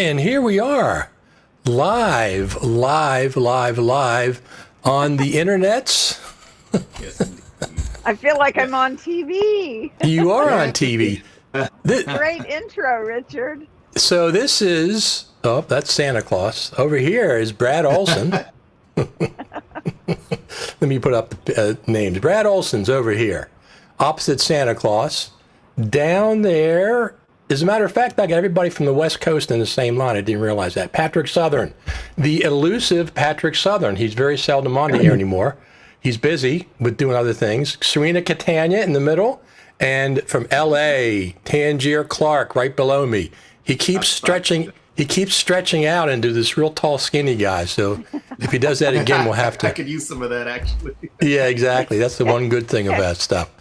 And here we are, live on the internets. Yes, indeed. I feel like I'm on TV. You are on TV. Great intro, Richard. So this is, that's Santa Claus. Over here is Brad Olsen. Let me put up the names. Brad Olsen's over here, opposite Santa Claus. Down there, as a matter of fact, I got everybody from the West Coast in the same line. I didn't realize that. Patrick Southern, the elusive Patrick Southern. He's very seldom on the air anymore. He's busy with doing other things. Cirinia, Catania in the middle. And from L.A., Tangier, Clarke right below me. He keeps stretching. He keeps stretching out into this real tall, skinny guy. So if he does that again, we'll have to. I could use some of that, actually. Yeah, exactly. That's the one good thing about stuff.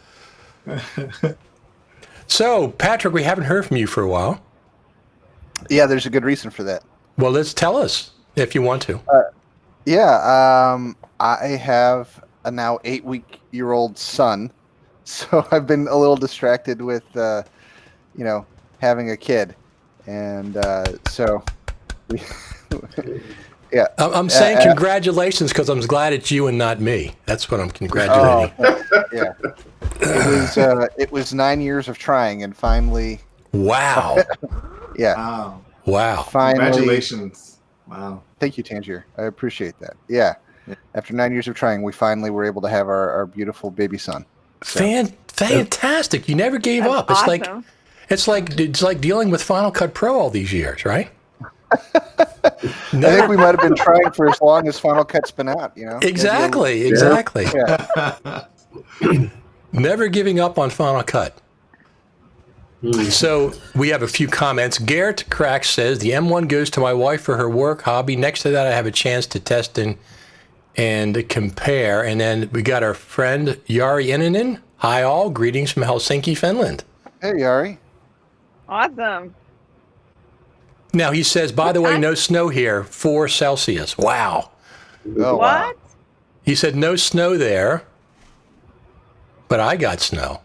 So, Patrick, we haven't heard from you for a while. Yeah, there's a good reason for that. Well, let's tell us if you want to. I have a now 8-week-old son, so I've been a little distracted with, having a kid, and so we, yeah. I'm saying congratulations because I'm glad it's you and not me. That's what I'm congratulating. Yeah. It was 9 years of trying, and finally. Wow. Yeah. Wow. Finally. Congratulations. Wow. Thank you, Tangier. I appreciate that. Yeah. After 9 years of trying, we finally were able to have our beautiful baby son. So. Fantastic! You never gave That's up. awesome. It's like dealing with Final Cut Pro all these years, right? I think we might have been trying for as long as Final Cut's been out. Exactly. Yeah. Never giving up on Final Cut. So we have a few comments. Garrett Crack says, the M1 goes to my wife for her work hobby. Next to that, I have a chance to test and compare. And then we got our friend Jari Innanen. Hi all, greetings from Helsinki, Finland. Hey, Jari. Awesome. Now he says, by the way, no snow here, 4 Celsius. Wow. Oh, What? He said no snow there, but I got snow.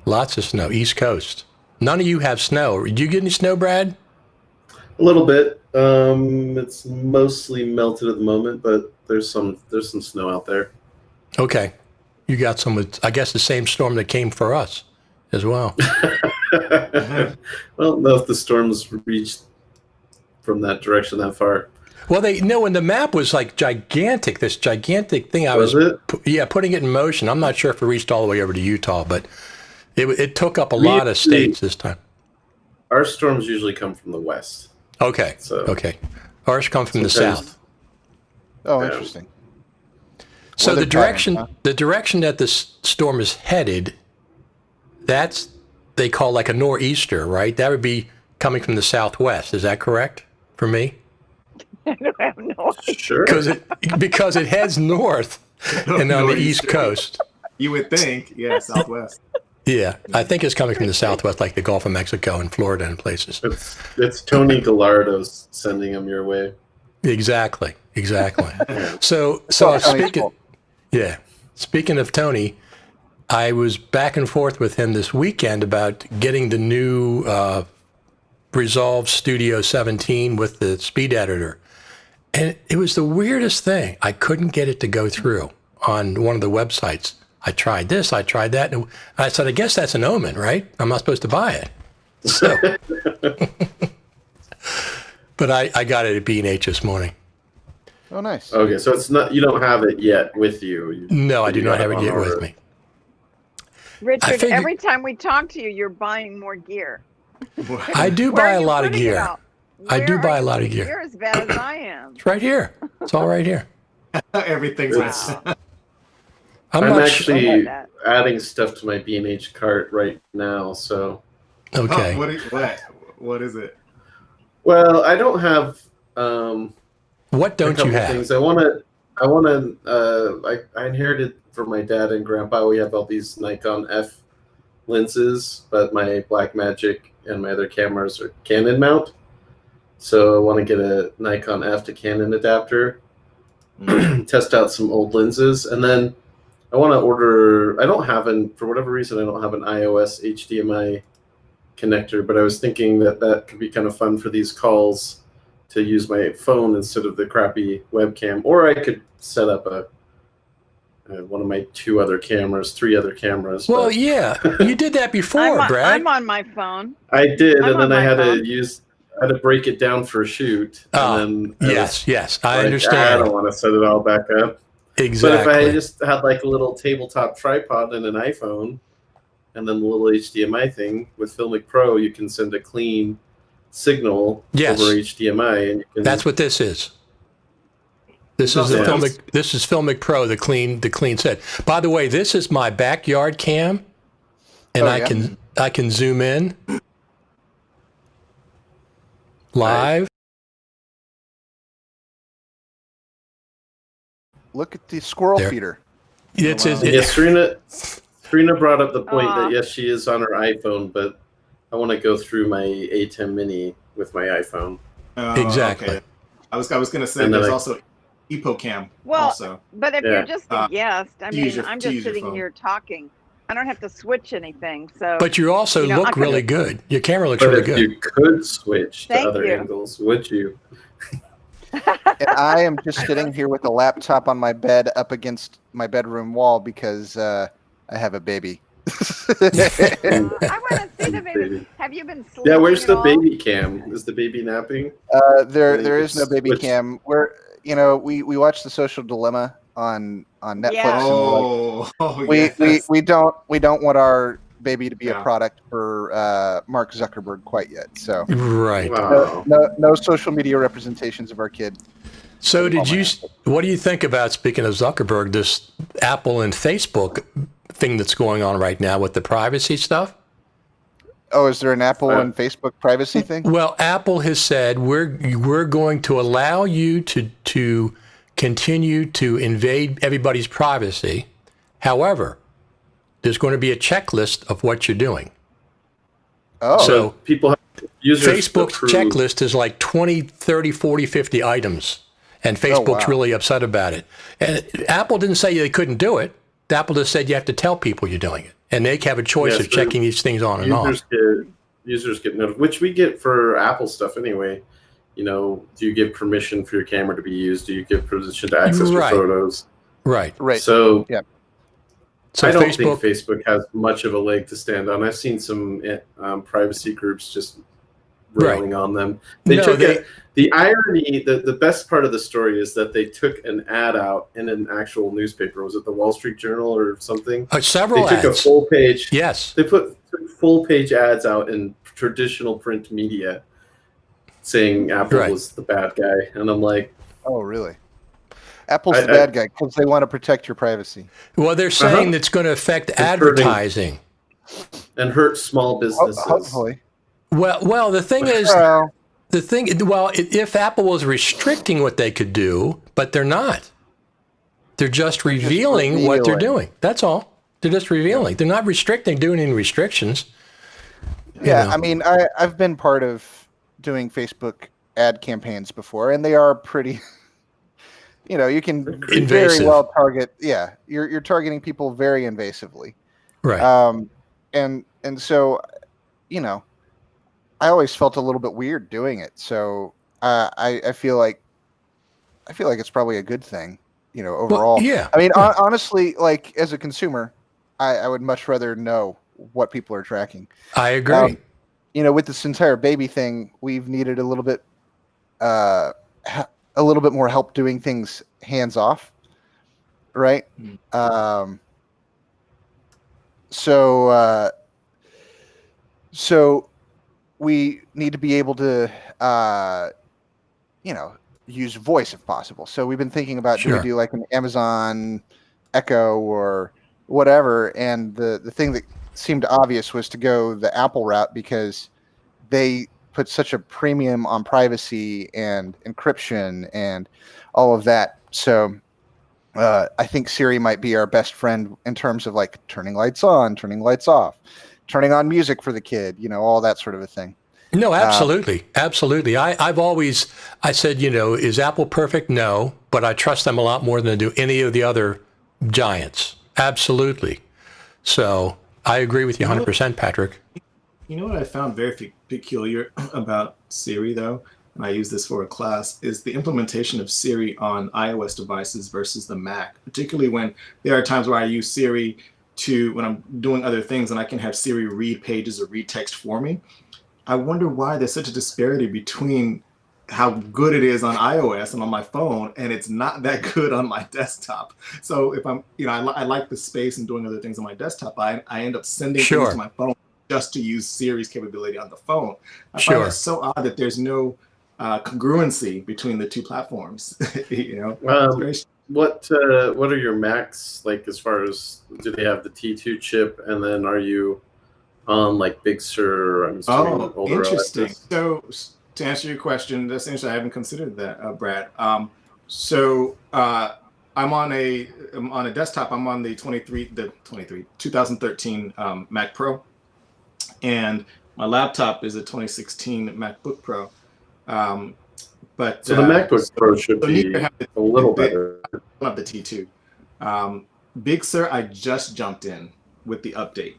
Lots of snow, East Coast. None of you have snow. Did you get any snow, Brad? A little bit. It's mostly melted at the moment, but there's some snow out there. Okay. You got some with, I guess, the same storm that came for us as well. I don't know if the storms reached from that direction that far. Well, when the map was like gigantic, this gigantic thing I was putting it in motion. I'm not sure if it reached all the way over to Utah, but it took up a lot of states this time. Our storms usually come from the west. Okay. Okay. Ours come from the south. Oh, interesting. So Weather the direction that the storm is headed, they call like a nor'easter, right? That would be coming from the southwest. Is that correct for me? I don't have no idea. Sure. Because it heads north and on the East Coast. You would think, yeah, southwest. Yeah, I think it's coming from the southwest, like the Gulf of Mexico and Florida and places. It's Tony Gallardo's sending them your way. Exactly. So speaking of Tony, I was back and forth with him this weekend about getting the new Resolve Studio 17 with the speed editor. And it was the weirdest thing. I couldn't get it to go through on one of the websites. I tried this, I tried that. And I said, I guess that's an omen, right? I'm not supposed to buy it. So, but I got it at B&H this morning. Oh, nice. Okay, so it's not, you don't have it yet with you. No, I do not have it yet with me. Richard, every time we talk to you, you're buying more gear. I do buy a lot of gear. I do buy a lot of gear. You're as bad as I am. It's right here. It's all right here. Everything's I'm actually adding stuff to my B&H cart right now, so. Okay. What is it? Well, I don't have. What don't you have? Things. I inherited from my dad and grandpa. We have all these Nikon F lenses, but my Blackmagic and my other cameras are Canon mount. So I want to get a Nikon F to Canon adapter, test out some old lenses, and then I want to order. For whatever reason, I don't have an iOS HDMI connector, but I was thinking that could be kind of fun for these calls to use my phone instead of the crappy webcam, or I could set up one of my 3 other cameras. Well, but yeah, you did that before, Brad. I'm on my phone. I did, I'm and then on I had my phone. to break it down for a shoot. And then Yes, I I understand. don't want to set it all back up. Exactly. But if I just had like a little tabletop tripod and an iPhone, and then the little HDMI thing with FCPro, you can send a clean signal Yes. over HDMI, and you can. That's what this is. This is Filmic Pro, the clean set. By the way, this is my backyard cam, and I can zoom in live. Look at the squirrel There. feeder. It's Serena brought up the point Aw. that yes, she is on her iPhone, but I want to go through my A10 Mini with my iPhone. Exactly. Okay. I was gonna say And then there's I- also EpoCam. Well, also. But if Yeah. you're just a guest, I to mean, use your- I'm to just use your sitting phone. here talking. I don't have to switch anything. So. But you also You know, I look could've- really good. Your camera looks But really if good. you could switch to Thank other you. angles, would you? And I am just sitting here with a laptop on my bed up against my bedroom wall because I have a baby. I want to see the baby. Have you been sleeping? Yeah, where's at the all? baby cam? Is the baby napping? There is no baby Which- cam. We watch The Social Dilemma on Netflix. Yeah. And we're like, Yes. we don't want our baby to be a Yeah. product for Mark Zuckerberg quite yet. So Right. Wow. no social media representations of our kid. So what do you think about, speaking of Zuckerberg, this Apple and Facebook thing that's going on right now with the privacy stuff? Oh, is there an Apple and Facebook privacy thing? Well, Apple has said we're going to allow you to continue to invade everybody's privacy. However, there's going to be a checklist of what you're doing. Oh, So People have users Facebook's approve. checklist is like 20, 30, 40, 50 items. And Facebook's wow. really upset about it. And Apple didn't say they couldn't do it. Apple just said you have to tell people you're doing it. And they have a choice Yes, of checking these things on and off. Users get notified, which we get for Apple stuff anyway. You know, do you give permission for your camera to be used? Do you give permission to access your Right. photos? Right. right. So So I don't Facebook, think Facebook has much of a leg to stand on. I've seen some privacy groups just railing on them. The irony, the best part of the story is that they took an ad out in an actual newspaper. Was it the Wall Street Journal or something? several They took ads. a full page. Yes. They took full page ads out in traditional print media saying Apple Right. was the bad guy. And I'm like, Oh, really? Apple's I- the bad guy because they want to protect your privacy. Well, they're saying it's going to affect hurting. advertising. and hurt small businesses. Hopefully. Well, the thing is, Well, if Apple was restricting what they could do, but they're not. They're just revealing what they're revealing. doing. That's all. They're just revealing. They're not restricting, doing any restrictions. yeah, know. I mean, I've been part of doing Facebook ad campaigns before, and they are pretty. You can very Invasive. well target. Yeah, you're targeting people very invasively. Right. And so, I always felt a little bit weird doing it. So I feel like it's probably a good thing, overall. Well, yeah. I mean, honestly, like as a consumer, I would much rather know what people are tracking. I agree. With this entire baby thing, we've needed a little bit more help doing things hands off, right? So we need to be able to, use voice if possible. So we've been thinking about do Sure. we do like an Amazon Echo or whatever? And the thing that seemed obvious was to go the Apple route because they put such a premium on privacy and encryption and all of that. So I think Siri might be our best friend in terms of like turning lights on, turning lights off, turning on music for the kid, all that sort of a thing. No, absolutely. Absolutely. I said, is Apple perfect? No, but I trust them a lot more than I do any of the other giants. Absolutely. So I agree with you 100%, Patrick. You know what I found very peculiar about Siri, though, and I use this for a class, is the implementation of Siri on iOS devices versus the Mac, particularly when there are times where I use Siri when I'm doing other things and I can have Siri read pages or read text for me. I wonder why there's such a disparity between how good it is on iOS and on my phone, and it's not that good on my desktop. So if I'm, I like the space and doing other things on my desktop, I end up sending things to my phone just to use Siri's capability on the phone. I find it so odd that there's no congruency between the two platforms. What are your Macs like as far as, do they have the T2 chip, and then are you on like Big Sur? Interesting. So to answer your question, that's interesting. I haven't considered that, Brad. I'm on a desktop. I'm on the 2013 Mac Pro, and my laptop is a 2016 MacBook Pro. But so the MacBook Pro should be a little better. I don't have the T2. Big Sur, I just jumped in with the update.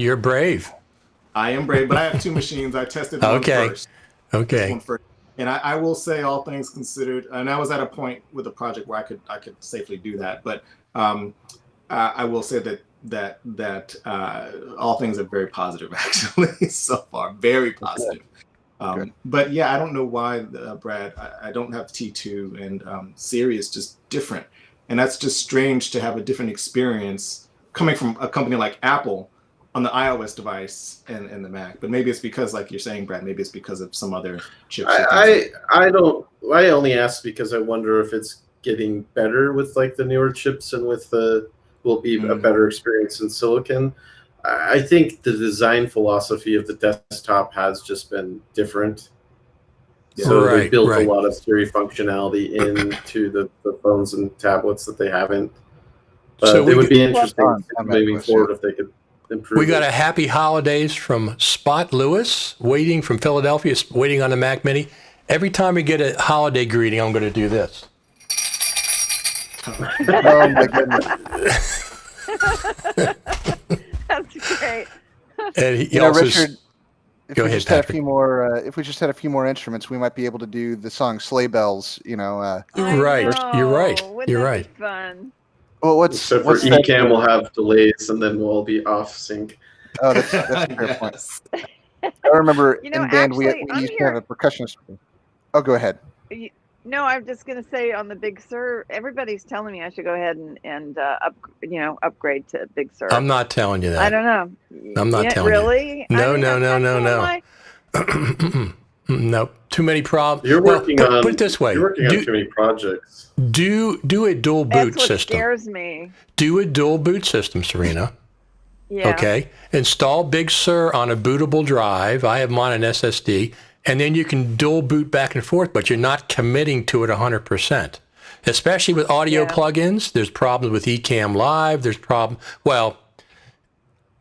You're brave. I am brave, but I have two machines. I tested one first. Okay. And I will say, all things considered, and I was at a point with the project where I could safely do that. But I will say that all things are very positive, actually, so far. Very positive. But yeah, I don't know why, Brad. I don't have T2, and Siri is just different, and that's just strange to have a different experience coming from a company like Apple on the iOS device and the Mac. But maybe it's because, like you're saying, Brad, maybe it's because of some other chips. I only ask because I wonder if it's getting better with like the newer chips and with will be a better experience in silicon. I think the design philosophy of the desktop has just been different. So they built a lot of Siri functionality into the phones and tablets that they haven't. But it would be interesting moving forward if they could improve. We got a happy holidays from Spot Lewis, waiting from Philadelphia, waiting on the Mac Mini. Every time we get a holiday greeting, I'm going to do this. Oh my goodness. That's great. And he also, Richard, if go we ahead, just had a Patrick. few more, if we just had a few more instruments, we might be able to do the song "Sleigh Bells." You're right. Wouldn't You're that right. be fun? Well, Except for Ecamm will have delays, and then we'll all be off sync. Oh, that's a fair point. I remember in band we used to have a percussionist. Oh, go ahead. No, I'm just going to say on the Big Sur, everybody's telling me I should go ahead and upgrade to Big Sur. I'm not telling you that. I don't know. I'm not telling you. No. No, too many problems. You're working on. Put it this way. You're working on too many projects. Do a dual boot system. That's what scares me. Do a dual boot system, Cirinia. Yeah. Okay. Install Big Sur on a bootable drive. I have mine on SSD. And then you can dual boot back and forth, but you're not committing to it 100%. Especially with audio plugins, there's problems with Ecamm Live. There's problems. Well,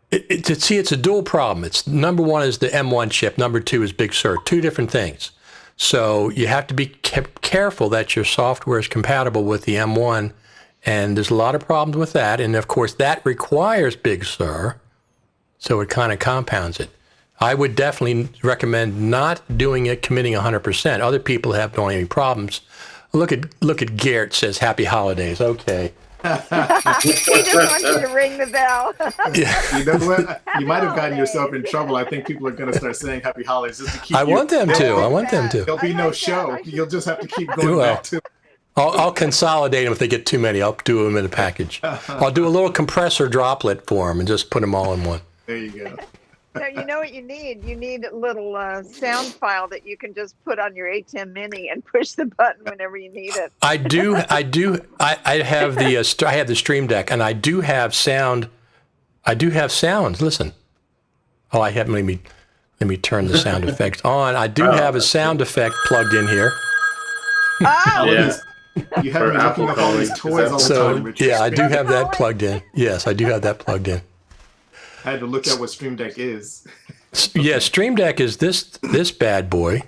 it's a dual problem. It's number one is the M1 chip. Number two is Big Sur. Two different things. So you have to be careful that your software is compatible with the M1. And there's a lot of problems with that. And of course, that requires Big Sur. So it kind of compounds it. I would definitely recommend not doing it, committing 100%. Other people don't have any problems. Look at Garrett says happy holidays. Okay. He just wants you to ring the bell. Yeah. You know what? You might have gotten yourself in trouble. I think people are going to start saying happy holidays just to keep I want them to. There'll be no show. You'll just have to keep going back to. I'll consolidate them if they get too many. I'll do them in a package. I'll do a little compressor droplet for them and just put them all in one. There you go. So you know what you need? You need a little sound file that you can just put on your ATEM Mini and push the button whenever you need it. I have the Stream Deck, and I do have sound. I do have sounds. Listen. Oh, let me turn the sound effects on. I do have a sound effect plugged in here. Oh, Yeah. You have me looking up all these toys all the time, Richard. Yeah, I do have that plugged in. Yes, I do have that plugged in. I had to look at what Stream Deck is. Yeah, Stream Deck is this bad boy.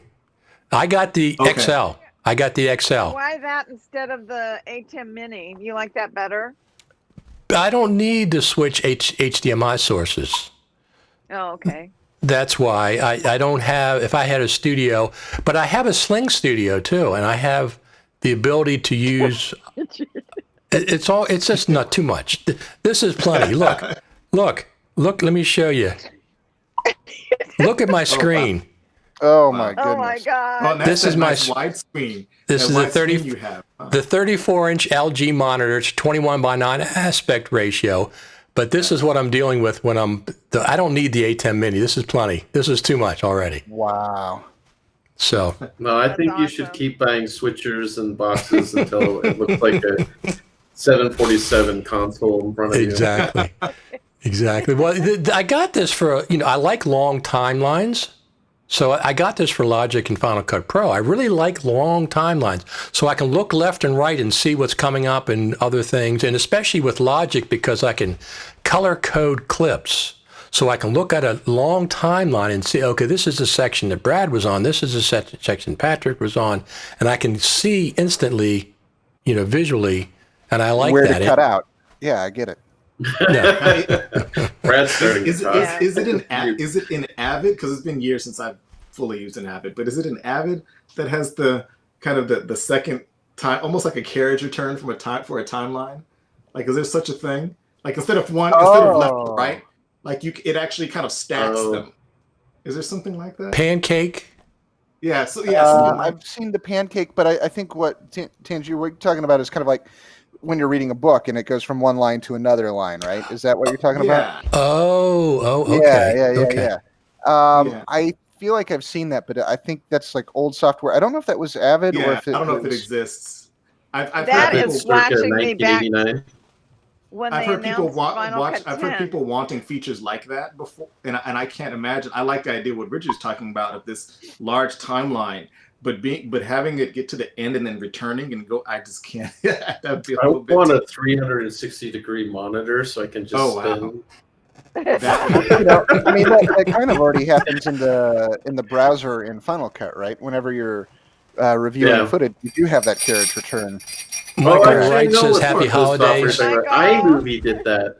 I got the XL. I got the XL. why that instead of the ATEM Mini? You like that better? I don't need to switch HDMI sources. Oh, okay. That's why I don't have, if I had a studio, but I have a Sling studio too, and I have the ability to use, it's just not too much. This is plenty. Look, let me show you. Look at my screen. Oh Wow. my goodness. Oh my God. Oh, that's This a is my nice widescreen. this That is the widescreen 30 you have. Huh. the 34-inch LG monitor. It's 21:9 aspect ratio. But this is what I'm dealing with when I don't need the A10 mini. This is plenty. This is too much already. Wow. So No, I That's think you should awesome. keep buying switchers and boxes until it looks like a 747 console in front of you. exactly. Well, I got this for, I like long timelines. So I got this for Logic and Final Cut Pro. I really like long timelines. So I can look left and right and see what's coming up and other things. And especially with Logic, because I can color code clips. So I can look at a long timeline and see, okay, this is the section that Brad was on. This is the section Patrick was on. And I can see instantly, visually. And I like Where that. to cut out. Yeah, I get it. Brad's starting Is to talk. it in Avid? Because it's been years since I've fully used an Avid. But is it an Avid that has the kind of the second time, almost like a carriage return for a timeline? Like, is there such a thing? Like instead of left to right, like it actually kind of stacks them. Is there something like that? Pancake. Yeah. So something like I've seen the pancake, but I think what Tangier, what you're talking about is kind of like when you're reading a book and it goes from one line to another line, right? Is that what you're talking about? Oh, okay. Yeah. Yeah. I feel like I've seen that, but I think that's like old software. I don't know if that was Avid or if it I don't know if it was- exists. I've That heard is people, flashing me back 1989. when I've they heard people announced Final Cut I've heard 10. people wanting features like that before, and I can't imagine. I like the idea what Richard's talking about of this large timeline, but having it get to the end and then returning and go, I just can't. That'd be a I little bit. want a 360-degree monitor so I can just spin. I mean, that kind of already happens in the browser in Final Cut, right? Whenever you're reviewing Yeah. footage, you do have that carriage return. Michael actually, Wright no, says it's happy not the software holidays. thing, but Michael. iMovie did that.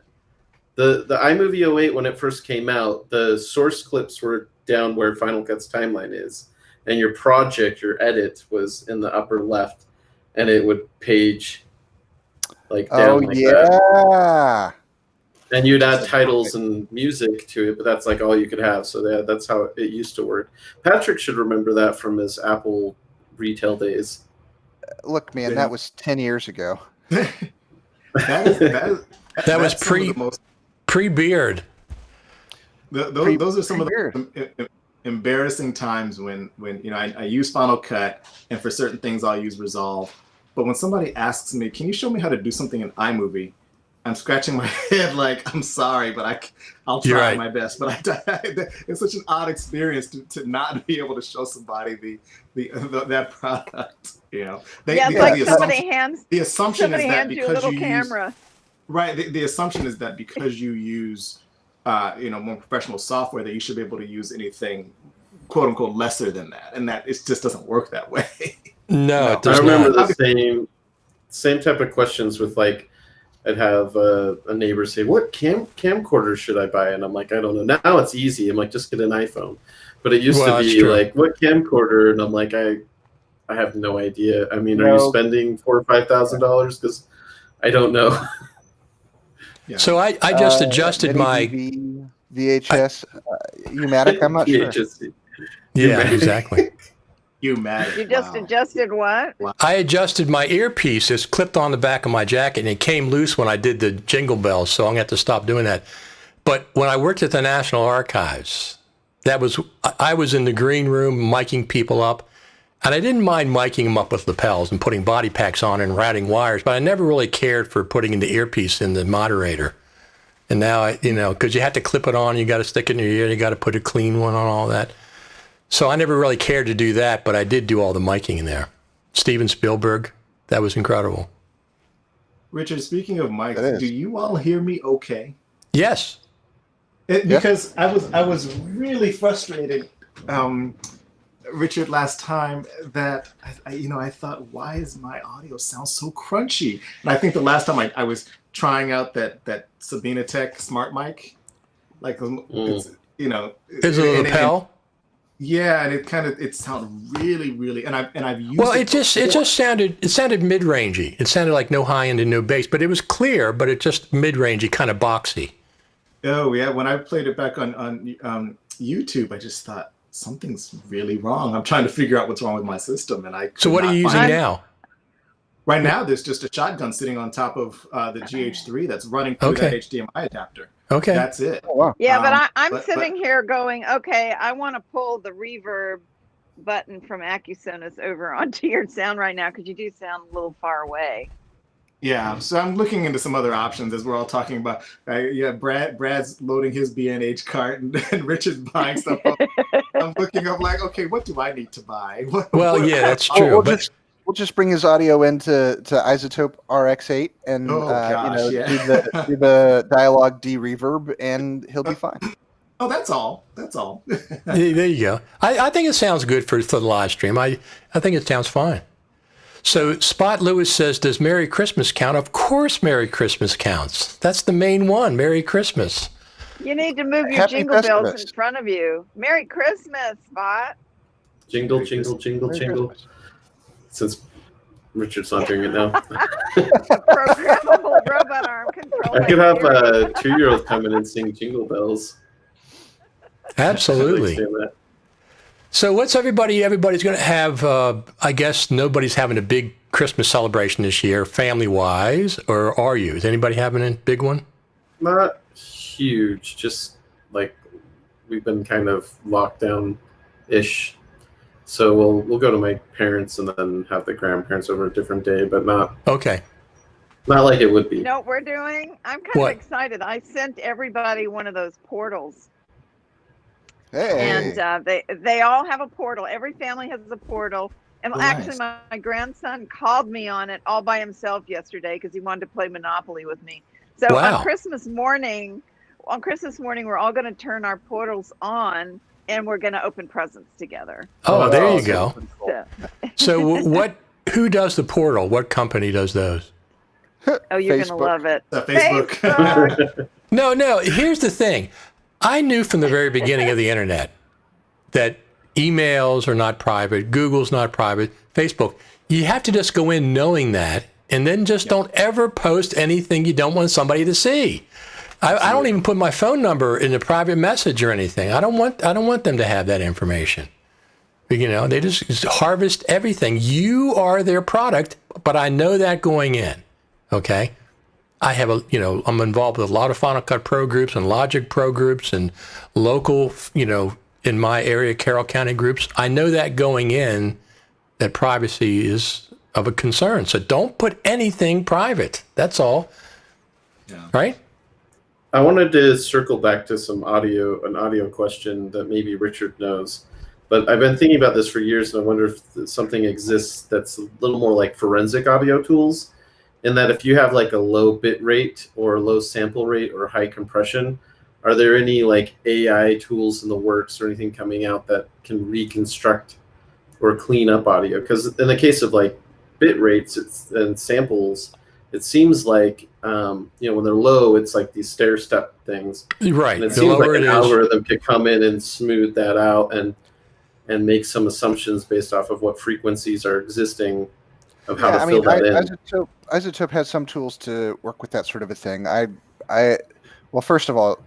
The iMovie 08, when it first came out, the source clips were down where Final Cut's timeline is, and your project, your edit, was in the upper left, and it would page like down like that. And you'd add titles and music to it, but that's like all you could have. So that's how it used to work. Patrick should remember that from his Apple retail days. Look, man, that was 10 years ago. That was pre-beard. Those are some of the embarrassing times when I use Final Cut, and for certain things I'll use Resolve. But when somebody asks me, "Can you show me how to do something in iMovie?" I'm scratching my head like, I'm sorry, but I'll try my best. But it's such an odd experience to not be able to show somebody that product. It's like somebody hands the assumption is that you a because little you camera. the assumption is that because you use more professional software, that you should be able to use anything quote unquote lesser than that, and that it just doesn't work that way. No, it does I remember not. the same type of questions with like, I'd have a neighbor say, "What camcorder should I buy?" And I'm like, "I don't know." Now it's easy. I'm like, just get an iPhone. But it used to be like, "What camcorder?" And I'm like, I have no idea. I mean, are you spending $4,000 or $5,000? Because I don't know. Yeah. So I just adjusted my VHS U-matic. I'm not sure. Yeah, exactly. U-matic. You just adjusted what? I adjusted my earpiece. It's clipped on the back of my jacket, and it came loose when I did the jingle bells, so I'm going to have to stop doing that. But when I worked at the National Archives, I was in the green room miking people up, and I didn't mind miking them up with lapels and putting body packs on and routing wires, but I never really cared for putting the earpiece in the moderator. And now, because you have to clip it on, you got to stick it in your ear, you got to put a clean one on, all that. So I never really cared to do that, but I did do all the miking in there. Steven Spielberg, that was incredible. Richard, speaking of mics, do you all hear me okay? Yes. Because I was really frustrated, Richard, last time that I thought, why is my audio sound so crunchy? And I think the last time I was trying out that Sabina Tech smart mic, like you know, Is it a lapel? yeah, and it sounded really, really, and I've used Well, it it before. just sounded mid-rangey. It sounded like no high end and no bass, but it was clear, but it just mid-rangey, kind of boxy. Oh yeah, when I played it back on YouTube, I just thought something's really wrong. I'm trying to figure out what's wrong with my system, and I So what are you using now? Right now, there's just a shotgun sitting on top of the GH3 that's running through that HDMI adapter. Okay. That's it. Oh, wow. Yeah, but I'm but- sitting here going, okay, I want to pull the reverb button from AccuSonus over onto your sound right now because you do sound a little far away. Yeah, so I'm looking into some other options as we're all talking about. Yeah, Brad's loading his B&H cart, and Richard's buying stuff up. I'm looking up like, okay, what do I need to buy? Well, yeah, that's true. We'll just bring his audio into Isotope RX8 and Oh, gosh, yeah. do the dialogue de-reverb, and he'll be fine. Oh, that's all. That's all. There you go. I think it sounds good for the live stream. I think it sounds fine. So Spot Lewis says, does Merry Christmas count? Of course Merry Christmas counts. That's the main one, Merry Christmas. You need to move your Happy jingle bells Festivus. in front of you. Merry Christmas, Spot. Jingle, Merry jingle, jingle, Merry jingle. Christmas. Since Richard's not doing it now. Programmable robot arm control. I could have a 2-year-old come in and sing Jingle Bells. Absolutely. I'd like to say that. So what's everybody's going to have, I guess nobody's having a big Christmas celebration this year, family-wise, or are you? Is anybody having a big one? Not huge, just like we've been kind of locked down-ish. So we'll go to my parents and then have the grandparents over a different day, but not Okay. like it would be. You know what we're doing? I'm kind What? of excited. I sent everybody one of those portals. Hey. And they all have a portal. Every family has a portal. And Oh, actually, nice. my grandson called me on it all by himself yesterday because he wanted to play Monopoly with me. So Wow. on Christmas morning, we're all going to turn our portals on and we're going to open presents together. Oh, there you awesome. go. So, So who does the portal? What company does those? oh, you're going to Facebook. love it. Facebook. Facebook. No, here's the thing. I knew from the very beginning of the internet that emails are not private, Google's not private, Facebook. You have to just go in knowing that, and then just don't ever post anything you don't want somebody to see. I don't even put my phone number in a private message or anything. I don't want them to have that information. You know, they just harvest everything. You are their product, but I know that going in. Okay. I'm involved with a lot of Final Cut Pro groups and Logic Pro groups and local, in my area, Carroll County groups. I know that going in, that privacy is of a concern. So don't put anything private. That's all. Yeah. Right? I wanted to circle back to an audio question that maybe Richard knows. But I've been thinking about this for years, and I wonder if something exists that's a little more like forensic audio tools, in that if you have like a low bit rate or low sample rate or high compression, are there any like AI tools in the works or anything coming out that can reconstruct or clean up audio? Because in the case of like bit rates and samples, it seems like when they're low, it's like these stair step things. Right. And it The seems like lower an it is, algorithm could come in and smooth that out and make some assumptions based off of what frequencies are existing of how to fill that in. Isotope has some tools to work with that sort of a thing. Well, first of all,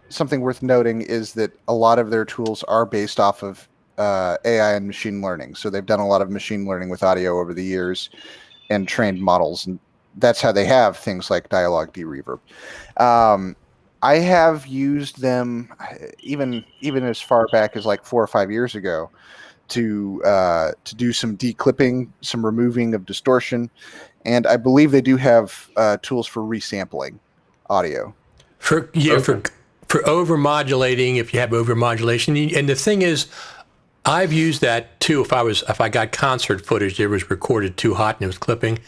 something worth noting is that a lot of their tools are based off of AI and machine learning. So they've done a lot of machine learning with audio over the years and trained models, and that's how they have things like dialogue de-reverb. I have used them even as far back as like 4 or 5 years ago to do some declipping, some removing of distortion, and I believe they do have tools for resampling audio. for over-modulating, if you have over-modulation. And the thing is, I've used that too if I got concert footage that was recorded too hot and it was clipping.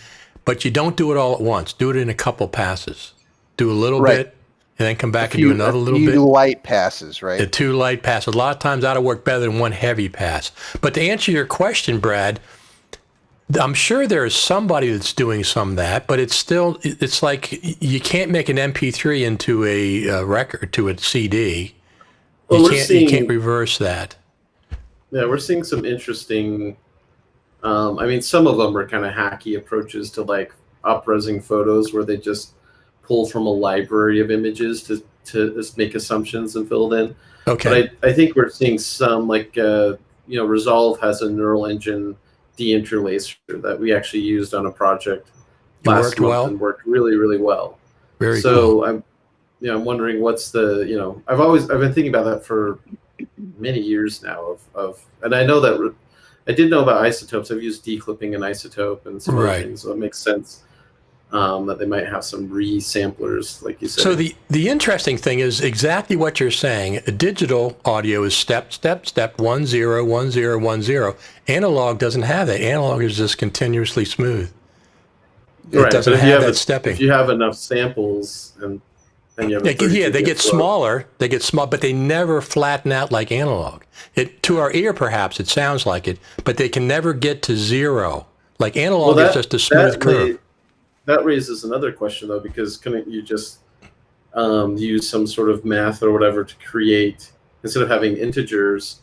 But you don't do it all at once. Do it in a couple passes. Do a little Right. bit, and then come back and do another little bit. Light passes, right? The 2 light passes. A lot of times that'll work better than 1 heavy pass. But to answer your question, Brad, I'm sure there's somebody that's doing some of that, but it's like you can't make an MP3 into a record, to a CD. Well, You can't reverse that. Yeah, we're seeing some interesting. I mean, some of them are kind of hacky approaches to like up-resing photos, where they just pull from a library of images to just make assumptions and fill it in. Okay. But I think we're seeing some like Resolve has a neural engine deinterlacer that we actually used on a project It last worked month well? and worked really, really well. Very So cool. I'm wondering what's the I've been thinking about that for many years now and I know that I did know about isotopes. I've used declipping an isotope and some other Right. things, so it makes sense that they might have some resamplers, like you said. So the interesting thing is exactly what you're saying. Digital audio is step, 1 0 1 0 1 0. Analog doesn't have that. Analog is just continuously smooth. It doesn't have that stepping. If you have enough samples and you have a 32-bit they get flow. smaller. They get small, but they never flatten out like analog. To our ear, perhaps it sounds like it, but they can never get to 0. Like analog is just a smooth curve. That raises another question, though, because couldn't you just use some sort of math or whatever to create, instead of having integers?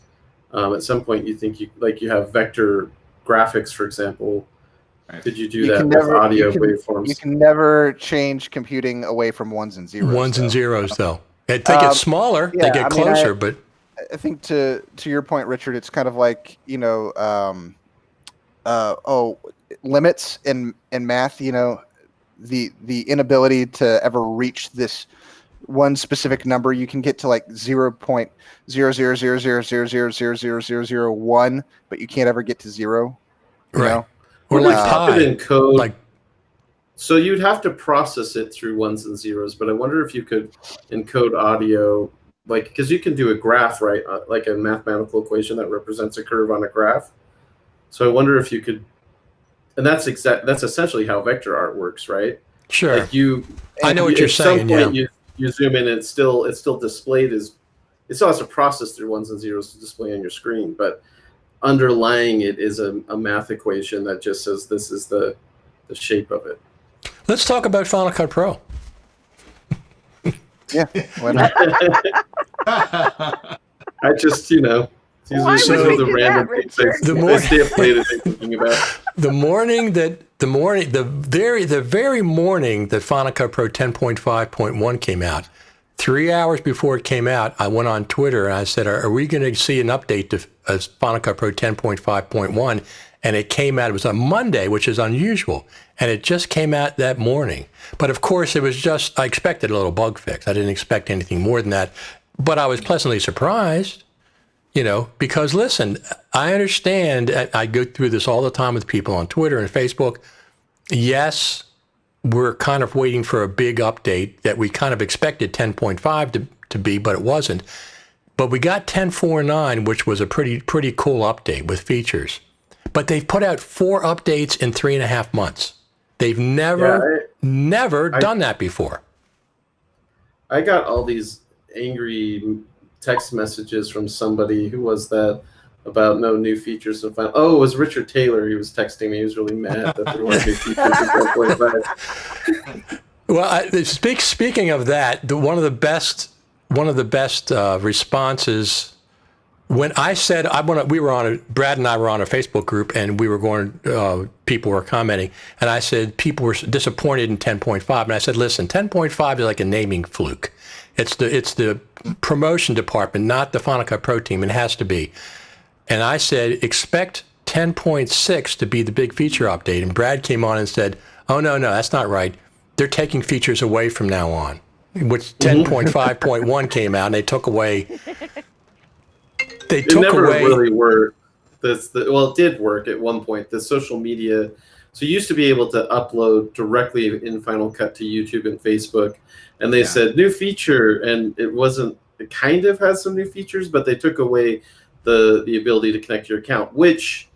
At some point, you have vector graphics, for example. Could you do that with audio waveforms? You can never change computing away from ones and zeros. Ones and zeros, though. They get smaller, they get closer, but I think to your point, Richard, it's kind of like limits in math. The inability to ever reach this one specific number. You can get to like 0.00000000001, but you can't ever get to 0. You know? Or like pi. Encode, so you'd have to process it through ones and zeros, but I wonder if you could encode audio, because you can do a graph, right? Like a mathematical equation that represents a curve on a graph. So I wonder if you could, and that's essentially how vector art works, right? Sure. I know what you're saying. At some point, you zoom in, and it's still displayed as, it still has to process through ones and zeros to display on your screen, but underlying it is a math equation that just says this is the shape of it. Let's talk about Final Cut Pro. Yeah, why not? I just, these are some of the random things I stay up late thinking about. The very morning that Final Cut Pro 10.5.1 came out, 3 hours before it came out, I went on Twitter and I said, are we going to see an update to Final Cut Pro 10.5.1? And it came out, it was on Monday, which is unusual. And it just came out that morning. But of course, it was just, I expected a little bug fix. I didn't expect anything more than that. But I was pleasantly surprised, because listen, I understand, I go through this all the time with people on Twitter and Facebook. Yes, we're kind of waiting for a big update that we kind of expected 10.5 to be, but it wasn't. But we got 10.4.9, which was a pretty cool update with features. But they've put out 4 updates in 3.5 months. They've never done that before. I got all these angry text messages from somebody, who was that, about no new features to find. Oh, it was Richard Taylor. He was texting me. He was really mad that there weren't new features in 10.5. Well, speaking of that, one of the best responses, when I said Brad and I were on a Facebook group, and we were people were commenting, and I said people were disappointed in 10.5, and I said, listen, 10.5 is like a naming fluke. It's the promotion department, not the Final Cut Pro team. It has to be. And I said, expect 10.6 to be the big feature update. And Brad came on and said, oh, no, that's not right. They're taking features away from now on, which 10.5.1 came out, and they took away. It never really worked. It did work at one point. The social media. So you used to be able to upload directly in Final Cut to YouTube and Facebook, and they said new feature, and it wasn't. It kind of has some new features, but they took away the ability to connect your account, which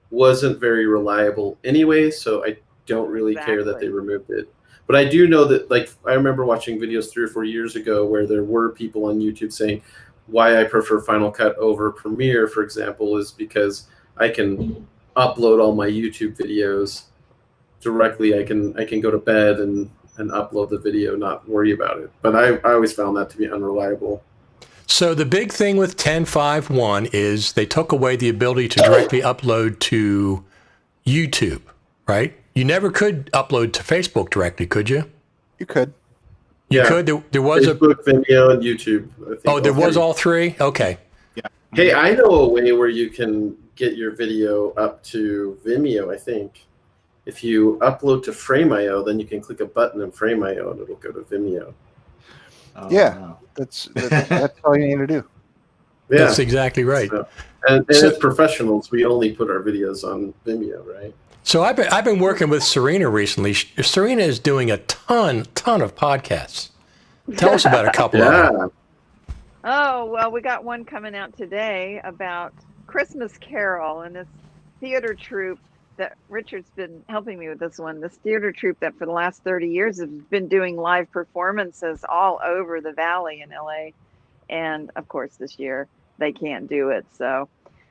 wasn't very reliable anyway. So I don't really care that they removed it. But I do know that, I remember watching videos 3 or 4 years ago where there were people on YouTube saying, why I prefer Final Cut over Premiere, for example, is because I can upload all my YouTube videos directly. I can go to bed and upload the video, not worry about it. But I always found that to be unreliable. So the big thing with 10.5.1 is they took away the ability to directly upload to YouTube, right? You never could upload to Facebook directly, could you? You could. You Yeah. could. There was Facebook, Vimeo, and YouTube. I think Oh, there was three. all three? Okay. Hey, I know a way where you can get your video up to Vimeo, I think. If you upload to Frame.io, then you can click a button in Frame.io and it'll go to Vimeo. Oh, Yeah. wow. That's all you need to do. Yeah. That's exactly right. So, and So- as professionals, we only put our videos on Vimeo, right? So I've been working with Cirinia recently. Cirinia is doing a ton of podcasts. Tell us about a couple of them. Yeah. Oh, well, we got one coming out today about Christmas Carol and this theater troupe that Richard's been helping me with this one. This theater troupe that for the last 30 years has been doing live performances all over the Valley in LA. And of course, this year they can't do it. So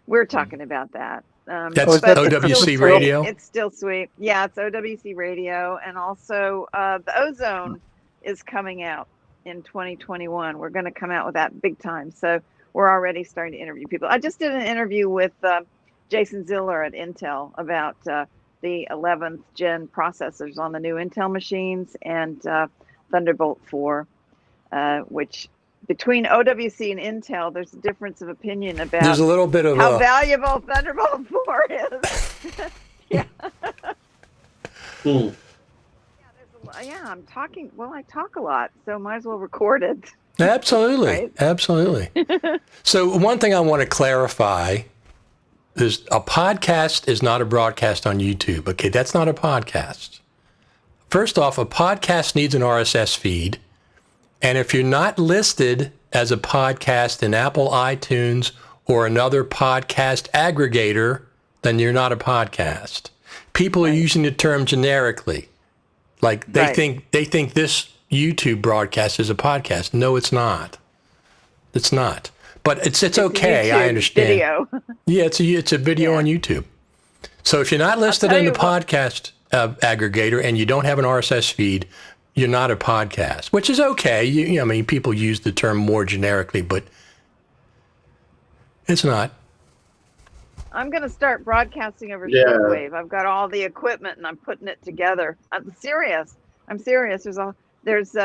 we're talking about that. That's but it's OWC still sweet. Radio? It's still sweet. Yeah, it's OWC Radio. And also the Ozone is coming out in 2021. We're going to come out with that big time. So we're already starting to interview people. I just did an interview with Jason Ziller at Intel about the 11th gen processors on the new Intel machines and Thunderbolt 4, which between OWC and Intel, there's a difference of opinion about There's a little bit of how valuable Thunderbolt 4 is. Yeah. Hmm. Yeah, I'm talking. Well, I talk a lot, so might as well record it. Absolutely. Right? Absolutely. So one thing I want to clarify is a podcast is not a broadcast on YouTube. Okay, that's not a podcast. First off, a podcast needs an RSS feed. And if you're not listed as a podcast in Apple iTunes or another podcast aggregator, then you're not a podcast. People are using the term generically. Like they think this YouTube broadcast is a podcast. No, it's not. It's not. But it's okay. I understand. Video. Yeah, it's a video on YouTube. So if you're not listed tell in the you what- podcast aggregator and you don't have an RSS feed, you're not a podcast, which is okay. I mean, people use the term more generically, but it's not. I'm going to start broadcasting over Yeah. shortwave. I've got all the equipment and I'm putting it together. I'm serious. There's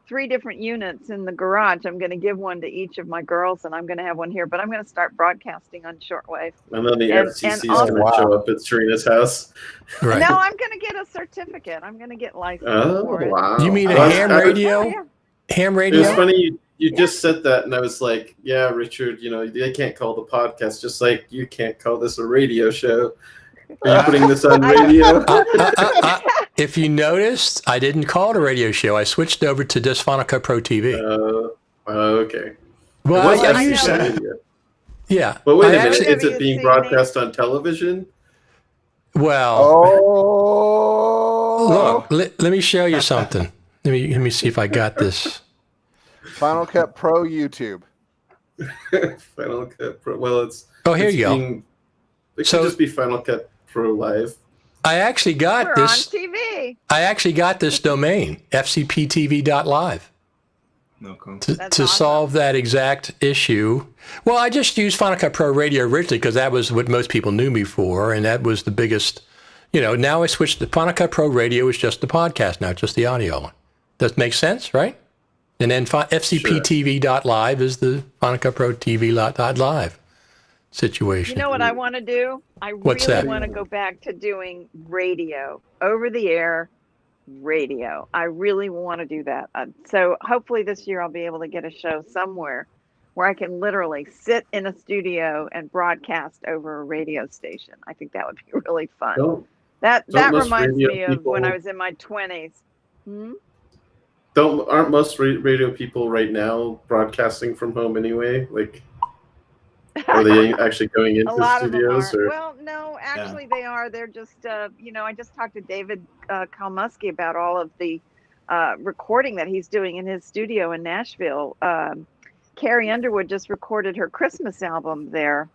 3 different units in the garage. I'm going to give one to each of my girls and I'm going to have one here, but I'm going to start broadcasting on shortwave. And then the And- FCC is and going to also- show up at Serena's house. Right. No, I'm going to get a certificate. I'm going to get licensed Oh, for it. wow. You mean a Well, ham I- radio? Oh, yeah. Ham It radio? was funny you just said that, and I was like, yeah, Richard, they can't call the podcast, just like you can't call this a radio show. Are you putting this on radio? If you noticed, I didn't call it a radio show. I switched over to Dysphonica Pro TV. Okay. Well, It was I I used know. to. FCC. Yeah. But wait I a minute, actually- is it being broadcast on television? Well, Oh, look, let me show you something. Let me see if I got this. Final Cut Pro YouTube. Final Cut Pro. Well, it's. Oh, here it's you go. It So- could just be Final Cut Pro Live. I actually got We're this. on TV. I actually got this domain, fcptv.live, Okay. to That's awesome. solve that exact issue. Well, I just used Final Cut Pro Radio originally because that was what most people knew me for, and that was the biggest. Now I switched to Final Cut Pro Radio is just the podcast now, just the audio one. Does it make sense, right? And then fcptv.live is the Final Cut Pro TV.live situation. You know what I want to do? I What's really that? want to go back to doing radio, over the air radio. I really want to do that. So hopefully this year I'll be able to get a show somewhere where I can literally sit in a studio and broadcast over a radio station. I think that would be really fun. Don't That most reminds radio me of when I people- was in my 20s. aren't most radio people right now broadcasting from home anyway? Like, are they actually going A into lot of them studios? are. Or Well, no, actually they are. They're just, I just talked to David Kalmusky about all of the recording that he's doing in his studio in Nashville. Carrie Underwood just recorded her Christmas album there,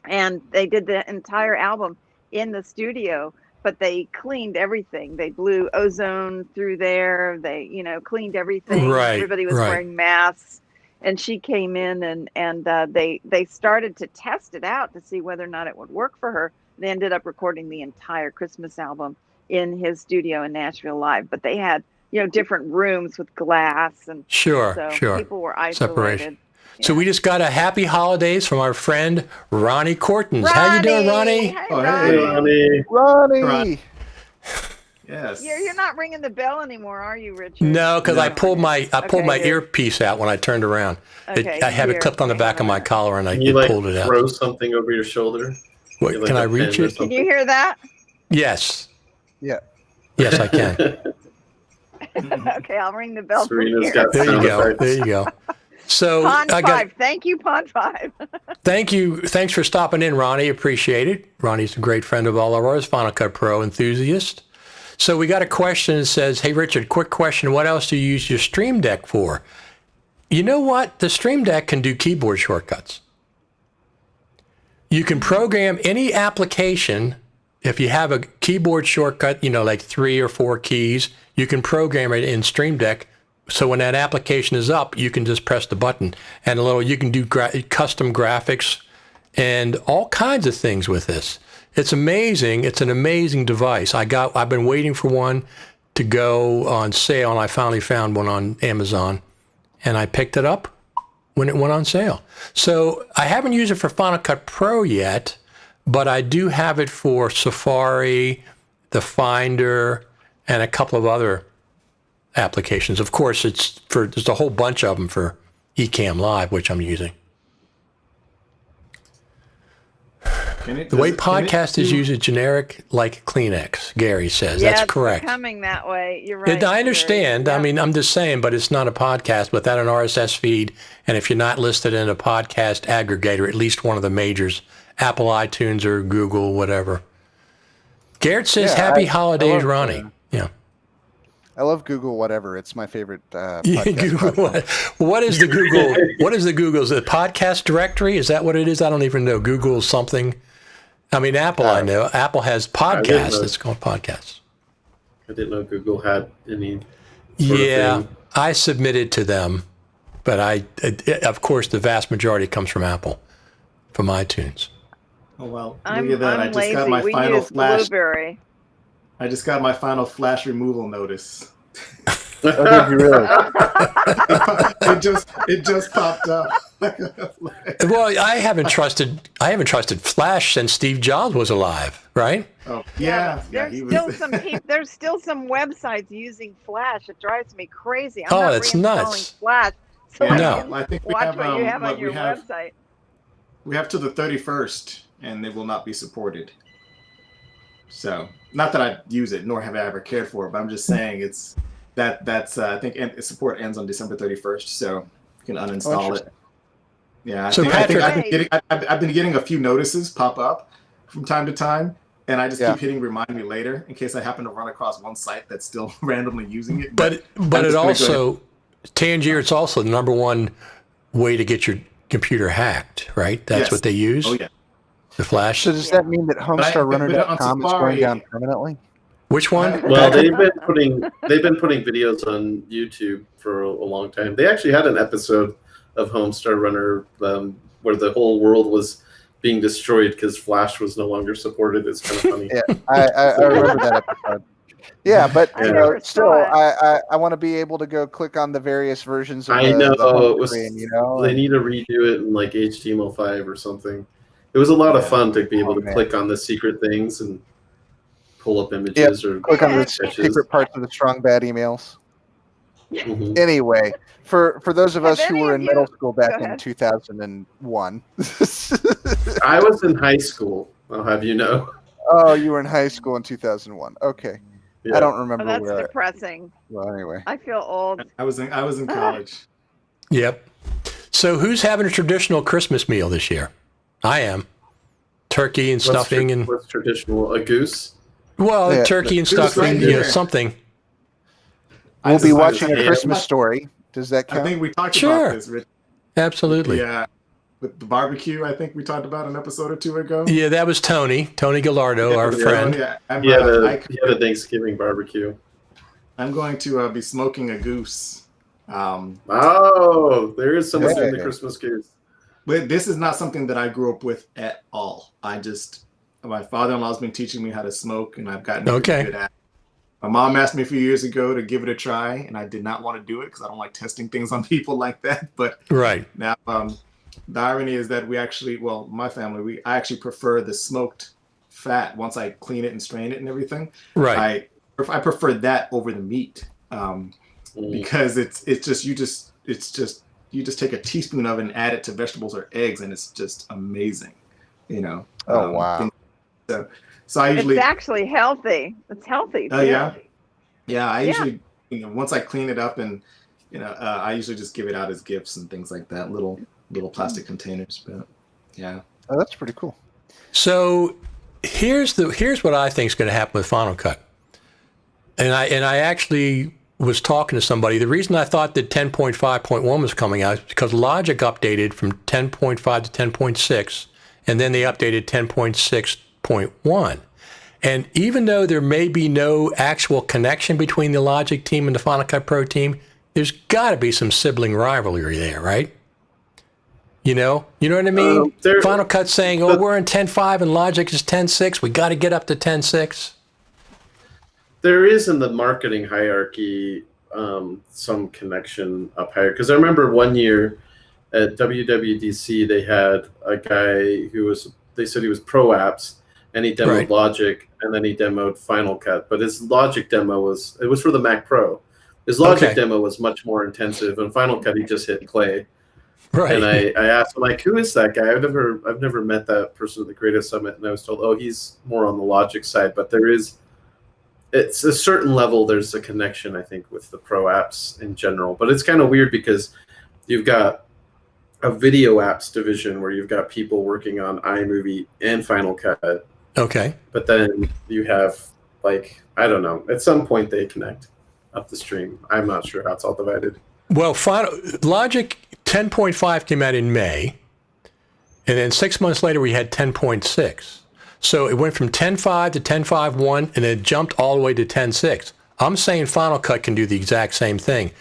and they did the entire album in the studio, but they cleaned everything. They blew ozone through there. They, cleaned everything. Right, Everybody was right. wearing masks. and she came in and they started to test it out to see whether or not it would work for her. They ended up recording the entire Christmas album in his studio in Nashville live, but they had different rooms with glass, and Sure, so sure. people were isolated. Separation. So we just got a happy holidays from our friend Ronnie Cortons. How you doing, Ronnie? Hey, Oh, Ronnie. Ronnie. Ronnie. Yes. You're not ringing the bell anymore, are you, Richard? No, because I pulled my Okay, earpiece out when I turned around. Okay, I have it here, clipped on the hang back of on a my minute. collar, and I Can you pulled it out. throw something over your shoulder? What, Like can I a reach pen or it? Can you hear that? Yes. Yeah. Yes, I can. Okay, I'll ring the bell from Serena's here. got There you sound go. effects. There you go. So Pond I 5. got. Thank you, Pond 5. Thank you. Thanks for stopping in, Ronnie. Appreciate it. Ronnie's a great friend of all of ours, Final Cut Pro enthusiast. So we got a question that says, "Hey, Richard, quick question. What else do you use your Stream Deck for?" You know what? The Stream Deck can do keyboard shortcuts. You can program any application. If you have a keyboard shortcut, like 3 or 4 keys, you can program it in Stream Deck. So when that application is up, you can just press the button, and you can do custom graphics and all kinds of things with this. It's amazing. It's an amazing device. I've been waiting for one to go on sale, and I finally found one on Amazon, and I picked it up when it went on sale. So I haven't used it for Final Cut Pro yet, but I do have it for Safari, the Finder, and a couple of other applications. Of course, there's a whole bunch of them for Ecamm Live, which I'm using. The way podcast is used is generic like Kleenex, Gary says. Yeah, That's it's correct. becoming that way. You're right. I understand. Gary. I mean, I'm just saying, but it's not a podcast without an RSS feed. And if you're not listed in a podcast aggregator, at least one of the majors, Apple, iTunes, or Google, whatever. Garrett says, Yeah, "Happy I holidays, love, Ronnie." Yeah. I love Google whatever. It's my favorite Yeah, podcast. Google, what is the Google? What is the Google's? The podcast directory? Is that what it is? I don't even know. Google something. I mean, Apple. I know Apple has podcasts. It's called podcasts. I didn't know Google had any. Yeah, thing. I submitted to them, but of course, the vast majority comes from Apple, from iTunes. Oh well, I'm look at that! I just lazy. got my We final use flash. Blueberry. I just got my final flash removal notice. Oh, did you really? it just popped up. Well, I haven't trusted Flash since Steve Jobs was alive, right? Oh yeah, There's there's still some websites using Flash. It drives me crazy. I'm Oh, not that's reinstalling nuts. Flash. So Yeah, I No. can I think we watch have, what you have on what your we have. website. We have to the 31st, and they will not be supported. So, not that I use it, nor have I ever cared for it, but I'm just saying that's I think support ends on December 31st, so you can uninstall it. Yeah, So I've been getting a few notices pop up from time to time, and I just keep hitting remind me later in case I happen to run across one site that's still randomly using it. But it also, Tangier, it's also the number one way to get your computer hacked, right? That's what they use. Oh yeah. The Flash. So does that mean that HomestarRunner.com is going down permanently? Which one? Well, they've been putting videos on YouTube for a long time. They actually had an episode of Homestar Runner where the whole world was being destroyed because Flash was no longer supported. It's kind of funny. Yeah, I remember that episode. Yeah, but still, I want to be able to go click on the various versions of the home screen, They need to redo it in like HTML5 or something. It was a lot of fun to be able to click on the secret things and pull up images or click on the secret parts of the strong bad emails. Mm-hmm. Anyway, for those of us who were in middle school back in 2001. I was in high school, I'll have you know. Oh, you were in high school in 2001. Okay. Yeah. I don't remember that's where. Depressing. Well, anyway. I feel old. I was in college. Yep. So who's having a traditional Christmas meal this year? I am. Turkey and stuffing what's traditional? A goose? Well, turkey and stuffing, something. We'll be watching A Christmas Story. Does that count? I think we talked about this, Rich. Absolutely. Yeah. With the barbecue, I think we talked about an episode or two ago. Yeah, that was Tony Gallardo, our friend. The Thanksgiving barbecue. I'm going to be smoking a goose Oh, there is someone doing the Yeah. Christmas goose. But this is not something that I grew up with at all. My father-in-law's been teaching me how to smoke, and I've gotten pretty good at it. My mom asked me a few years ago to give it a try, and I did not want to do it because I don't like testing things on people like that. But now, the irony is that my family, I actually prefer the smoked fat once I clean it and strain it and everything. Right. I prefer that over the meat because you just take a teaspoon of it and add it to vegetables or eggs, and it's just amazing. Oh, wow. So I usually. It's actually healthy. It's healthy too. Yeah. I usually, once I clean it up and, I usually just give it out as gifts and things like that, little plastic containers. But yeah. Oh, that's pretty cool. So here's what I think is going to happen with Final Cut. And I actually was talking to somebody. The reason I thought that 10.5.1 was coming out is because Logic updated from 10.5 to 10.6, and then they updated 10.6.1. And even though there may be no actual connection between the Logic team and the Final Cut Pro team, there's got to be some sibling rivalry there, right? You know what I mean? Final Cut saying, we're in 10.5 and Logic is 10.6. We got to get up to 10.6. There is in the marketing hierarchy some connection up higher. Because I remember one year at WWDC, they had a guy they said he was Pro Apps, and he demoed Logic, and then he demoed Final Cut. But his Logic demo was for the Mac Pro. His Logic demo was much more intensive, and Final Cut he just hit play. Right. And I asked him, who is that guy? I've never met that person at the Creative Summit, and I was told, he's more on the Logic side. But it's a certain level. There's a connection, I think, with the Pro apps in general. But it's kind of weird because you've got a video apps division where you've got people working on iMovie and Final Cut. Okay. But then you have, I don't know, at some point they connect up the stream. I'm not sure how it's all divided. Well, Logic 10.5 came out in May, and then 6 months later we had 10.6. So it went from 10.5 to 10.5.1, and it jumped all the way to 10.6. I'm saying Final Cut can do the exact same thing.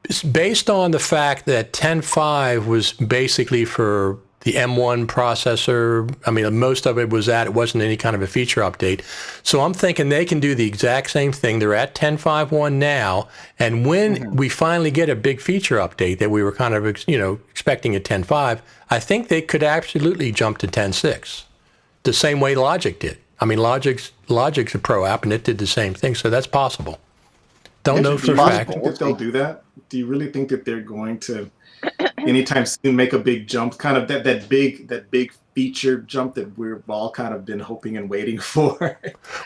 It's based on the fact that 10.5 was basically for the M1 processor. I mean, most of it wasn't any kind of a feature update. So I'm thinking they can do the exact same thing. They're at 10.5.1 now, and when we finally get a big feature update that we were kind of, expecting at 10.5, I think they could absolutely jump to 10.6. The same way Logic did. I mean, Logic's a Pro app, and it did the same thing, so that's possible. Don't know for a fact. Do you really think that they'll do that? Do you really think that they're going to, anytime soon, make a big jump, kind of that big feature jump that we've all kind of been hoping and waiting for?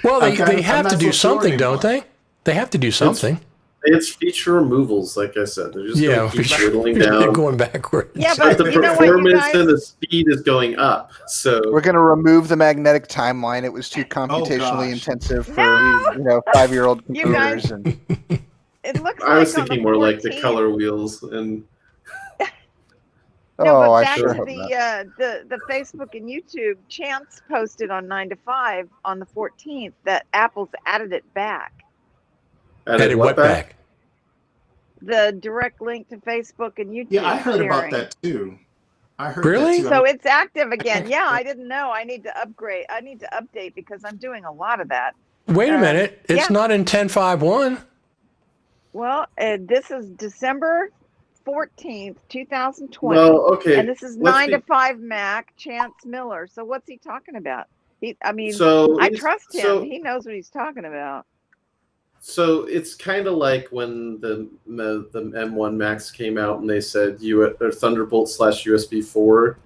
Well, they have to do something, don't they? They have to do something. It's feature removals, like I said. They're just going to keep whittling down. They're going backwards. Yeah, but the performance and the speed is going up. So we're going to remove the magnetic timeline. It was too computationally intensive for 5-year-old computers. It looks. I was thinking more like the color wheels and. I sure hope the Facebook and YouTube. Chance posted on 9 to 5 on the 14th that Apple's added it back. Added what back? The direct link to Facebook and YouTube. Yeah, I heard about that too. I heard really? that too. So it's active again. Yeah, I didn't know. I need to upgrade. I need to update because I'm doing a lot of that. Wait a minute. It's not in 10.5.1. Well, this is December 14th, 2020. Well, okay. And this is 9 to 5 Mac, Chance Miller. So what's he talking about? I trust him. He knows what he's talking about. So it's kind of like when the M1 Max came out and they said Thunderbolt / USB 4,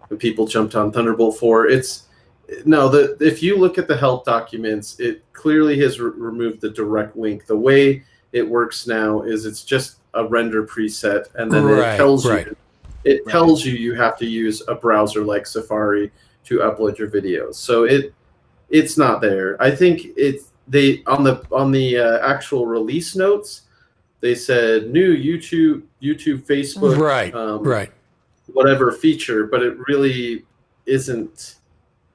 and people jumped on Thunderbolt 4. If you look at the help documents, it clearly has removed the direct link. The way it works now is it's just a render preset, and then it tells you you have to use a browser like Safari to upload your videos. So it's not there. I think they on the actual release notes, they said new YouTube, Facebook, whatever feature, but it really isn't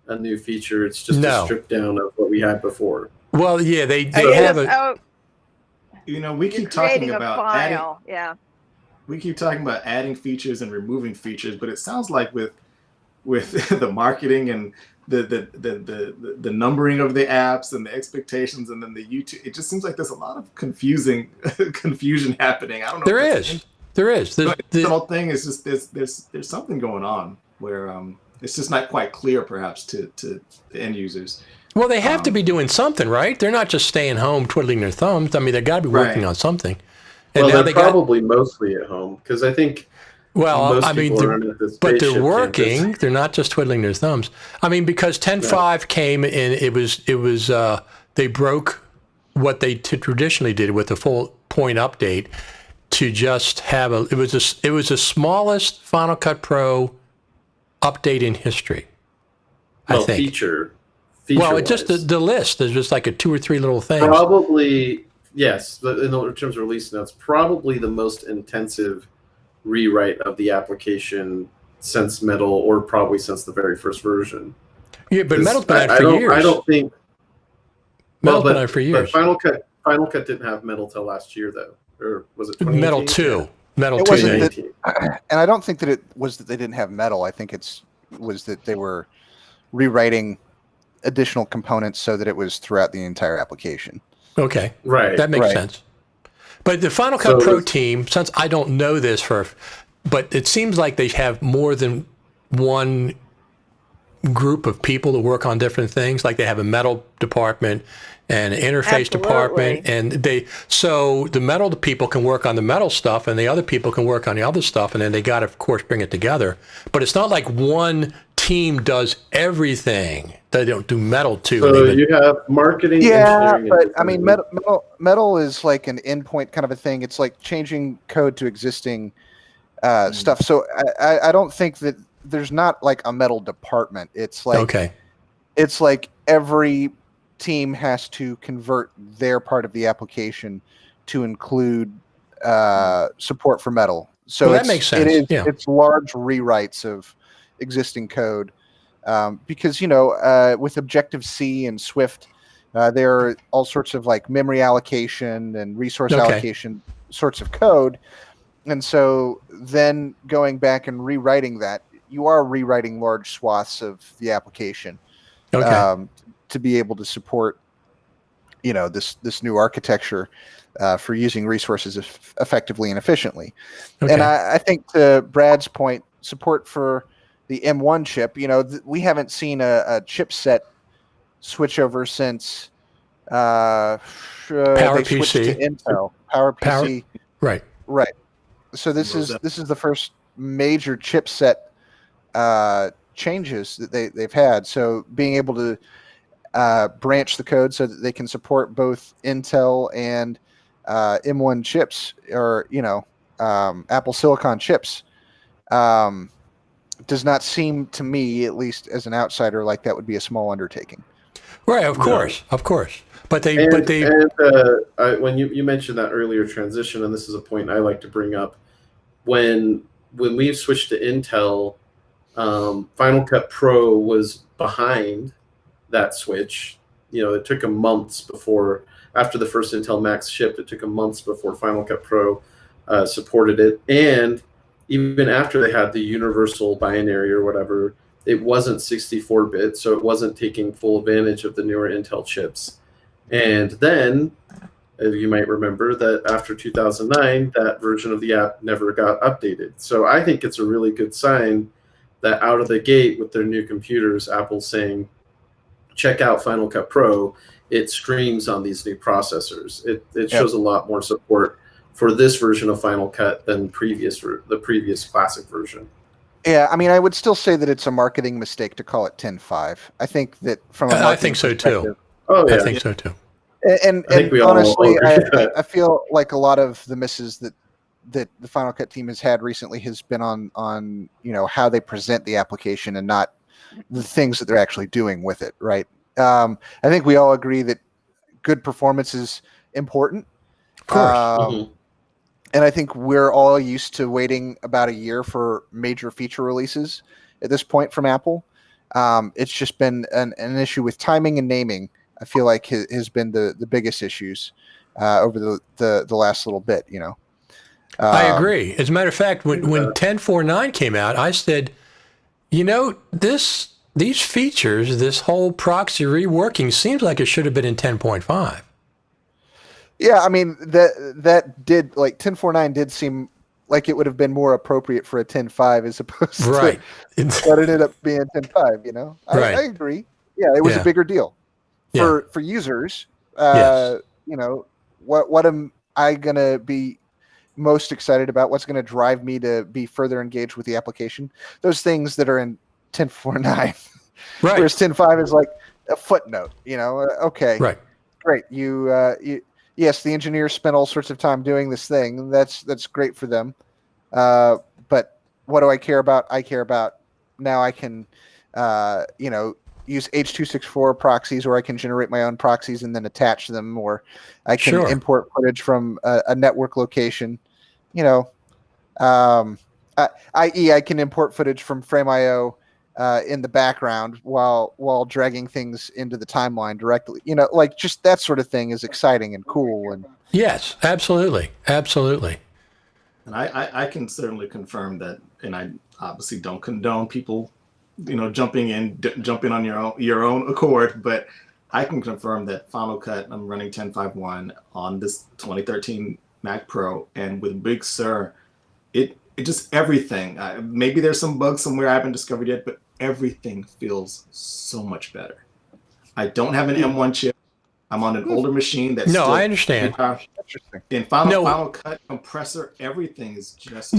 a new feature. It's just a strip down of what we had before. Well, yeah, they have it. we You're keep talking creating a about adding. file. Yeah. We keep talking about adding features and removing features, but it sounds like with the marketing and the numbering of the apps and the expectations and then the YouTube, it just seems like there's a lot of confusion happening. I don't know. There if that's is. There is. the whole thing is just there's something going on where it's just not quite clear perhaps to the end users. Well, they have to be doing something, right? They're not just staying home twiddling their thumbs. I mean, they've got to be working Right. on something. And Well, now they're probably mostly at home because I think well, most I mean, people aren't at the but spaceship they're working. campus. They're not just twiddling their thumbs. I mean, because 10.5 came and it was they broke what they traditionally did with the full point update to just have it was the smallest Final Cut Pro update in history. I think. Feature Well, it's just the list. There's just like a 2 or 3 little things. Probably, yes. But in terms of release notes, probably the most intensive rewrite of the application since Metal, or probably since the very first version. Yeah, but Metal's been out for years. I don't think Metal's been out for years. But Final Cut didn't have Metal till last year, though, or was it 2018? Metal 2. Metal It 2. wasn't yeah. that- and I don't think that it was that they didn't have Metal. I think was that they were rewriting additional components so that it was throughout the entire application. Okay. Right. That makes Right. sense. But the Final Cut So Pro it's- team, since I don't know this but it seems like they have more than one group of people to work on different things. Like they have a metal department and an interface department, and so the metal people can work on the metal stuff, and the other people can work on the other stuff, and then they got to, of course, bring it together. But it's not like one team does everything. They don't do metal too. So you have marketing, Yeah, engineering, but and I mean, metal is like an endpoint kind of a thing. It's like changing code to existing stuff. So I don't think that there's not like a metal department. It's like Okay. It's like every team has to convert their part of the application to include support for metal. So Well, that makes sense. It's large rewrites of existing code because with Objective-C and Swift, there are all sorts of like memory allocation and resource allocation sorts of code, and so then going back and rewriting that, you are rewriting large swaths of the application to be able to support this new architecture for using resources effectively and efficiently. Okay. And I think to Brad's point, support for the M1 chip, we haven't seen a chipset switch over since they switched to Intel. PowerPC. Right. Right. So this is the first major chipset changes that they've had. So being able to branch the code so that they can support both Intel and M1 chips, or Apple Silicon chips, does not seem to me, at least as an outsider, like that would be a small undertaking. Right. Of course. But when you mentioned that earlier transition, and this is a point I like to bring up, when we switched to Intel, Final Cut Pro was behind that switch. It took them months before, after the first Intel Max shipped, it took them months before Final Cut Pro supported it. And even after they had the universal binary or whatever, it wasn't 64-bit, so it wasn't taking full advantage of the newer Intel chips. And then, as you might remember, that after 2009, that version of the app never got updated. So I think it's a really good sign that out of the gate with their new computers, Apple's saying, check out Final Cut Pro. It streams on these new processors. It shows a lot more support for this version of Final Cut than the previous classic version. Yeah, I mean, I would still say that it's a marketing mistake to call it 10.5. I think that from a I think so too. Oh yeah, I think so too. And I think we all honestly, agree with that. I feel like a lot of the misses that the Final Cut team has had recently has been on how they present the application and not the things that they're actually doing with it. Right. I think we all agree that good performance is important. Of course. And I think we're all used to waiting about a year for major feature releases at this point from Apple. It's just been an issue with timing and naming. I feel like has been the biggest issues. over the last little bit. I agree. As a matter of fact, when 10.4.9 came out, I said, these features, this whole proxy reworking seems like it should have been in 10.5. Yeah, I mean that did, like, 10.4.9 did seem like it would have been more appropriate for a 10.5 as opposed to what it ended up being 10.5. Right. I agree. Yeah, it was a bigger deal for users. Yes. What am I gonna be most excited about? What's going to drive me to be further engaged with the application? Those things that are in 10.4.9. Right. Whereas 10.5 is like a footnote. Okay. Right. Great. Yes, the engineers spent all sorts of time doing this thing. That's great for them. But what do I care about? I care about now I can, use H.264 proxies, or I can generate my own proxies and then attach them, or I can import footage from a network location. I.e., I can import footage from Frame.io in the background while dragging things into the timeline directly. Like, just that sort of thing is exciting and cool. And yes, absolutely. And I can certainly confirm that, and I obviously don't condone people, jumping on your own accord, but I can confirm that Final Cut, I'm running 10.5.1 on this 2013 Mac Pro, and with Big Sur, it just everything. Maybe there's some bugs somewhere I haven't discovered yet, but everything feels so much better. I don't have an M1 chip. I'm on an older machine that's I understand. Interesting. In Final Cut, compressor, everything is just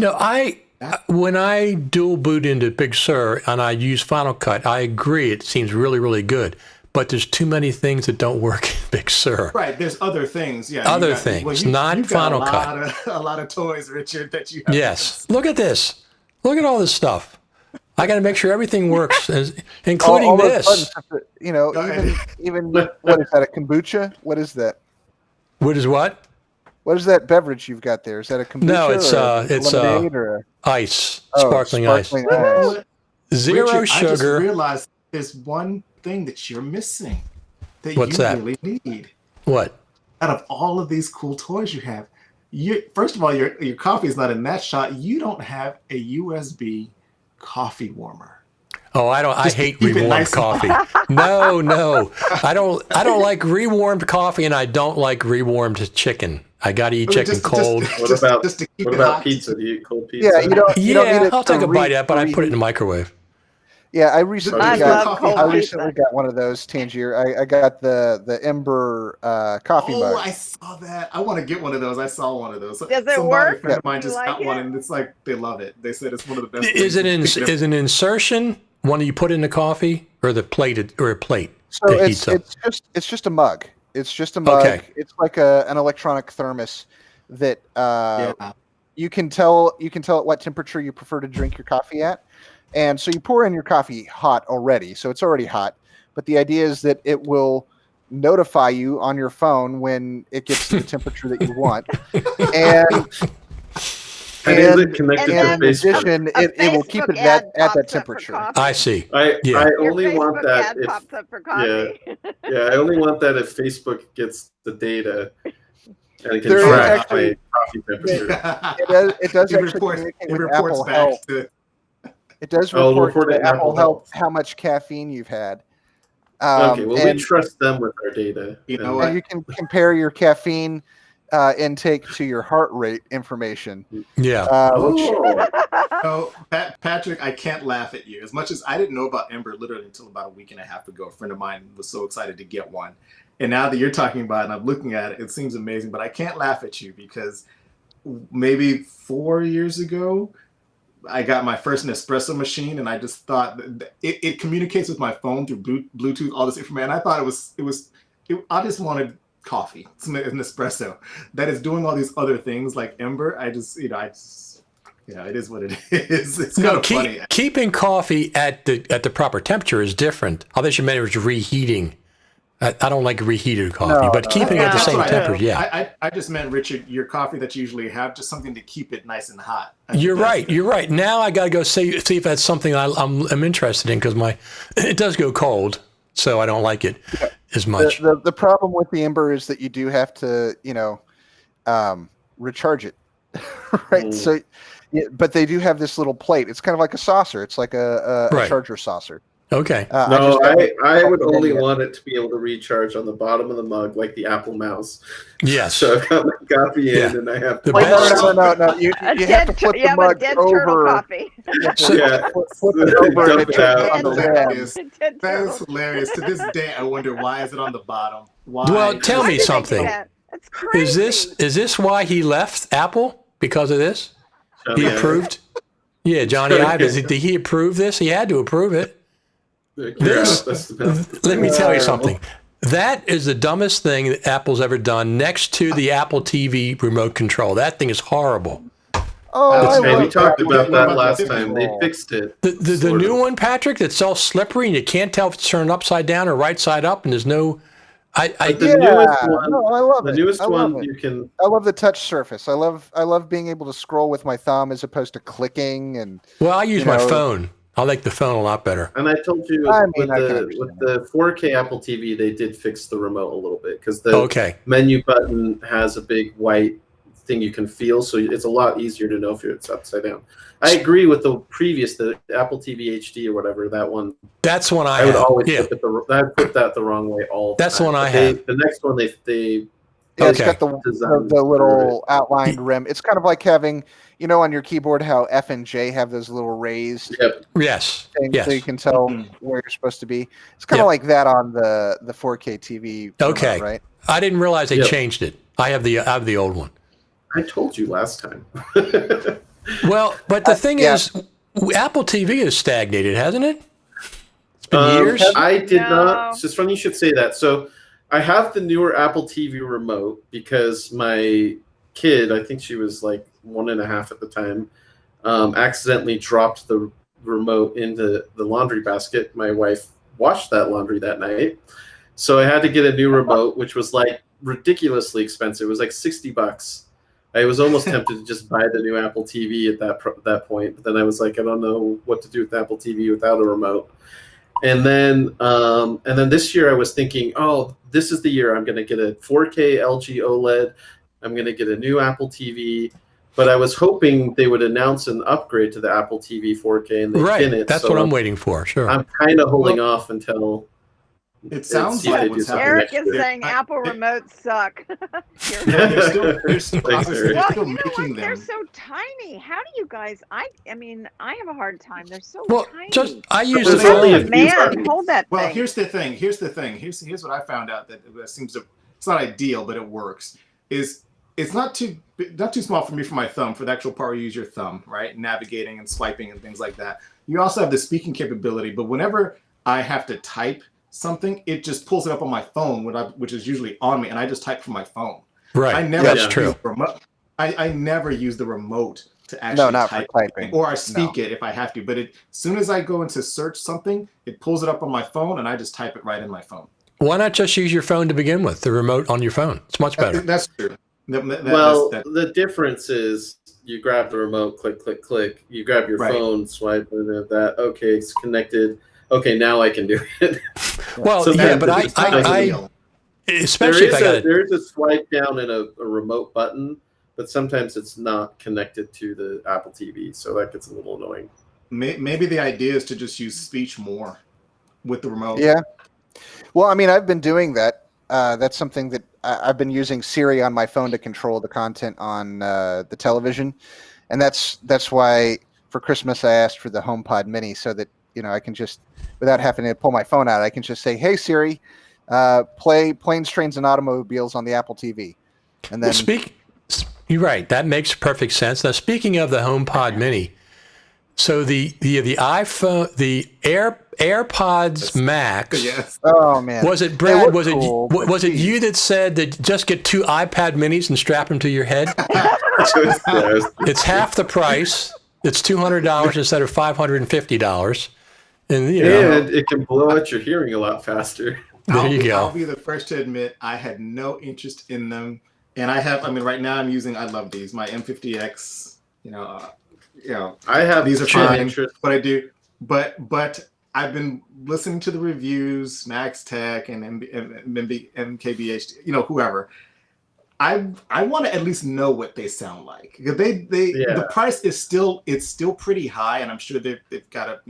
when I dual boot into Big Sur and I use Final Cut, I agree it seems really, really good. But there's too many things that don't work in Big Sur. Right, there's other things. Yeah, other things, not Final Cut. A lot of toys, Richard, that you have. Yes, look at this. Look at all this stuff. I got to make sure everything works, including all this. Even what is that? A kombucha? What is that? What is what? What is that beverage you've got there? Is that a kombucha? No, it's lemonade or ice, sparkling ice. Zero Richard, sugar. I just realized there's one thing that you're missing that What's you that? really need. What? Out of all of these cool toys you have, first of all, your coffee is not in that shot. You don't have a USB coffee warmer. Oh, I hate rewarmed coffee. No. I don't like rewarmed coffee, and I don't like rewarmed chicken. I got to eat chicken cold. What about pizza? Do you eat cold pizza? Yeah, you don't need it. I'll take a bite out, but I put it in the microwave. Yeah, I recently got one of those, Tangier. I got the Ember coffee mug. Oh, I saw that. I want to get one of those. I saw one of those. Does it work? A friend of mine just got one, and it's like they love it. They said it's one of the best. Is an insertion one that you put in the coffee, or the plate, or a plate? So it's just a mug. It's just a mug. Okay. It's like an electronic thermos that you can tell at what temperature you prefer to drink your coffee at. And so you pour in your coffee hot already, so it's already hot. But the idea is that it will notify you on your phone when it gets to the temperature that you want. And is it connected to in Facebook? addition, it will keep it at that temperature. I see. I only Your want Facebook that ad if pops up for coffee. I only want that if Facebook gets the data and it can There is track actually- my coffee temperature. It does It actually communicate with reports Apple back Health. to. It does Oh, report report to it in Apple Apple Health Health. how much caffeine you've had. Okay, well, we and trust them with our data. You know And what? you can compare your caffeine intake to your heart rate information. Yeah. Oh, Patrick, I can't laugh at you. As much as I didn't know about Ember literally until about a week and a half ago. A friend of mine was so excited to get one. And now that you're talking about it and I'm looking at it, it seems amazing. But I can't laugh at you because maybe 4 years ago, I got my first Nespresso machine, and I just thought that it communicates with my phone through Bluetooth, all this information. I thought I just wanted coffee, an espresso that is doing all these other things like Ember. It is what it is. It's kind of funny. Keeping coffee at the proper temperature is different. I bet you meant it was reheating. I don't like reheated coffee, but keeping it at the That's same what temperature, yeah. I just meant, Richard, your coffee that you usually have, just something to keep it nice and hot. You're right. Now I got to go see if that's something I'm interested in because it does go cold, so I don't like it. as much. The problem with the Ember is that you do have to, recharge it, right? So, yeah, but they do have this little plate. It's kind of like a saucer. It's like a Right. charger saucer. Okay. No, I would only Yeah. want it to be able to recharge on the bottom of the mug, like the Apple Mouse. Yes. So I've got my coffee in, Yeah. and I have The to. Wait, best- no. You have to flip the mug dead turtle over. coffee. So- Yeah, Flip it over and Dump it it out. turns on the Hilarious. rim. Dead That turtle. is hilarious. To this day, I wonder why is it on the bottom? Why? Well, tell Why me did they do something. that? That's crazy. Is this why he left Apple? Because of this? He Yeah. approved? Yeah, Johnny Johnny Ives. Ive. Did he approve this? He had to approve it. This- That's the best. Let me tell you something. That is the dumbest thing that Apple's ever done next to the Apple TV remote control. That thing is horrible. Oh, That's I right. Hey, we love talked that. about that last Different time. They role. fixed it. The Sort new of. one, Patrick, that's all slippery and you can't tell if it's turned upside down or right side up, and there's no. But the Yeah, newest one, no, I love the it. newest I love one, it. you can. I love the touch surface. I love being able to scroll with my thumb as opposed to clicking. And Well, I use You my know- phone. I like the phone a lot better. And I told you I mean, with I can the understand with the 4K Apple TV, they did fix the remote a little bit because the Okay. menu button has a big white thing you can feel, so it's a lot easier to know if it's upside down. I agree with the previous, the Apple TV HD or whatever, that one. That's one I I would have. always Yeah. I'd put that the wrong way all the That's time. the one I But they- have. The next one, they yeah, it's Okay. got the Designed little outlined rim. It's kind of like having, on your keyboard how F and J have those little raised Yep. Yes. things Yes. so you can tell Mhm. where you're supposed to be. It's kind of Yep. like that on the 4K TV. remote, Okay. right? I didn't realize they Yep. changed it. I have the old one. I told you last time. Well, but the thing yeah. is, Apple TV has stagnated, hasn't it? It's been years. I did No. not. It's funny you should say that. So I have the newer Apple TV remote because my kid, I think she was like 1.5 at the time, accidentally dropped the remote into the laundry basket. My wife washed that laundry that night. So I had to get a new remote, which was like ridiculously expensive. It was like $60. I was almost tempted to just buy the new Apple TV at that point, but then I was like, I don't know what to do with the Apple TV without a remote. And then this year I was thinking, oh, this is the year I'm going to get a 4K LG OLED. I'm going to get a new Apple TV. But I was hoping they would announce an upgrade to the Apple TV 4K, and they Right. didn't. That's so what I'm waiting for. Sure. I'm kind of holding off until. It sounds see if like they what's do something happening. Eric next is year. saying Apple remotes suck. Yeah, they're still Thanks, obviously Eric. they're Well, still you know making what? They're them. so tiny. How do you guys? I mean, I have a hard time. They're so Well, tiny. I use the There's only a phone. few Man, buttons. hold that Well, thing. here's the thing. Here's what I found out that seems to. It's not ideal, but it works. Is it's not too small for me for my thumb, for the actual part where you use your thumb, right? Navigating and swiping and things like that. You also have the speaking capability, but whenever I have to type something, it just pulls it up on my phone, which is usually on me, and I just type from my phone. Right. I never That's use true. the remote. I never use the remote to actually not for type typing. or I speak it if I have to. But as soon as I go into search something, it pulls it up on my phone, and I just type it right in my phone. Why not just use your phone to begin with? The remote on your phone. It's much better. That's true. Well, the difference is you grab the remote, click, click, click. You grab your Right. phone, swipe, and that. Okay, it's connected. Okay, now I can do it. Well, So yeah, that- but it's not I ideal. especially if I got there is a swipe down and a remote button, but sometimes it's not connected to the Apple TV, so that gets a little annoying. Maybe the idea is to just use speech more with the remote. Yeah. Well, I mean, I've been doing that. That's something that I've been using Siri on my phone to control the content on the television, and that's why for Christmas I asked for the HomePod Mini so that I can just, without having to pull my phone out, I can just say, "Hey Siri, play Planes, Trains, and Automobiles on the Apple TV," and then You're right. That makes perfect sense. Now, speaking of the HomePod Mini, so the iPhone, the AirPods Max. Yes. oh man, Was it They Brad? look Was it cool, but was it geez. you that said that just get 2 iPad Minis and strap them to your head? It's half the price. It's $200 instead of $550, and And it can blow out your hearing a lot faster. there you I'll go. be the first to admit I had no interest in them, and right now I'm using. I love these. My M50X. I have These are some fine. interest. But I do. But I've been listening to the reviews, Max Tech and MKBH, whoever. I want to at least know what they sound like. The price is still pretty high, and I'm sure they've got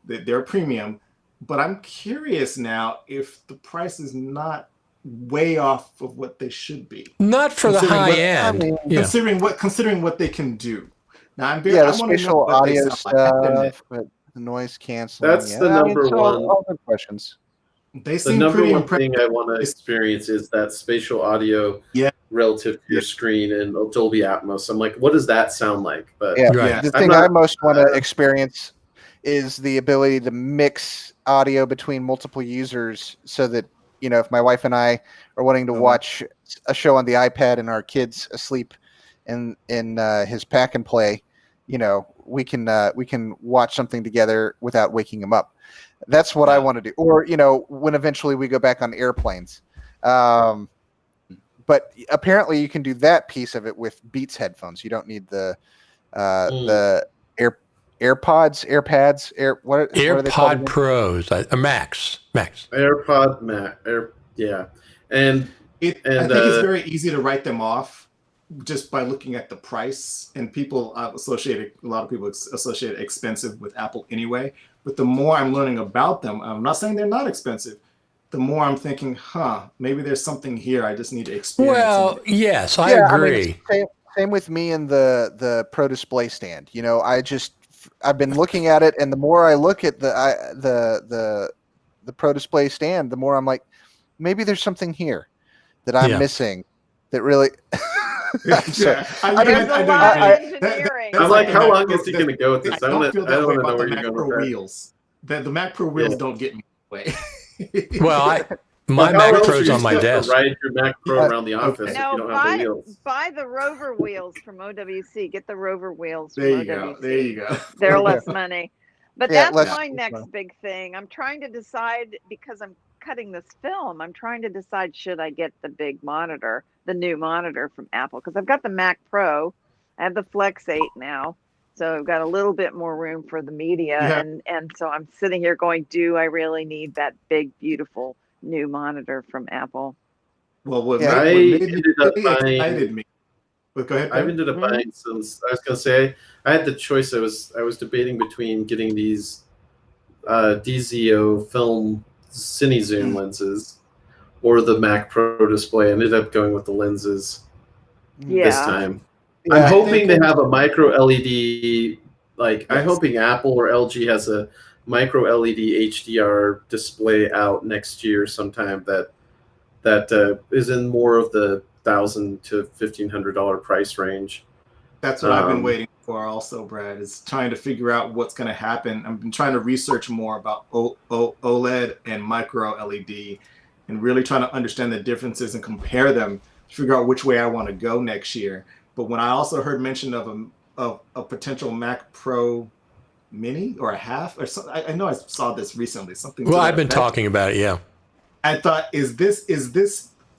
they're a premium. But I'm curious now if the price is not way off of what they should be. Not for the high end. Considering what they can do. Now the spatial audio stuff, but the noise canceling. That's the number one. All good questions. They seem the number pretty one impressive. thing I want to experience is that spatial audio relative to your screen and Dolby Atmos. I'm like, what does that sound like? But the thing I most want to experience is the ability to mix audio between multiple users, so that if my wife and I are wanting to watch a show on the iPad and our kid's asleep in his pack and play, we can watch something together without waking him up. That's what I want to do. Or, when eventually we go back on airplanes. But apparently you can do that piece of it with Beats headphones. You don't need the AirPods, what are they called? AirPod Pros, Max. AirPod Max, and I think it's very easy to write them off just by looking at the price. And a lot of people associate expensive with Apple anyway. But the more I'm learning about them, I'm not saying they're not expensive. The more I'm thinking, maybe there's something here. I just need to experience. Well, yes, I agree. Same with me and the Pro Display stand. I've been looking at it, and the more I look at the Pro Display stand, the more I'm like, maybe there's something here that I'm missing. That really. There's a lot of engineering. I'm like, how long is he going to go with this? I don't want to know where you're going with that. Wheels. The Mac Pro wheels don't get me away. Well, my Mac Pro's on my desk. Ride your Mac Pro around the office if you don't have the wheels. Buy the Rover wheels from OWC. Get the Rover wheels from OWC. There you go. They're less money. But that's my next big thing. I'm trying to decide, because I'm cutting this film, I'm trying to decide, should I get the big monitor, the new monitor from Apple? Because I've got the Mac Pro. I have the Flex 8 now. So I've got a little bit more room for the media. And so I'm sitting here going, do I really need that big, beautiful new monitor from Apple? Well, what I ended up buying. Excited me. But go ahead. I've ended up buying since I was going to say I had the choice. I was debating between getting these DZO film Cine Zoom lenses or the Mac Pro display. I ended up going with the lenses this time. Yeah, I'm hoping they have a micro LED. I'm hoping Apple or LG has a micro LED HDR display out next year sometime that is in more of the $1,000 to $1,500 price range. That's what I've been waiting for also, Brad, is trying to figure out what's going to happen. I've been trying to research more about OLED and micro LED and really trying to understand the differences and compare them to figure out which way I want to go next year. But when I also heard mention of a potential Mac Pro Mini or a half or something, I know I saw this recently. Well, I've been talking about it. Yeah. I thought, is this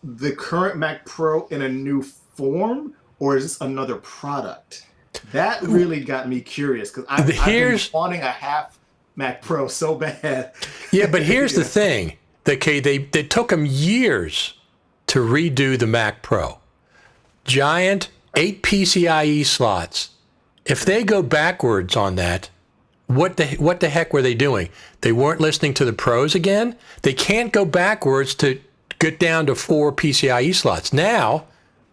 the current Mac Pro in a new form, or is this another product? That really got me curious, because I've been wanting a half Mac Pro so bad. Yeah, but here's the thing. They took them years to redo the Mac Pro. Giant 8 PCIe slots. If they go backwards on that, what the heck were they doing? They weren't listening to the pros again? They can't go backwards to get down to 4 PCIe slots now,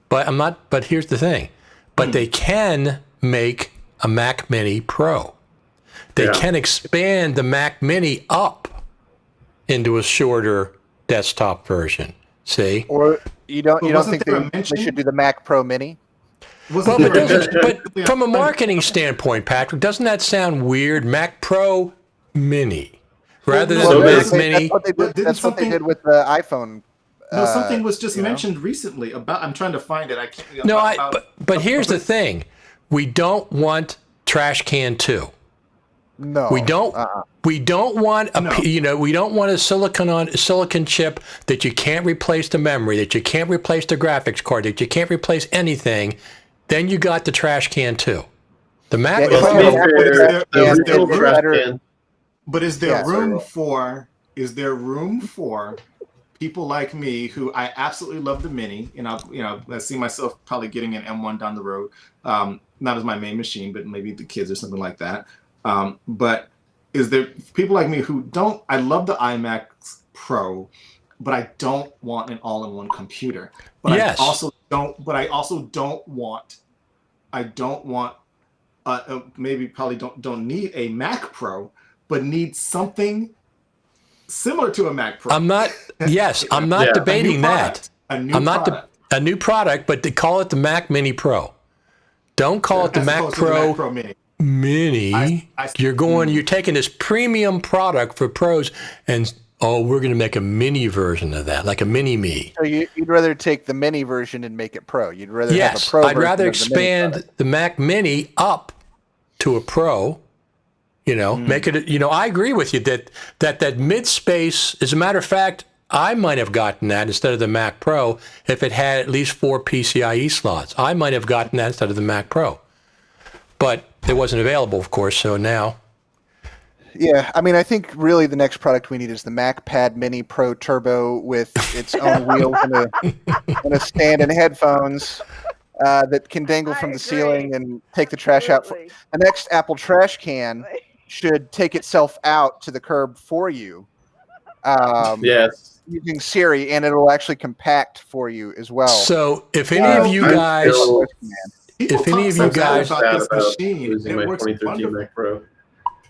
but here's the thing. But they can make a Mac Mini Pro. They can expand the Mac Mini up into a shorter desktop version. See? Or you don't think they should do the Mac Pro Mini? But from a marketing standpoint, Patrick, doesn't that sound weird? Mac Pro Mini rather than Mac Mini. That's what they did with the iPhone. No, something was just mentioned recently about. I'm trying to find it. I can't. But here's the thing: we don't want Trash Can 2. No, we don't. We don't want we don't want a silicon chip that you can't replace the memory, that you can't replace the graphics card, that you can't replace anything. Then you got the Trash Can 2. The Mac Pro. But is there Yeah. room for people like me who I absolutely love the Mini, and I see myself probably getting an M1 down the road, not as my main machine, but maybe the kids or something like that. But is there people like me who don't? I love the iMac Pro, but I don't want an all-in-one computer. But Yes. I also don't want. Maybe probably don't need a Mac Pro, but need something similar to a Mac Pro. I'm not Yeah. debating that. A new I'm not product. a new product, but to call it the Mac Mini Pro. Don't call it the As Mac opposed to the Pro, Mac Pro Mini. Mini. You're taking this premium product for pros and we're going to make a mini version of that, like a mini me. So you'd rather take the mini version and make it pro. You'd rather have a Yes, pro I'd version rather of the mini expand product. the Mac Mini up to a Pro. Make it. I agree with you that mid space. As a matter of fact, I might have gotten that instead of the Mac Pro if it had at least 4 PCIe slots. I might have gotten that instead of the Mac Pro, but it wasn't available, of course. So now, Yeah, I mean, I think really the next product we need is the Mac Pad Mini Pro Turbo with its own wheels and a stand and headphones that can dangle from the ceiling and take the trash out. Absolutely. The next Apple trash can should take itself out to the curb for you. Yes. Using Siri, and it'll actually compact for you as well. so if any of you I'm guys, still- People If any talk of so you bad guys- about Sad this about machine, losing it my works 2013 wonderful. Mac Pro.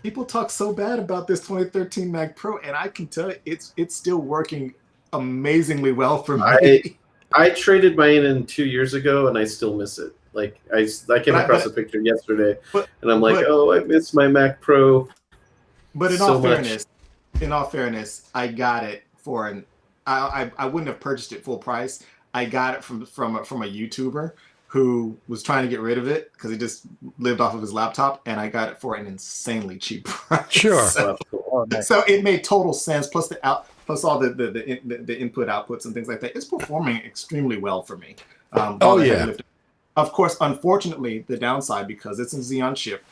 People talk so bad about this 2013 Mac Pro, and I can tell you, it's still working amazingly well for me. I traded mine in 2 years ago, and I still miss it. Like I came across a picture yesterday, and I'm like, I miss my Mac Pro. But in so all fairness, I got it for I wouldn't have purchased it full price. I got it from a YouTuber who was trying to get rid of it because he just lived off of his laptop, and I got it for an insanely cheap price. Sure. So it made total sense. Plus all the input outputs and things like that. It's performing extremely well for me. Of course, unfortunately, the downside, because it's a Xeon chip,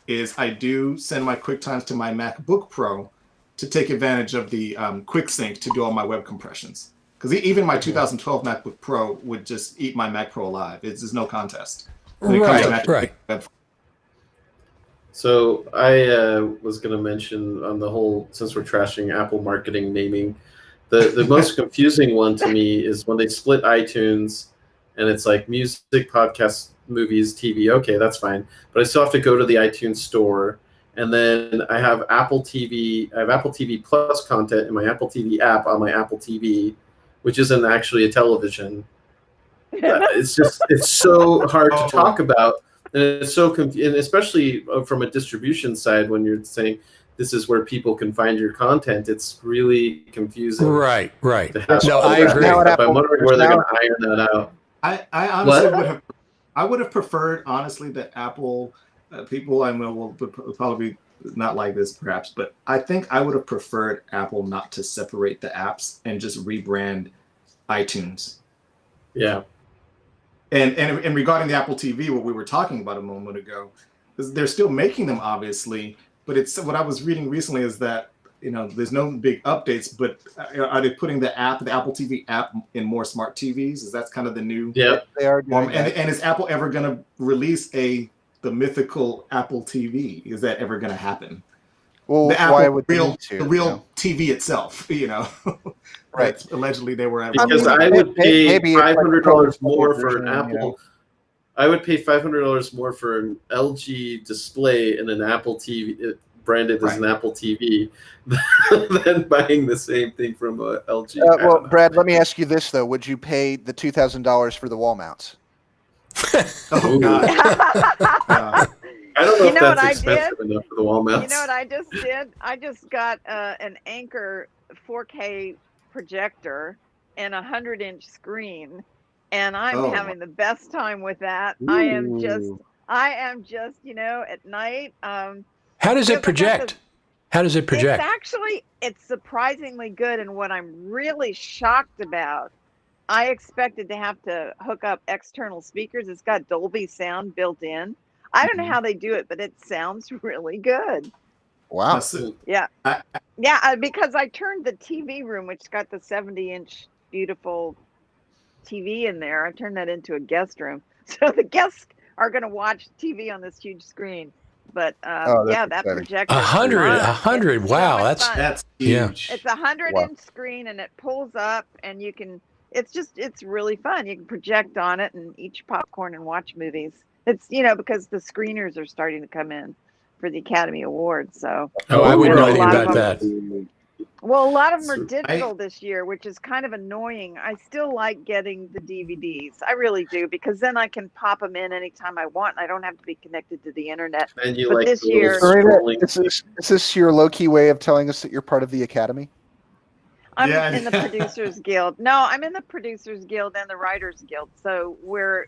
is I do send my QuickTimes to my MacBook Pro to take advantage of the QuickSync to do all my web compressions. Because even my 2012 MacBook Pro would just eat my Mac Pro alive. It's just no contest. Right. So I was going to mention on the whole, since we're trashing Apple marketing naming, the most confusing one to me is when they split iTunes, and it's like music, podcasts, movies, TV. Okay, that's fine. But I still have to go to the iTunes store, and then I have Apple TV. I have Apple TV Plus content in my Apple TV app on my Apple TV, which isn't actually a television. It's so hard to talk about, and it's so and especially from a distribution side, when you're saying this is where people can find your content, it's really confusing. Right. No, I agree. I'm wondering where they're going to iron that out. I honestly would have preferred, honestly, that Apple people I know will probably not like this perhaps, but I think I would have preferred Apple not to separate the apps and just rebrand iTunes. Yeah. And regarding the Apple TV, what we were talking about a moment ago, they're still making them, obviously, but it's what I was reading recently is that there's no big updates, but are they putting the Apple TV app in more smart TVs? Is that kind of the new? Yeah, they are doing that. And is Apple ever going to release the mythical Apple TV? Is that ever going to happen? Well, the Apple, why would they real, need to? the real TV itself, Right. That allegedly they were. Because I would pay $500 more for version, an Apple. I would pay $500 more for an LG display and an Apple TV branded as an Apple TV than buying the same thing from a LG. Well, Brad, let me ask you this though: would you pay the $2,000 for the wall mounts? Oh God. I don't know if what that's I expensive enough for the wall mounts. You know what I just did? I just got an Anchor 4K projector and a 100-inch screen, and I'm having the best time with that. Ooh. I am just at night. How does it project? How does it project? It's surprisingly good, and what I'm really shocked about, I expected to have to hook up external speakers. It's got Dolby sound built in. I don't know how they do it, but it sounds really good. Wow. Yeah. Because I turned the TV room, which got the 70-inch beautiful TV in there, I turned that into a guest room. So the guests are going to watch TV on this huge screen. But Oh, that's that exciting. projector. 100. Wow, That's Yeah. huge. It's a 100-inch Wow. screen, and it pulls up, and you can. It's really fun. You can project on it and eat your popcorn and watch movies. It's because the screeners are starting to come in for the Academy Awards. So I wouldn't know anything A lot of about that. a lot of them are So digital this year, which is kind of annoying. I still like getting the DVDs. I really do, because then I can pop them in anytime I want, and I don't have to be connected to the internet. And you But like this the little year- scrolling Is this your low-key way of telling us that you're part of the Academy? I'm Yeah. in the Producers Guild. No, I'm in the Producers Guild and the Writers Guild. So we're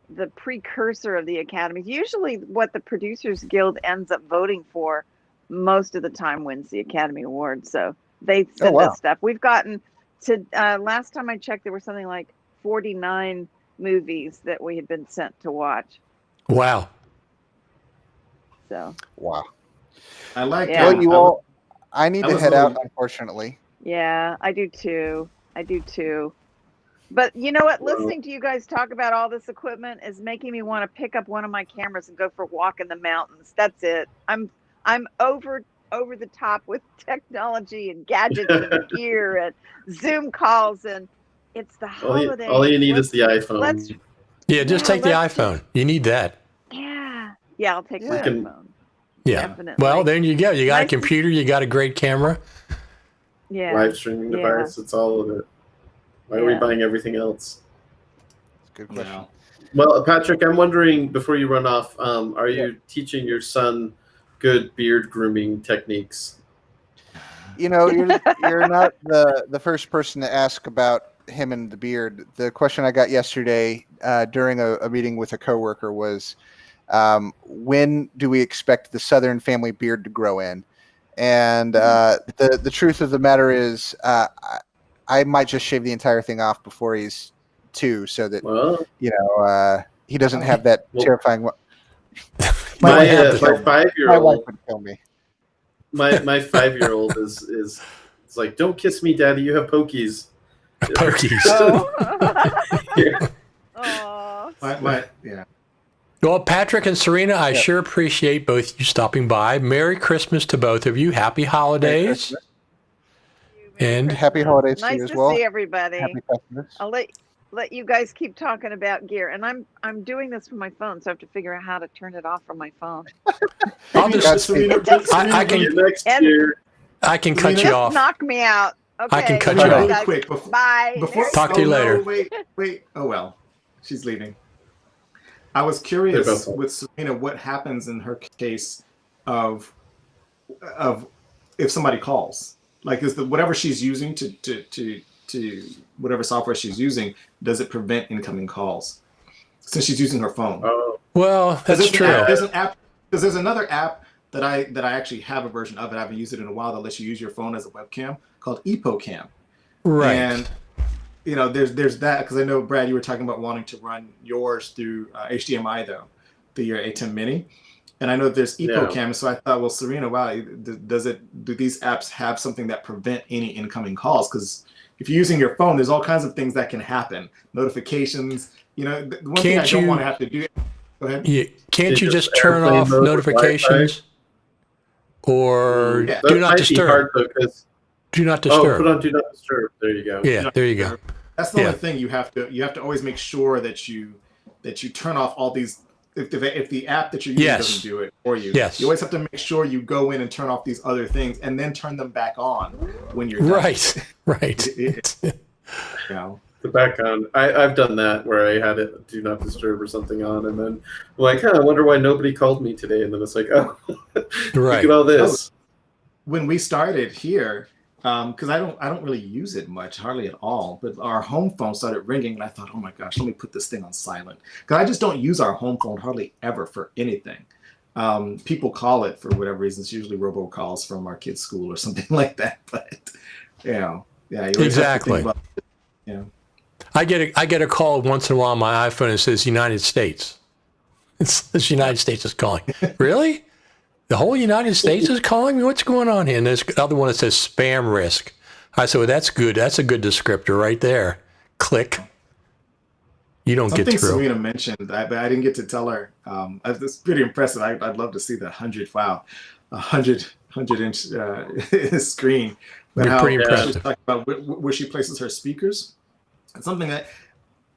the precursor of the academies. Usually what the Producers Guild ends up voting for most of the time wins the Academy Award. So they send wow. us stuff. We've gotten to, last time I checked, there were something like 49 movies that we had been sent to watch. Wow. So, Wow. I like. Yeah. Well, you all, I need I to was head a out, little- unfortunately. yeah, I do too. But you know what? Listening to you guys talk about all this equipment is making me want to pick up one of my cameras and go for a walk in the mountains. That's it. I'm over the top with technology and gadgets and gear and Zoom calls, and it's the holidays. all you need is the iPhone. let's- Yeah, just Yeah, take the let's iPhone. You need that. Yeah, I'll take my Yeah. iPhone. Yeah. Definitely. Well, there you go. You got a Nice to- computer. You got a great camera. Yeah. Live streaming Yeah. device. It's all of it. Why are we Yeah. buying everything else? Good question. No. Well, Patrick, I'm wondering before you run off, are you teaching your son good beard grooming techniques? You know, you're not the first person to ask about him and the beard. The question I got yesterday during a meeting with a coworker was, when do we expect the Southern family beard to grow in? And the truth of the matter is, I might just shave the entire thing off before he's 2, so that Well, he doesn't have that Well- terrifying. my have to- My wife 5-year-old, would kill me. my 5-year-old is it's like, don't kiss me, Daddy. You have pokies. Pokies. Yeah. Oh. Yeah. Well, Patrick and Cirinia, I Yeah. sure appreciate both you stopping by. Merry Christmas to both of you. Happy holidays. And Happy holidays to Nice you as to well. see everybody. Happy Christmas. I'll let you guys keep talking about gear, and I'm doing this from my phone, so I have to figure out how to turn it off from my phone. I'll just, I See you can, next And- year. I can cut you Just off. knock me out. Okay. I can cut Really, you off. really guys. quick before, Bye. before Talk to you later. No, wait. Oh well, she's leaving. I was They're curious both- with Cirinia what happens in her case of if somebody calls. Like, is the whatever she's using to whatever software she's using, does it prevent incoming calls since she's using her phone? Oh, Well, that's There's true. There's an app because there's another app that I actually have a version of it. I haven't used it in a while that lets you use your phone as a webcam called EpoCam. Right. And there's that because I know, Brad, you were talking about wanting to run yours through HDMI though, through your A10 Mini, and I know there's EpoCam. So I thought, well, Cirinia, wow, do these apps have something that prevent any incoming calls? Because if you're using your phone, there's all kinds of things that can happen, notifications. The one thing I Can't don't you- want to have to do. Go ahead. Yeah, can't Is you it just turn airplane off mode with notifications or Yeah. do that not might be disturb? hard though, 'cause- Do not oh, disturb. put on do not disturb. There you go. Yeah, there you go. That's the Yeah. only thing you have to always make sure that you turn off all these. If the app that you're using Yes. doesn't do it for you, Yes. you always have to make sure you go in and turn off these other things and then turn them back on when you're done. Right. Right. The back on. I've done that where I had it do not disturb or something on, and then I'm like, I wonder why nobody called me today. And then it's like, oh, look Right. at all this. When we started here, because I don't really use it much, hardly at all. But our home phone started ringing, and I thought, oh my gosh, let me put this thing on silent because I just don't use our home phone hardly ever for anything. People call it for whatever reason. It's usually robocalls from our kids' school or something like that. But yeah, you always have to think Exactly. about, yeah. I get a call once in a while on my iPhone and it says United States. It's United States is calling. Really? The whole United States is calling me? What's going on here? And there's another one that says spam risk. I said, well, that's good. That's a good descriptor right there. Click. You don't Something get through. Serena mentioned, but I didn't get to tell her. It's pretty impressive. I'd love to see the 100-inch screen. But You're pretty impressive. she was talking about where she places her speakers. It's something that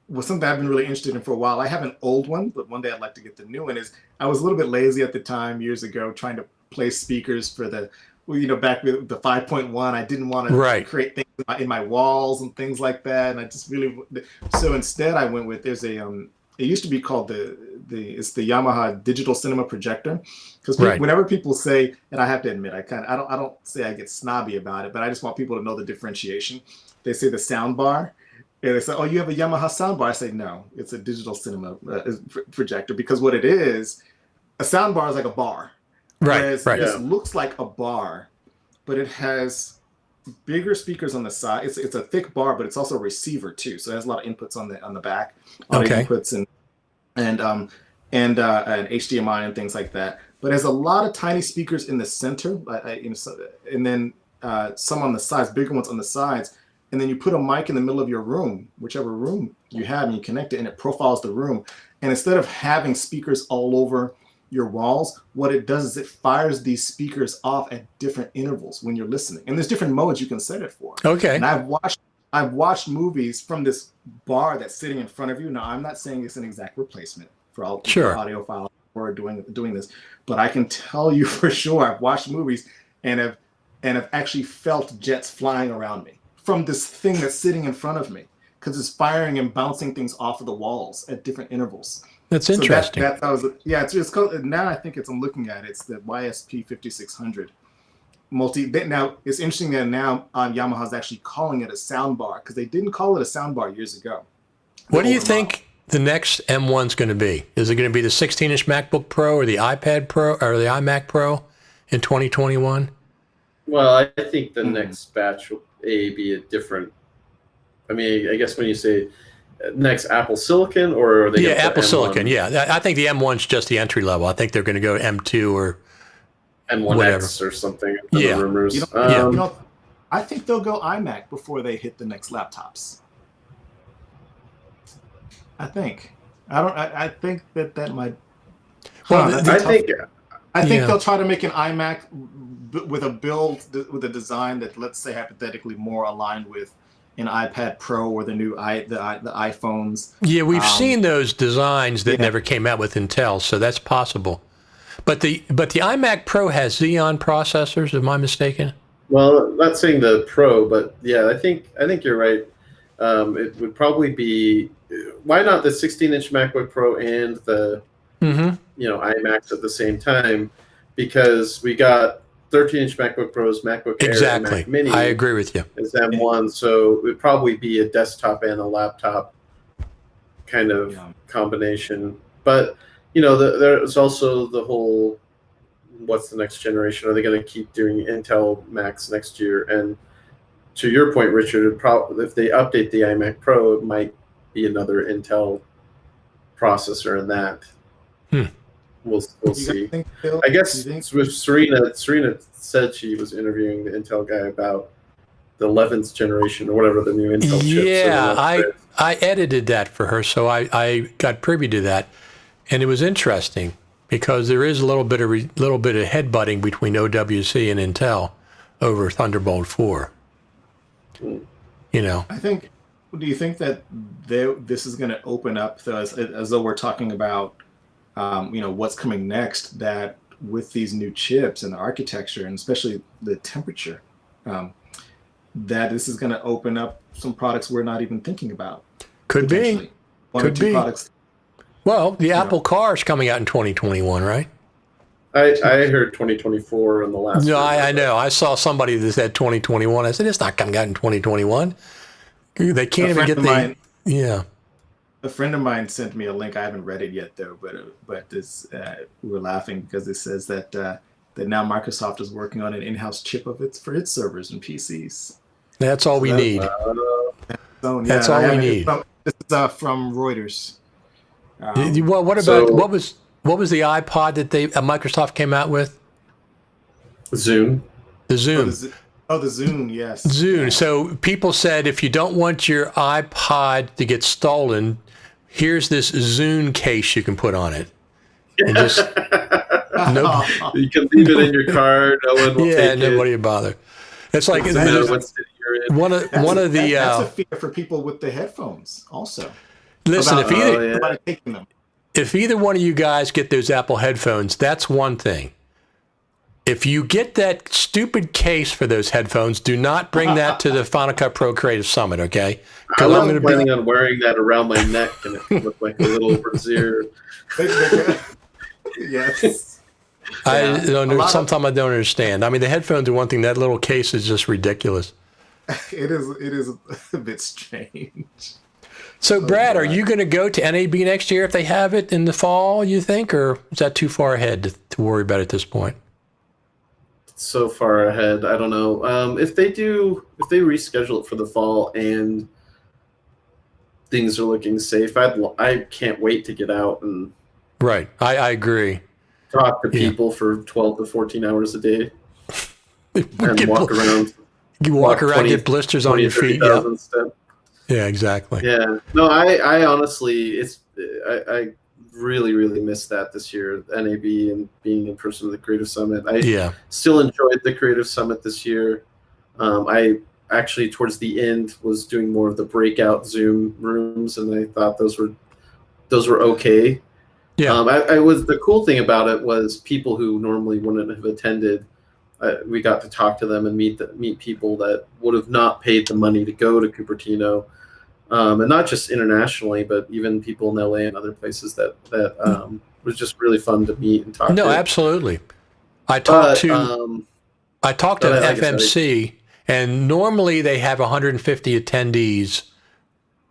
was something I've been really interested in for a while. I have an old one, but one day I'd like to get the new one. I was a little bit lazy at the time years ago trying to place speakers for back with the 5.1. I didn't want to create things in my walls and things like that. And I just really, so instead I went with, it used to be called it's the Yamaha digital cinema projector. Because whenever people say, and I have to admit, I don't say I get snobby about it, but I just want people to know the differentiation. They say the sound bar. And they say, oh, you have a Yamaha sound bar. I say, no, it's a digital cinema projector, because what it is, a sound bar is like a bar. Whereas this looks like a bar, but it has bigger speakers on the side. It's a thick bar, but it's also a receiver too. So it has a lot of inputs on the back, inputs and HDMI and things like that. But it has a lot of tiny speakers in the center, and then some on the sides, bigger ones on the sides. And then you put a mic in the middle of your room, whichever room you have, and you connect it, and it profiles the room. And instead of having speakers all over your walls, what it does is it fires these speakers off at different intervals when you're listening. And there's different modes you can set it for. Okay. And I've watched movies from this bar that's sitting in front of you. Now, I'm not saying it's an exact replacement for all audio files or doing this, but I can tell you for sure I've watched movies and have actually felt jets flying around me from this thing that's sitting in front of me, because it's firing and bouncing things off of the walls at different intervals. That's interesting. It's called, now I think I'm looking at it, it's the YSP 5600 multi. Now it's interesting that now Yamaha's actually calling it a sound bar, because they didn't call it a sound bar years ago. What do you think the next M1's going to be? Is it going to be the 16-inch MacBook Pro or the iPad Pro or the iMac Pro in 2021? Well, I think the next batch will be a different. I mean, I guess when you say next Apple Silicon, or are they Apple M1? Silicon. Yeah, I think the M1's just the entry level. I think they're going to go to M2 or M1X whatever. Or something. The rumors. I think they'll go iMac before they hit the next laptops. I think that might. Well, I think they'll try to make an iMac with a design that, let's say, hypothetically more aligned with an iPad Pro or the iPhones. Yeah, we've seen those designs that never came out with Intel, so that's possible. But the iMac Pro has Xeon processors. Am I mistaken? Well, I'm not saying the Pro, but yeah, I think you're right. It would probably be, why not the 16-inch MacBook Pro and the iMacs at the same time? Because we got 13-inch MacBook Pros, MacBook Air, and Mac Mini. I agree with you. Is M1, so it would probably be a desktop and a laptop kind of combination. But there's also the whole, what's the next generation? Are they going to keep doing Intel Macs next year? And to your point, Richard, if they update the iMac Pro, it might be another Intel processor in that. We'll see. I guess with Cirinia said she was interviewing the Intel guy about the 11th generation or whatever the new Intel chips. Yeah, I edited that for her, so I got privy to that, and it was interesting because there is a little bit of headbutting between OWC and Intel over Thunderbolt 4. Do you think that this is going to open up, as though we're talking about what's coming next, that with these new chips and the architecture and especially the temperature, that this is going to open up some products we're not even thinking about? Could be. One or two products. Well, the Apple Car is coming out in 2021, right? I heard 2024 in the last. No, I know. I saw somebody that said 2021. I said, it's not coming out in 2021. They can't even get A friend of mine sent me a link. I haven't read it yet, though. But this, we were laughing because it says that now Microsoft is working on an in-house chip for its servers and PCs. That's all we need. That's all we need. This is from Reuters. Well, what was the iPod that Microsoft came out with? Zune. The Oh, Zoom. the Zune, yes. Zune. Yeah. So people said if you don't want your iPod to get stolen, here's this Zune case you can put on it. And just You can leave it in your car. No one will yeah, take nobody it. would bother. It's like Doesn't matter what city you're in. one of the that's a fear for people with the headphones also. listen. About, If somebody taking them. if either one of you guys get those Apple headphones, that's one thing. If you get that stupid case for those headphones, do not bring that to the Final Cut Pro Creative Summit, okay? I Because I'm was going to planning be. on wearing that around my neck, and it would look like a little brassiere. Yes. I Yeah. don't A know. lot of- Sometimes I don't understand. I mean, the headphones are one thing. That little case is just ridiculous. It is a bit strange. So, Brad, are God. you going to go to NAB next year if they have it in the fall, you think? Or is that too far ahead to worry about at this point? So far ahead, I don't know. If they reschedule it for the fall and things are looking safe, I can't wait to get out and Right. I agree. talk to Yeah. people for 12 to 14 hours a day and Get walk bl- around. You walk around, 20 get blisters on your feet. 30,000 steps. Yeah, exactly. Yeah. No, I honestly, I really, really missed that this year, NAB and being in person at the Creative Summit. I Yeah. still enjoyed the Creative Summit this year. I actually, towards the end, was doing more of the breakout Zoom rooms, and I thought those were okay. Yeah. I was the cool thing about it was people who normally wouldn't have attended. We got to talk to them and meet people that would have not paid the money to go to Cupertino, and not just internationally, but even people in LA and other places that was just really fun to meet and talk to. No, absolutely. I talked to like I said, FMC, and normally they have 150 attendees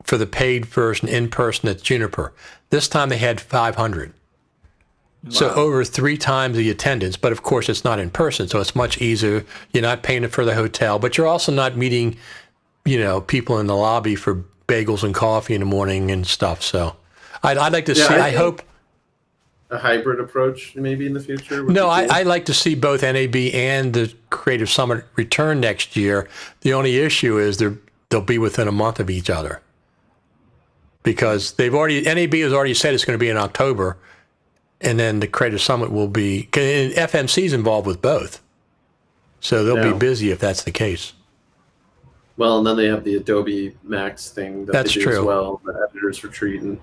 for the paid version in person at Juniper. This time they had 500. So Wow. over 3 times the attendance, but of course it's not in person, so it's much easier. You're not paying for the hotel, but you're also not meeting, people in the lobby for bagels and coffee in the morning and stuff. So I'd like to see. I think hope. a hybrid approach maybe in the future. would No, be cool. I like to see both NAB and the Creative Summit return next year. The only issue is they'll be within a month of each other because NAB has already said it's going to be in October. And then the Creative Summit will be, and FMC's involved with both. So they'll be Yeah. busy if that's the case. Well, and then they have the Adobe Max thing that That's they do as true. well, the editors retreat. And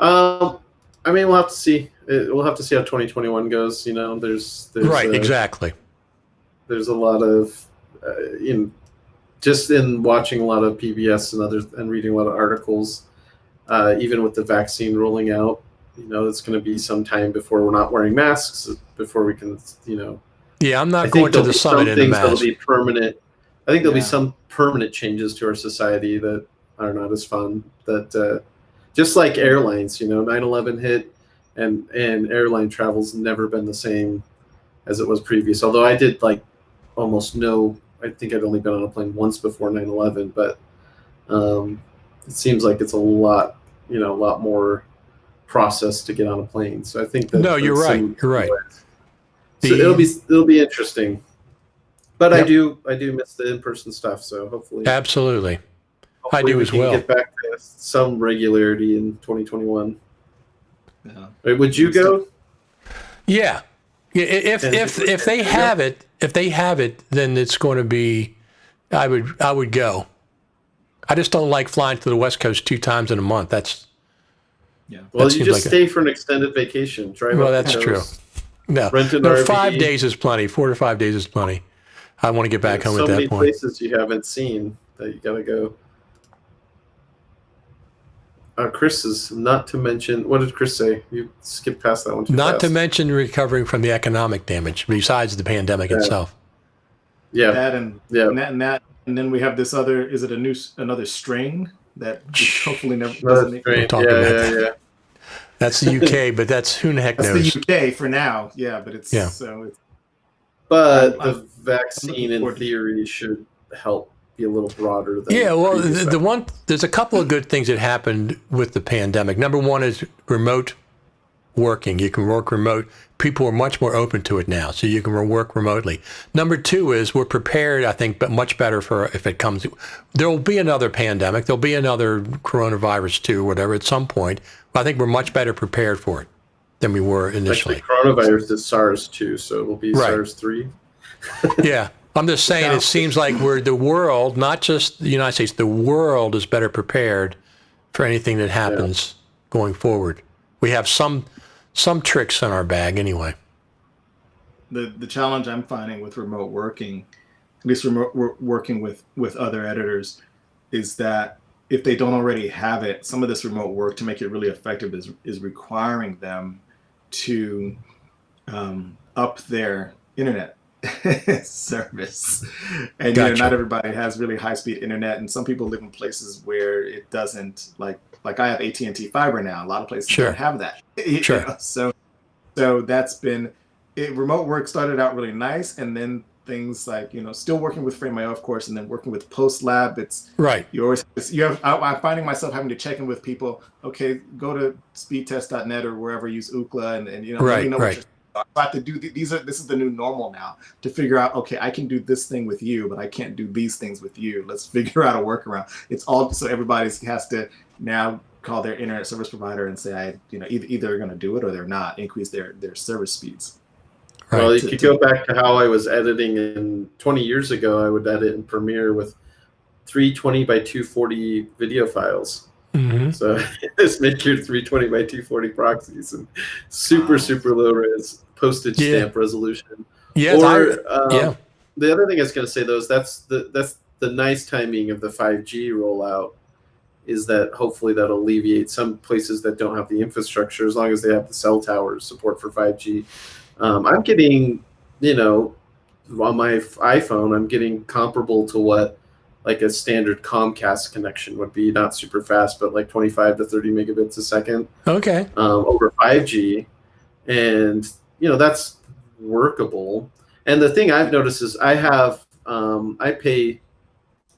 we'll have to see. We'll have to see how 2021 goes. There's Right, exactly. There's a lot of, just in watching a lot of PBS and reading a lot of articles, even with the vaccine rolling out, it's going to be some time before we're not wearing masks, before we can, Yeah, I'm I not think going to there'll the be summit some in a things that'll mask. be permanent. I think there'll be Yeah. some permanent changes to our society that are not as fun. That just like airlines, 9/11 hit, and airline travel's never been the same as it was previous. Although I did almost no. I think I'd only been on a plane once before 9/11, but it seems like it's a lot more process to get on a plane. So I think that No, you're that's right. You're right. So it'll be interesting. But Yep. I do miss the in-person stuff. So hopefully Absolutely. hopefully do we as can well. get back to some regularity in 2021. Yeah. Wait, would you go? Yeah. If they have it, then it's going to be. I would go. I just don't like flying to the West Coast 2 times in a month. That's Yeah. Well, That you seems just like stay for an extended vacation. Drive Well, up the that's true. coast, no. Rent an No, RV. 5 days is plenty. 4 to 5 days is plenty. I want to get back There's home so at many that point. places you haven't seen that you gotta go. Chris is not to mention. What did Chris say? You skipped past that one too Not fast. to mention recovering from the economic damage besides the pandemic itself. Yeah, That and yeah. and then we have this other. Is it another strain that hopefully never Another doesn't? strain. talk Yeah, about yeah, that. yeah. That's the UK, but that's who the heck That's knows. the UK for now. Yeah, but it's Yeah. so it's But I'm the vaccine, in forward to- theory, should help be a little broader than Yeah, well, previous there's a couple of good things that happened with the pandemic. Number one is remote working. You can work remote. People are much more open to it now, so you can work remotely. Number two is we're prepared, I think, but much better for if it comes. There will be another pandemic. There'll be another coronavirus too, whatever, at some point. I think we're much better prepared for it than we were initially. Actually, coronavirus is SARS too, so it'll be SARS 3. Yeah. I'm just saying it seems like the world, not just the United States, the world is better prepared for anything that happens going forward. We have some tricks in our bag anyway. The challenge I'm finding with remote working, at least working with other editors, is that if they don't already have it, some of this remote work to make it really effective is requiring them to up their internet service. And Gotcha. not everybody has really high-speed internet, and some people live in places where it doesn't, like I have AT&T fiber now. A lot of places don't have that. Sure. So that's been it. Remote work started out really nice, and then things like still working with Frame.io, of course, and then working with PostLab. It's right. I'm finding myself having to check in with people. Okay, go to speedtest.net or wherever, use Ookla, and let me know what you're. I have to do this is the new normal now, to figure out, okay, I can do this thing with you, but I can't do these things with you. Let's figure out a workaround. It's all so everybody has to now call their internet service provider and say, either they're going to do it or they're not, increase their service speeds. Right. Well, you could go back to how I was editing in 20 years ago. I would edit in Premiere with 320 by 240 video files. Mm-hmm. So just make your 320 by 240 proxies and super low res postage stamp resolution. Yeah. The other thing I was going to say though is that's the nice timing of the 5G rollout, is that hopefully that'll alleviate some places that don't have the infrastructure, as long as they have the cell towers support for 5G. I'm getting, on my iPhone, I'm getting comparable to what like a standard Comcast connection would be, not super fast, but like 25 to 30 megabits a second. Okay. Over 5G. And, that's workable. And the thing I've noticed is I pay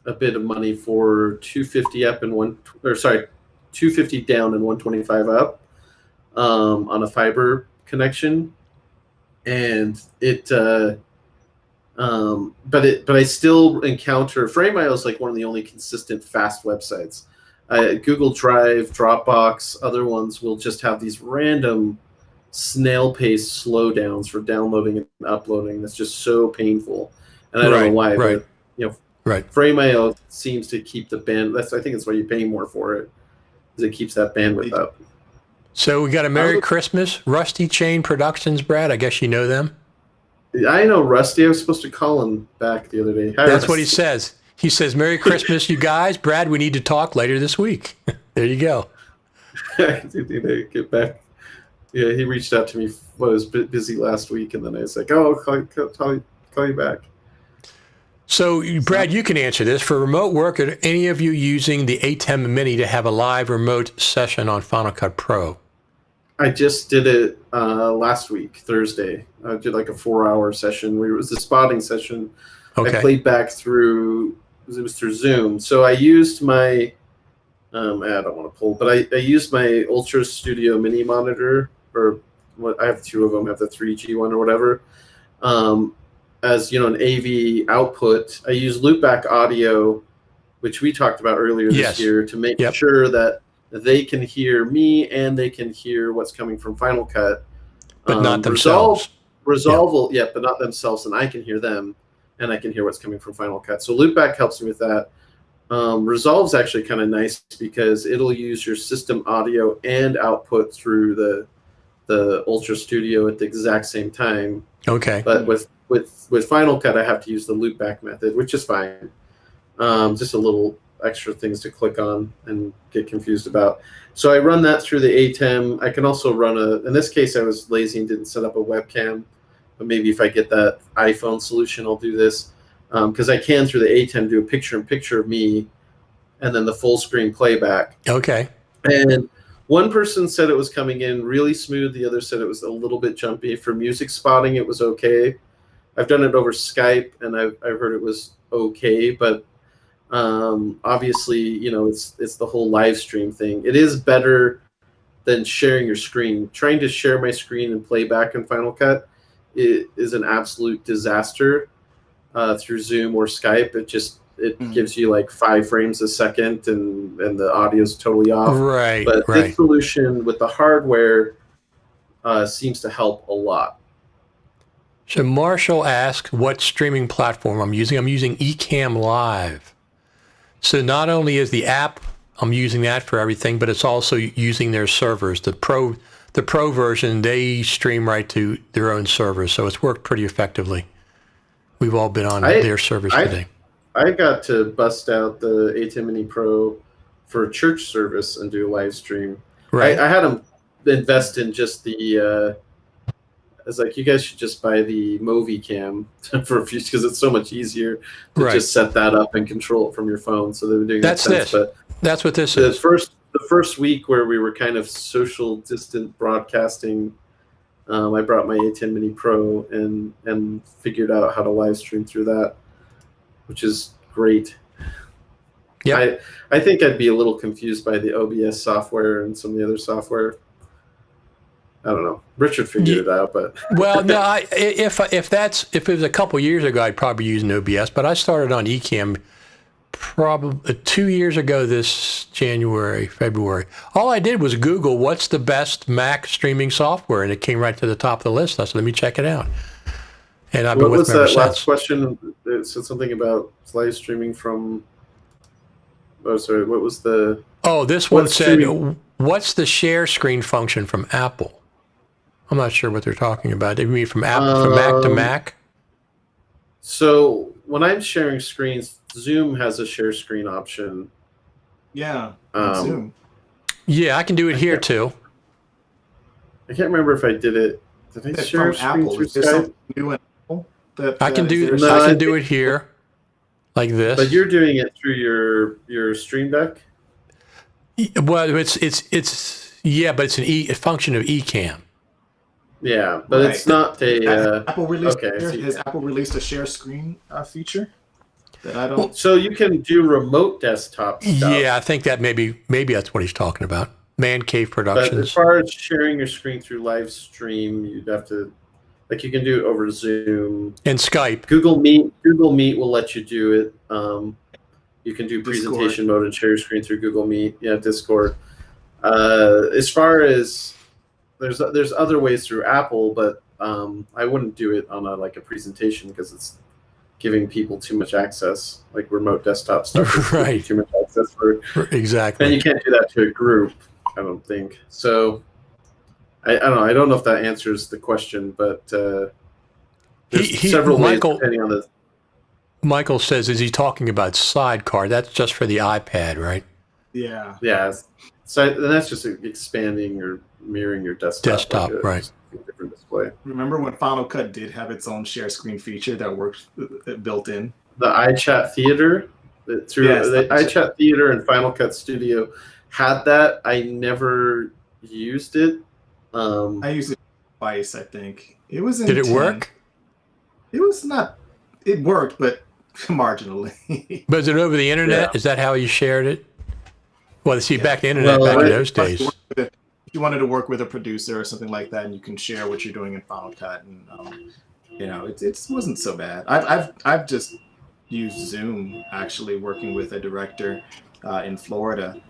a bit of money for 250 up and 250 down and 125 up on a fiber connection. And but I still encounter Frame.io is like one of the only consistent fast websites. Google Drive, Dropbox, other ones will just have these random snail pace slowdowns for downloading and uploading. That's just so painful, and I don't know why. Right. But, Frame.io seems to keep the band. I think that's why you pay more for it, because it keeps that bandwidth up. So we got a Merry Christmas, Rusty Chain Productions, Brad. I guess you know them. I know Rusty. I was supposed to call him back the other day. Hi, That's Rusty. what he says. He says, Merry Christmas, you guys. Brad, we need to talk later this week. There you go. I do need to get back. Yeah, he reached out to me. I was busy last week, and then I was like, "Oh, I'll call you back." So, Brad, you can answer this. For remote work, are any of you using the ATEM Mini to have a live remote session on Final Cut Pro? I just did it last week, Thursday. I did like a 4-hour session where it was a spotting session. Okay. I played back through, it was through Zoom. So I used my, I don't want to pull, but I used my Ultra Studio Mini monitor, or what, I have two of them, I have the 3G one or whatever, as an AV output. I use loopback audio, which we talked about earlier this year, to make sure that they can hear me and they can hear what's coming from Final Cut. But not themselves. Resolve, but not themselves, and I can hear them, and I can hear what's coming from Final Cut. So loopback helps me with that. Resolve's actually kind of nice because it'll use your system audio and output through the Ultra Studio at the exact same time. Okay. But with Final Cut, I have to use the loopback method, which is fine. Just a little extra things to click on and get confused about. So I run that through the ATEM. I can also run in this case, I was lazy and didn't set up a webcam, but maybe if I get that iPhone solution, I'll do this. Because I can, through the ATEM, do a picture-in-picture of me and then the full screen playback. Okay. And one person said it was coming in really smooth. The other said it was a little bit jumpy. For music spotting, it was okay. I've done it over Skype, and I've heard it was okay, but obviously, it's the whole live stream thing. It is better than sharing your screen. Trying to share my screen and play back in Final Cut is an absolute disaster through Zoom or Skype. It gives you like 5 frames a second, and the audio's totally off. Right. But this solution with the hardware seems to help a lot. So Marshall asked what streaming platform I'm using. I'm using Ecamm Live. So not only is the app, I'm using that for everything, but it's also using their servers. The pro version, they stream right to their own servers, so it's worked pretty effectively. We've all been on their servers today. I got to bust out the ATEM Mini Pro for a church service and do a live stream. Right. I had them invest in just the. I was like, you guys should just buy the Movi Cam for a few, because it's so much easier to just set that up and control it from your phone. So they were doing that's that. But that's what this is. The first week where we were kind of social distant broadcasting, I brought my ATEM Mini Pro and figured out how to live stream through that, which is great. Yeah, I think I'd be a little confused by the OBS software and some of the other software. I don't know. Richard figured it out, but well, no. If it was a couple years ago, I'd probably use an OBS. But I started on Ecamm probably 2 years ago. This February. All I did was Google what's the best Mac streaming software, and it came right to the top of the list. I said, let me check it out. And I've been with them ever since. What was that last question? It said something about live streaming from. Oh, sorry. What was the? Oh, this one said, "What's the share screen function from Apple?" I'm not sure what they're talking about. They mean from Apple, from Mac to Mac? So when I'm sharing screens, Zoom has a share screen option. Yeah, Zoom. Yeah, I can do it here too. I can't remember if I did it. Did I share a screen through Skype? New in Apple I can do it here, like this. But you're doing it through your Stream Deck. Well, it's but it's a function of Ecamm. Yeah, but it's not a. Apple released has Apple released a share screen feature that I don't. So you can do remote desktop stuff. Yeah, I think that maybe that's what he's talking about. Man Cave Productions. But as far as sharing your screen through live stream, you'd have to, like, you can do it over Zoom and Skype. Google Meet will let you do it. You can do presentation mode and share your screen through Google Meet. Yeah, Discord. As far as there's other ways through Apple, but I wouldn't do it on a presentation because it's giving people too much access, like remote desktop stuff. Right. Too much access for exactly. And you can't do that to a group, I don't think. So I don't know. I don't know if that answers the question, but there's several ways depending on the. Michael says, is he talking about Sidecar? That's just for the iPad, right? Yeah. Yeah. So that's just expanding or mirroring your desktop. Right. Different display. Remember when Final Cut did have its own share screen feature that worked built in? The iChat Theater, iChat Theater and Final Cut Studio had that. I never used it. I used it twice, I think. It was in Did it work? It was not. It worked, but marginally. But is it over the internet? Yeah. Is that how you shared it? Well, see, back the internet back in those days. If you wanted to work with a producer or something like that, and you can share what you're doing in Final Cut, and it wasn't so bad. I've just used Zoom, actually working with a director in Florida,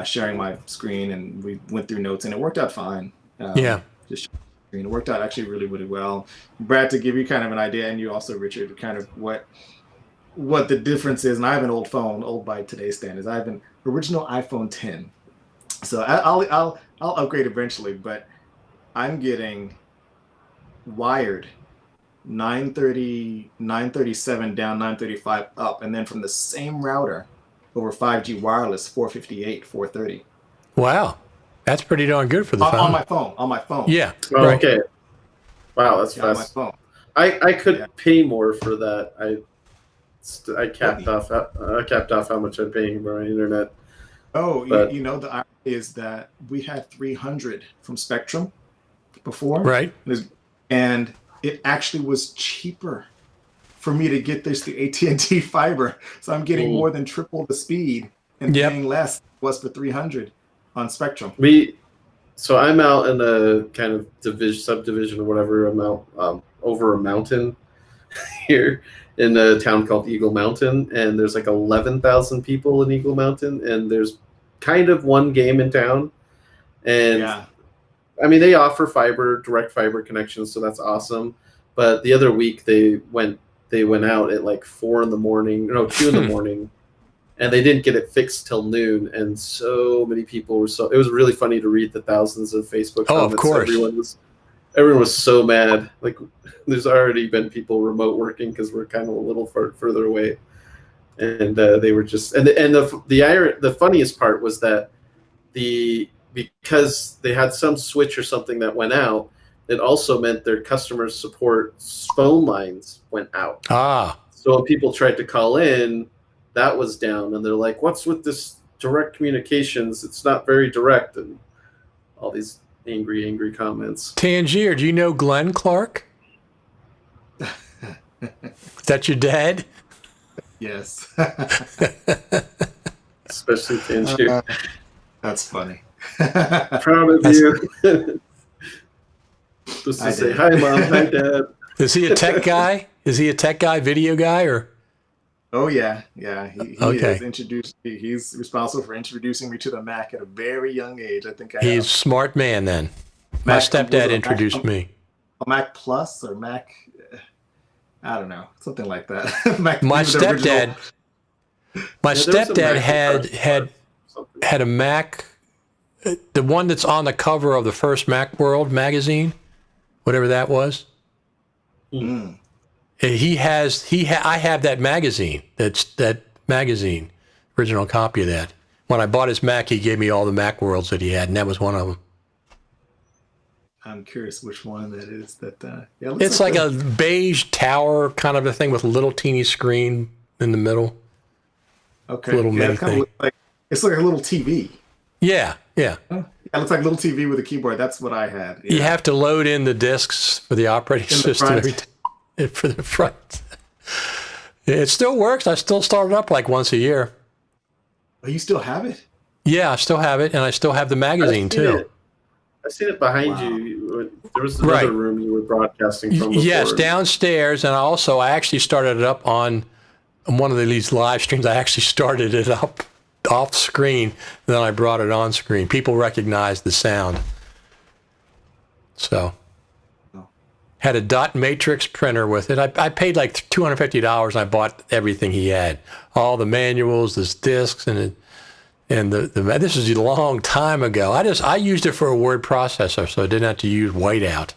sharing my screen, and we went through notes, and it worked out fine. Just it worked out actually really, really well. Brad, to give you kind of an idea, and you also, Richard, kind of what the difference is, and I have an old phone, old by today's standards. I have an original iPhone 10. So I'll upgrade eventually, but I'm getting wired 930, 937 down, 935 up, and then from the same router over 5G wireless, 458, 430. Wow. That's pretty darn good for the phone. On my phone. Yeah. Oh, right. Okay. Wow, that's fast. On my phone. I could pay more for that. I capped off how much I'm paying for my internet. Oh, the irony is that we had 300 from Spectrum before. Right. And it actually was cheaper for me to get this through AT&T fiber. So I'm getting more than triple the speed and paying less than it was for 300 on Spectrum. We So I'm out in a kind of subdivision or whatever. I'm out over a mountain here in a town called Eagle Mountain, and there's like 11,000 people in Eagle Mountain, and there's kind of one game in town. And I mean, they offer direct fiber connections, so that's awesome. But the other week they went out at like 2 in the morning, and they didn't get it fixed till noon. And so many people it was really funny to read the thousands of Facebook comments. Oh, of course. Everyone was so mad. Like, there's already been people remote working because we're kind of a little further away, and they were just the funniest part was that because they had some switch or something that went out, it also meant their customer support phone lines went out. So when people tried to call in, that was down, and they're like, "What's with this direct communications? It's not very direct," and all these angry comments. Tangier, do you know Glenn Clarke? Is that your dad? Yes. Especially Tangier. That's funny. Proud of you. Just to say, hi, Mom, hi, Dad. Is he a tech guy? Is he a tech guy, video guy, or? Oh, yeah. He Okay. He's responsible for introducing me to the Mac at a very young age. I think He's a smart man then. My stepdad introduced me. A Mac Plus or Mac, I don't know, something like that. My stepdad had a Mac, the one that's on the cover of the first Macworld magazine, whatever that was. Mm. I have that magazine. That magazine, original copy of that. When I bought his Mac, he gave me all the Macworlds that he had, and that was one of them. I'm curious which one that is. It's like a beige tower kind of a thing with a little teeny screen in the middle. Okay. Little mini it kind thing. of looks like it's like a little TV. Yeah. It looks like a little TV with a keyboard. That's what I had. Yeah. You have to load in the discs for the operating system every time. For the front. It still works. I still start it up like once a year. Oh, you still have it? Yeah, I still have it, and I still have the magazine too. I've seen it behind you. There was another room you were broadcasting from before. Yes, downstairs, and I actually started it up on one of these live streams. I actually started it up off screen, then I brought it on screen. People recognized the sound. So, had a dot matrix printer with it. I paid like $250, and I bought everything he had. All the manuals, the discs, and this is a long time ago. I used it for a word processor, so I didn't have to use whiteout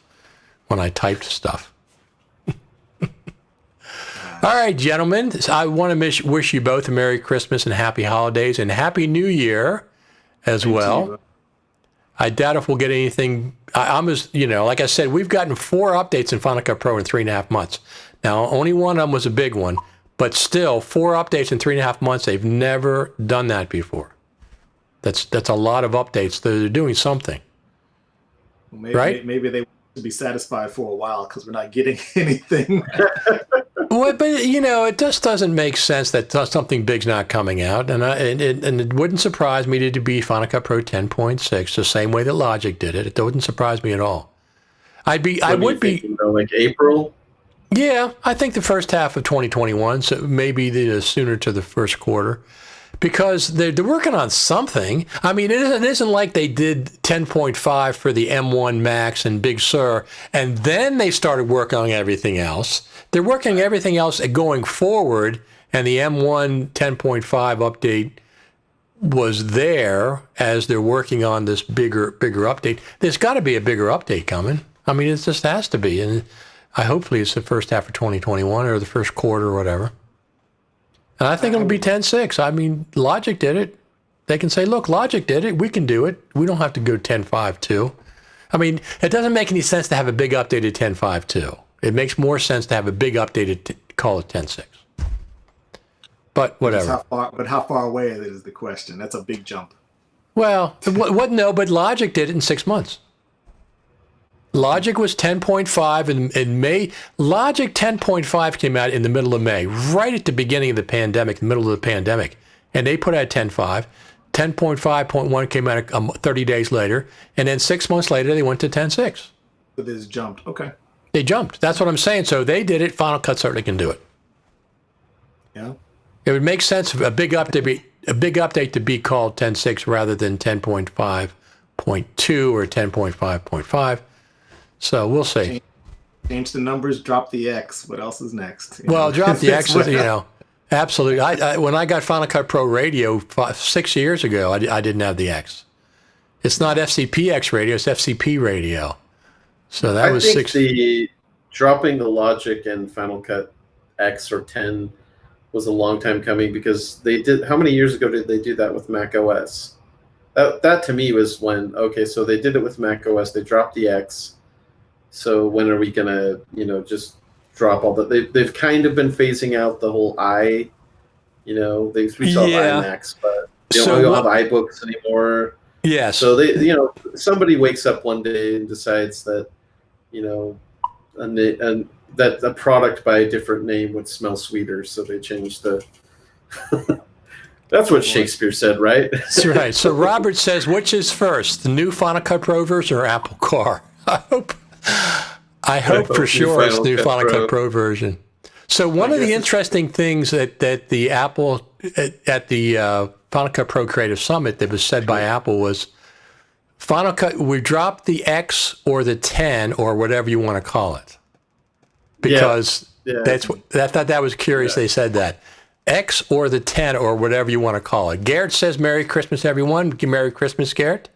when I typed stuff. All right, gentlemen. I want to wish you both a Merry Christmas and Happy Holidays and Happy New Year as well. I doubt if we'll get anything. Like I said, we've gotten 4 updates in Final Cut Pro in 3.5 months. Now, only one of them was a big one, but still 4 updates in 3.5 months. They've never done that before. That's a lot of updates. They're doing something. Maybe they want to be satisfied for a while because we're not getting anything. Well, but it just doesn't make sense that something big's not coming out, and it wouldn't surprise me to be Final Cut Pro 10.6 the same way that Logic did it. It wouldn't surprise me at all. I would be thinking, though, like April. Yeah, I think the first half of 2021, so maybe the sooner to the first quarter. Because they're working on something. I mean, it isn't like they did 10.5 for the M1 Max and Big Sur, and then they started working on everything else. They're working on everything else going forward, and the M1 10.5 update was there as they're working on this bigger update. There's got to be a bigger update coming. I mean, it just has to be, and hopefully it's the first half of 2021 or the first quarter or whatever. And I think it'll be 10.6. I mean, Logic did it. They can say, look, Logic did it. We can do it. We don't have to go 10.5 too. I mean, it doesn't make any sense to have a big updated 10.5 too. It makes more sense to have a big updated, call it 10.6. But whatever. How far away is the question? That's a big jump. Well, no, but Logic did it in 6 months. Logic was 10.5 in May. Logic 10.5 came out in the middle of May, right at the beginning of the pandemic, the middle of the pandemic. And they put out 10.5. 10.5.1 came out 30 days later, and then 6 months later they went to 10.6. But this jumped. Okay. They jumped. That's what I'm saying. So they did it. Final Cut certainly can do it. Yeah. It would make sense for a big update to be called 10.6 rather than 10.5.2 or 10.5.5. So we'll see. Change the numbers, drop the X. What else is next? Well, drop the X, absolutely. When I got Final Cut Pro Radio 6 years ago, I didn't have the X. It's not FCPX radio, it's FCP radio. So that was I think the dropping the Logic and Final Cut X or 10 was a long time coming, because they did. How many years ago did they do that with Mac OS? That to me was when, okay, so they did it with Mac OS. They dropped the X. So when are we gonna, just drop all that? They've kind of been phasing out the whole we still have iMacs, but they don't have iBooks anymore. Yeah. So they, somebody wakes up one day and decides that, that a product by a different name would smell sweeter, so they changed the. That's what Shakespeare said, right? That's right. So Robert says, which is first, the new Final Cut Pro version or Apple Car? I hope for sure it's the new Final Cut Pro version. So one of the interesting things that the Apple at the Final Cut Pro Creative Summit that was said by Apple was, Final Cut, we dropped the X or the 10 or whatever you want to call it. Because that's what I thought that was curious. They said that X or the 10 or whatever you want to call it. Garrett says, "Merry Christmas, everyone." Merry Christmas, Garrett.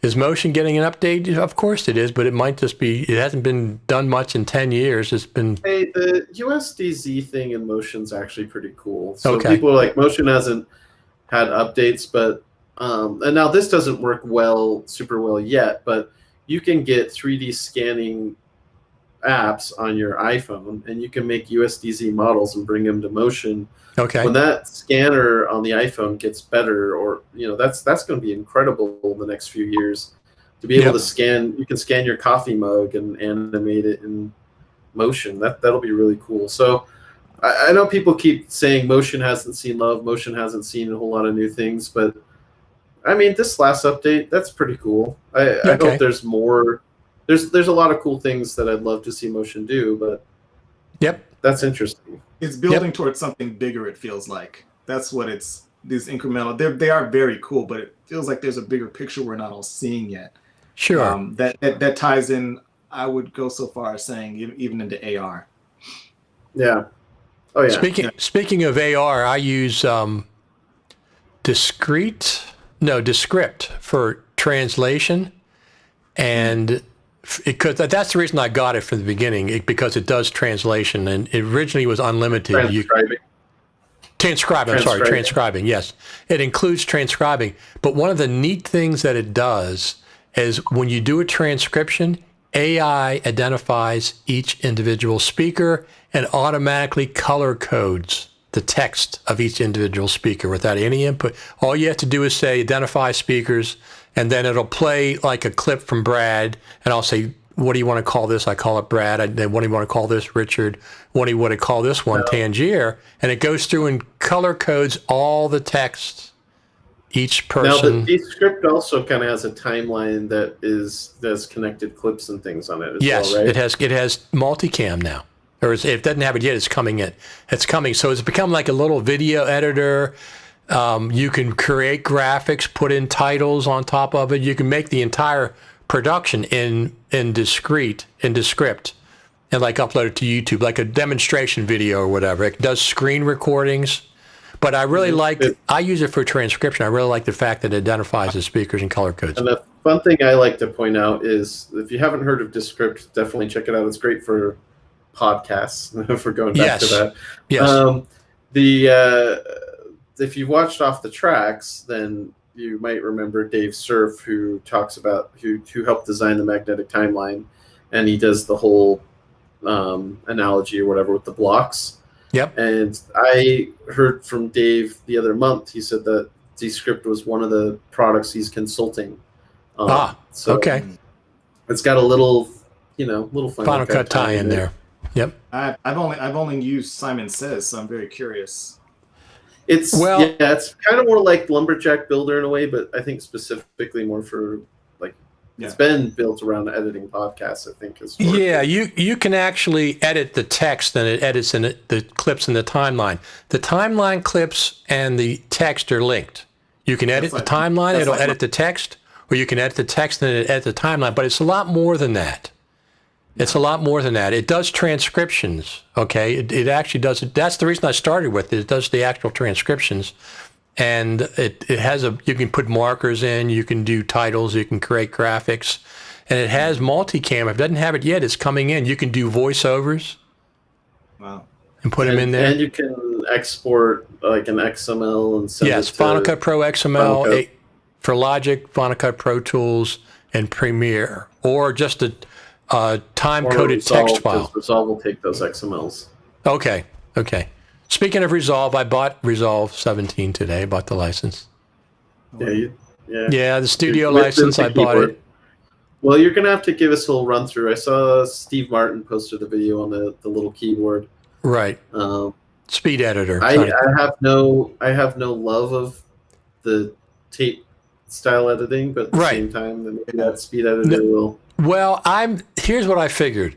Is Motion getting an update? Of course it is, but it might just be. It hasn't been done much in 10 years. It's been. Hey, the USDZ thing in Motion's actually pretty cool. So okay. People are like, Motion hasn't had updates, but and now this doesn't work super well yet, but you can get 3D scanning apps on your iPhone, and you can make USDZ models and bring them to Motion. Okay. When that scanner on the iPhone gets better, or that's going to be incredible in the next few years, to be able to scan. You can scan your coffee mug and animate it in Motion. That'll be really cool. So I know people keep saying Motion hasn't seen love, Motion hasn't seen a whole lot of new things, but I mean, this last update, that's pretty cool. I hope there's more. There's a lot of cool things that I'd love to see Motion do, but that's interesting. It's building towards something bigger, it feels like. That's what it's, these incremental, they are very cool, but it feels like there's a bigger picture we're not all seeing yet. Sure. That ties in, I would go so far as saying, even into AR. Yeah. Oh, yeah. Speaking of AR, I use Descript for translation, and because that's the reason I got it from the beginning, because it does translation, and it originally was unlimited. Transcribing. Yes, it includes transcribing. But one of the neat things that it does is when you do a transcription, AI identifies each individual speaker and automatically color codes the text of each individual speaker without any input. All you have to do is say, identify speakers, and then it'll play like a clip from Brad, and I'll say, what do you want to call this? I call it Brad. Then what do you want to call this? Richard. What do you want to call this one? Tangier. And it goes through and color codes all the text, each person. Now, the script also kind of has a timeline that's connected clips and things on it as well, right? Yes, it has multicam now. Or it doesn't have it yet. It's coming in. It's coming. So it's become like a little video editor. You can create graphics, put in titles on top of it. You can make the entire production in Descript, and like upload it to YouTube, like a demonstration video or whatever. It does screen recordings. But I really I use it for transcription. I really like the fact that it identifies the speakers and color codes. And the fun thing I like to point out is, if you haven't heard of Descript, definitely check it out. It's great for podcasts, if we're going back to that. Yes. If you watched Off the Tracks, then you might remember Dave Cerf, who talks about who helped design the magnetic timeline, and he does the whole analogy or whatever with the blocks. Yep. And I heard from Dave the other month. He said that Descript was one of the products he's consulting. So okay. It's got a little Final Cut tie in there. Yep. I've only used Simon Says, so I'm very curious. It's Well- it's kind of more like Lumberjack Builder in a way, but I think specifically more for like it's been built around editing podcasts. I think is Yeah, you can actually edit the text and it edits in the clips in the timeline. The timeline clips and the text are linked. You can edit the timeline, it'll edit the text, or you can edit the text and it edit the timeline, but it's a lot more than that. It's a lot more than that. It does transcriptions, okay? It actually does it. That's the reason I started with it. It does the actual transcriptions. And it has you can put markers in, you can do titles, you can create graphics. And it has multicam. If it doesn't have it yet, it's coming in. You can do voiceovers. Wow. And put them in there. And you can export like an XML and send it to Final Cut Pro XML, Final Cut. For Logic, Final Cut Pro Tools, and Premiere. Or just a time-coded text file. Resolve will take those XMLs. Okay. Speaking of Resolve, I bought Resolve 17 today. I bought the license. Yeah, the studio With license, the I bought keyboard. it. Well, you're gonna have to give us a little run through. I saw Steve Martin posted a video on the little keyboard. Right. Um, Speed editor. I have no love of the tape style editing, but at the same time, then maybe that speed editor will. Well, here's what I figured.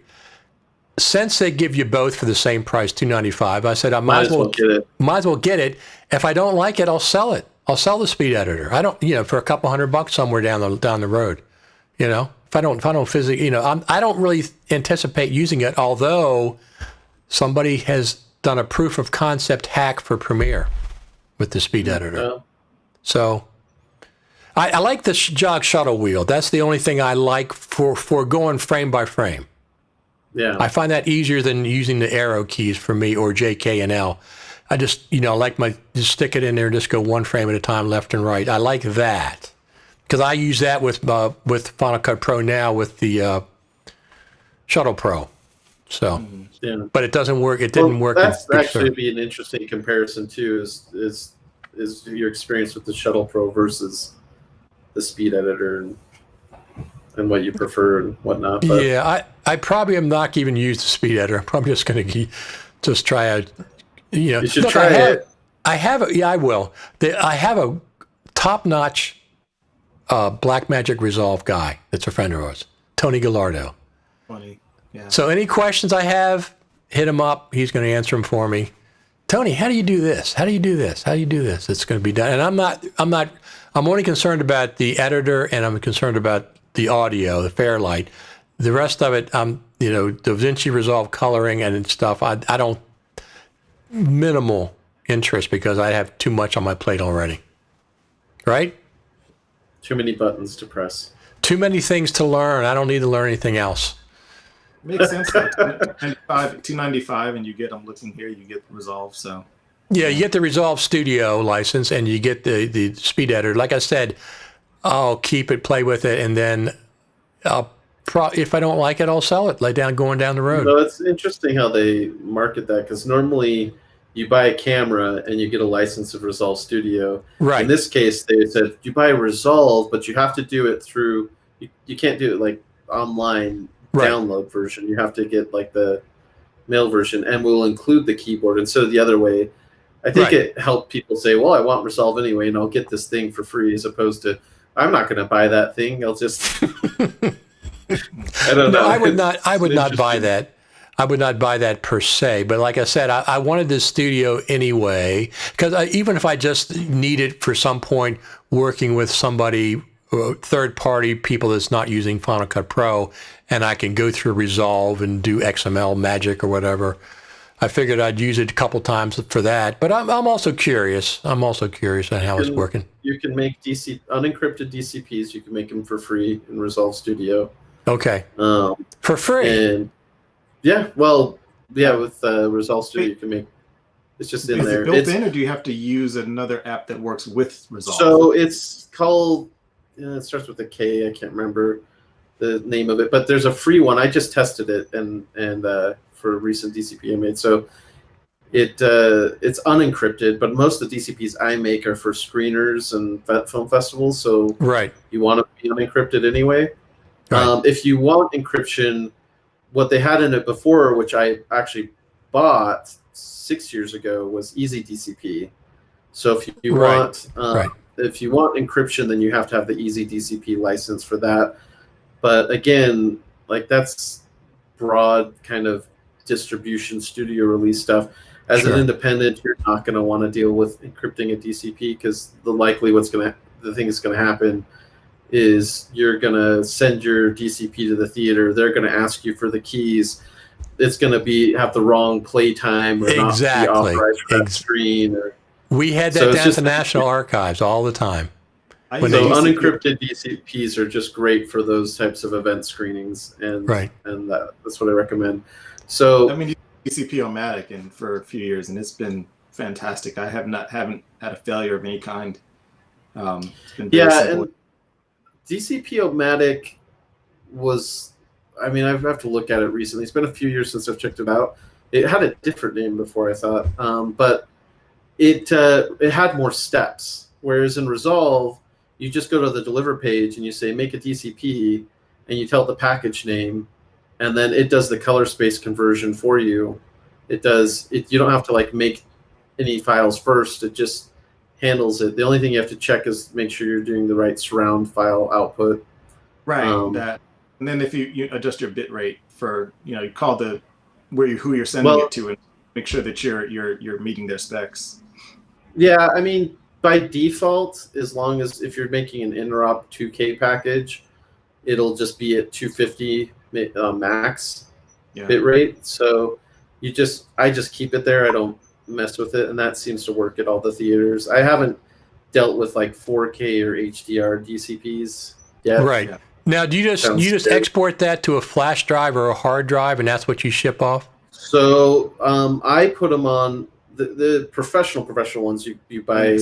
Since they give you both for the same price, $295, I said I might as well get it. Might as well get it. If I don't like it, I'll sell it. I'll sell the speed editor. I don't, for a couple $100 somewhere down the road. If I don't physically, I don't really anticipate using it. Although somebody has done a proof of concept hack for Premiere with the speed editor. So I like the jog shuttle wheel. That's the only thing I like for going frame by frame. Yeah. I find that easier than using the arrow keys for me or J, K, and L. I just, just stick it in there and just go one frame at a time, left and right. I like that because I use that with Final Cut Pro now with the Shuttle Pro. So, but it doesn't work. It didn't work. That's actually be an interesting comparison too. Is your experience with the Shuttle Pro versus the speed editor and what you prefer and whatnot. But yeah, I probably am not even use the speed editor. I'm probably just going to just try out. You should try it. I will. I have a top-notch Blackmagic Resolve guy that's a friend of ours, Tony Gallardo. Funny. Yeah. So any questions I have, hit him up. He's going to answer them for me. Tony, how do you do this? How do you do this? How do you do this? It's going to be done. And I'm only concerned about the editor and I'm concerned about the audio, the Fairlight. The rest of it, DaVinci Resolve coloring and stuff, I don't, minimal interest because I have too much on my plate already. Right? Too many buttons to press. Too many things to learn. I don't need to learn anything else. Makes sense. Like $295 and you get, I'm looking here, you get Resolve, so. Yeah, you get the Resolve Studio license and you get the speed editor. Like I said, I'll keep it, play with it, and then if I don't like it, I'll sell it. Going down the road. No, it's interesting how they market that because normally you buy a camera and you get a license of Resolve Studio. Right. In this case, they said you buy Resolve, but you have to do it through. You can't do it like online download version. You have to get like the mail version, and we'll include the keyboard instead of the other way. I think it helped people say, "Well, I want Resolve anyway, and I'll get this thing for free," as opposed to, "I'm not going to buy that thing. I'll just." I don't know. I would not buy that. I would not buy that per se. But like I said, I wanted this studio anyway because even if I just need it for some point working with somebody, third party people that's not using Final Cut Pro, and I can go through Resolve and do XML Magic or whatever. I figured I'd use it a couple times for that, but I'm also curious. I'm also curious on how it's working. You can make unencrypted DCPs. You can make them for free in Resolve Studio. Okay. For free. And with Resolve Studio, you can make. It's just in there. Is it built in, or do you have to use another app that works with Resolve? So it's called. It starts with a K. I can't remember the name of it, but there's a free one. I just tested it and for a recent DCP I made. So it's unencrypted, but most of the DCPs I make are for screeners and film festivals. So you want to be unencrypted anyway. Right. If you want encryption, what they had in it before, which I actually bought 6 years ago, was Easy DCP, So if you Right. want Right. if you want encryption, then you have to have the easy DCP license for that. But again, like that's broad kind of distribution studio release stuff. As an Sure. independent, you're not going to want to deal with encrypting a DCP because the thing that's going to happen is you're going to send your DCP to the theater. They're going to ask you for the keys. It's going to have the wrong playtime or not be Exactly. authorized for that screen. We had So that it's down just- to National Archives all the time. I When use they- DCP. unencrypted DCPs are just great for those types of event screenings, and Right. that's what I recommend. So I mean, DCP-O-Matic and for a few years, and it's been fantastic. I haven't had a failure of any kind. It's been very simple. and DCP-O-Matic was, I mean, I have to look at it recently. It's been a few years since I've checked it out. It had a different name before, I thought, but it had more steps. Whereas in Resolve, you just go to the deliver page and you say make a DCP, and you tell it the package name, and then it does the color space conversion for you. You don't have to like make any files first. It just handles it. The only thing you have to check is make sure you're doing the right surround file output. Right. And then if you adjust your bit rate for, you call who you're sending it to and make sure that you're meeting their specs. Yeah, I mean, by default, as long as if you're making an interop 2K package, it'll just be at 250 max bit rate. So I just keep it there. I don't mess with it, and that seems to work at all the theaters. I haven't dealt with like 4K or HDR DCPs yet. Right. Yeah. Now, do you just export that to a flash drive or a hard drive, and that's what you ship off? So I put them on the professional ones. You buy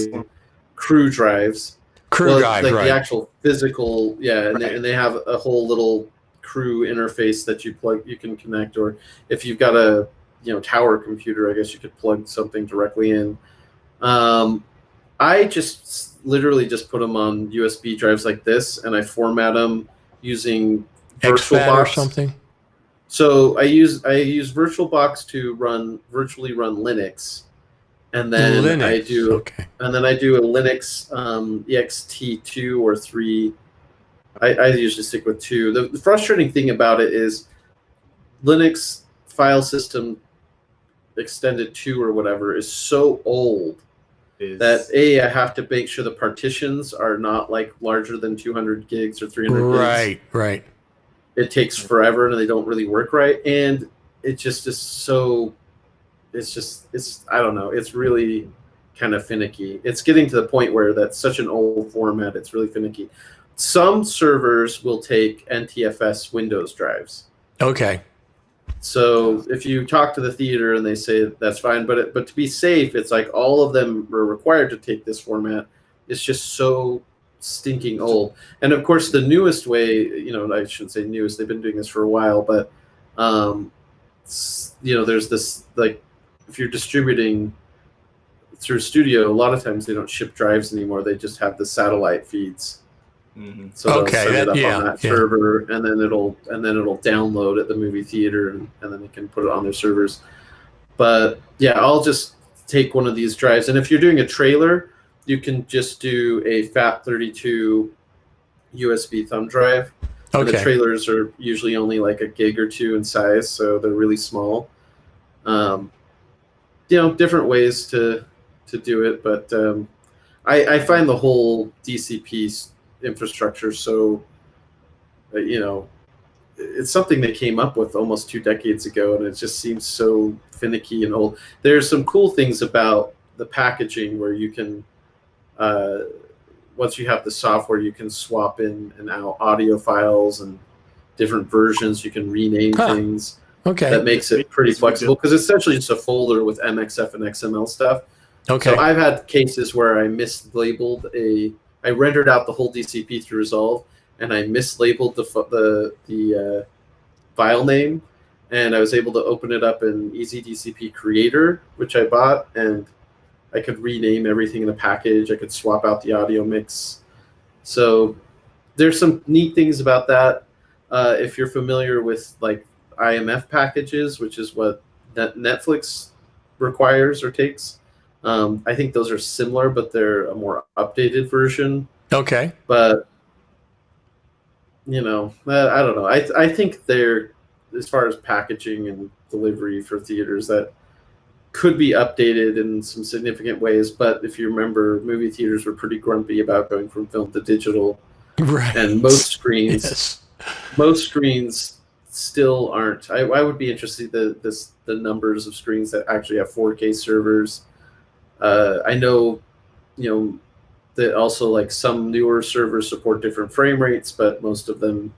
crew drives. Drive, like right? The actual physical, and Right. they have a whole little crew interface that you can connect, or if you've got a tower computer, I guess you could plug something directly in. I just literally just put them on USB drives like this, and I format them using XFAT or VirtualBox. something? So I use VirtualBox to virtually run Linux, and then I do a Linux ext2 or 3. I usually stick with 2. The frustrating thing about it is Linux file system extended 2 or whatever is so old that I have to make sure the partitions are not like larger than 200 gigs or 300 gigs. Right. It takes forever and they don't really work right, and it just is so. It's I don't know. It's really kind of finicky. It's getting to the point where that's such an old format. It's really finicky. Some servers will take NTFS Windows drives. Okay. So if you talk to the theater and they say that's fine, but to be safe, it's like all of them are required to take this format. It's just so stinking old. And of course, the newest way, I shouldn't say newest. They've been doing this for a while, but there's this like if you're distributing through Studio, a lot of times they don't ship drives anymore. They just have the satellite feeds. Mm-hmm. So they'll send it up on that server, and then it'll download at the movie theater, and then they can put it on their servers. But yeah, I'll just take one of these drives, and if you're doing a trailer, you can just do a FAT32 USB thumb drive. And the trailers are usually only like a gig or 2 in size, so they're really small. Different ways to do it, but I find the whole DCP infrastructure so it's something they came up with almost 2 decades ago, and it just seems so finicky and old. There's some cool things about the packaging where you can once you have the software, you can swap in and out audio files and different versions. You can rename things. That makes it pretty flexible because it's essentially just a folder with MXF and XML stuff. So I've had cases where I mislabeled I rendered out the whole DCP through Resolve, and I mislabeled the file name, and I was able to open it up in Easy DCP Creator, which I bought, and I could rename everything in the package. I could swap out the audio mix. So there's some neat things about that. If you're familiar with like IMF packages, which is what Netflix requires or takes, I think those are similar, but they're a more updated version. Okay. But I don't know. I think they're, as far as packaging and delivery for theaters, that could be updated in some significant ways. But if you remember, movie theaters were pretty grumpy about going from film to digital, Right. and most screens, Yes. still aren't. I would be interested the numbers of screens that actually have 4K servers. I know, that also, like, some newer servers support different frame rates, but most of them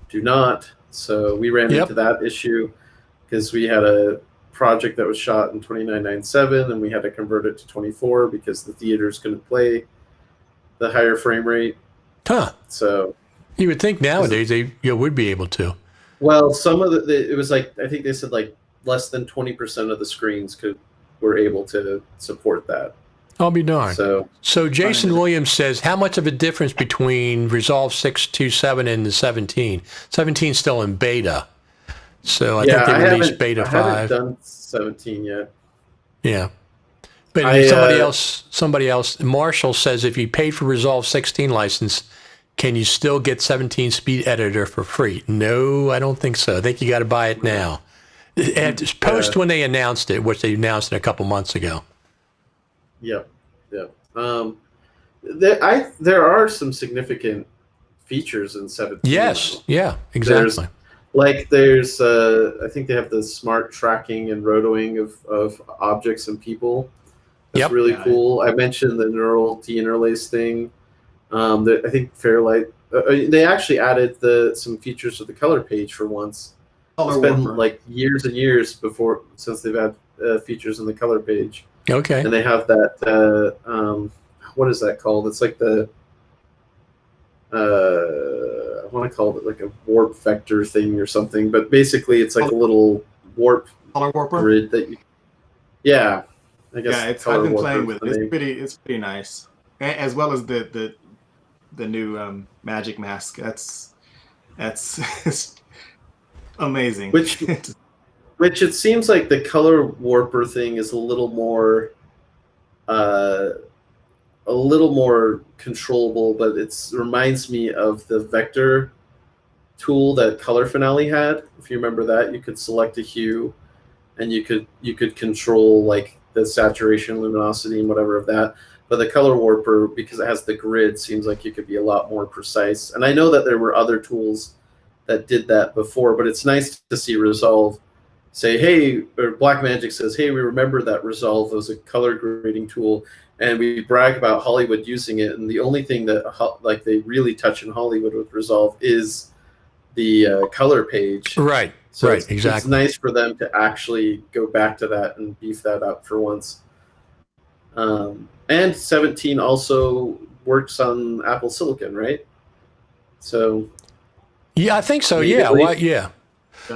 do not. So we ran Yep. into that issue because we had a project that was shot in 2997 and we had to convert it to 24 because the theaters couldn't play the higher frame rate. Huh. So You would think nowadays they would be able to. well, some of it was like, I think they said like less than 20% of the screens were able to support that. I'll be darned. So Jason Williams says, how much of a difference between Resolve 627 and the 17? 17 still in beta. So I think they released beta 5. I haven't done 17 yet. Yeah. But somebody else, Marshall says, if you paid for Resolve 16 license, can you still get 17 speed editor for free? No, I don't think so. I think you got to buy it now. Post when they announced it, which they announced it a couple months ago. Yep. There are some significant features in 17. Yes. Now. Yeah, exactly. There's I think they have the smart tracking and rotoing of objects and people. That's really cool. I mentioned the neural deinterlace thing. I think Fairlight, they actually added some features to the color page for once. It's been like years and years since they've had features in the color page. Okay. And they have that, what is that called? It's like the, I want to call it like a warp vector thing or something, but basically it's like a little warp Color warper grid that you, I guess. I've been playing with it. It's pretty nice, as well as the new magic mask. That's amazing. Which it seems like the color warper thing is a little more controllable, but it reminds me of the vector tool that Color Finale had. If you remember that, you could select a hue and you could control like the saturation, luminosity, and whatever of that. But the color warper, because it has the grid, seems like you could be a lot more precise. And I know that there were other tools that did that before, but it's nice to see Resolve say, hey, or Blackmagic says, hey, we remember that Resolve was a color grading tool, and we brag about Hollywood using it. And the only thing that like they really touch in Hollywood with Resolve is the color page. Right. So exactly. It's nice for them to actually go back to that and beef that up for once. And 17 also works on Apple Silicon, right? So. Yeah, I think so. Yeah.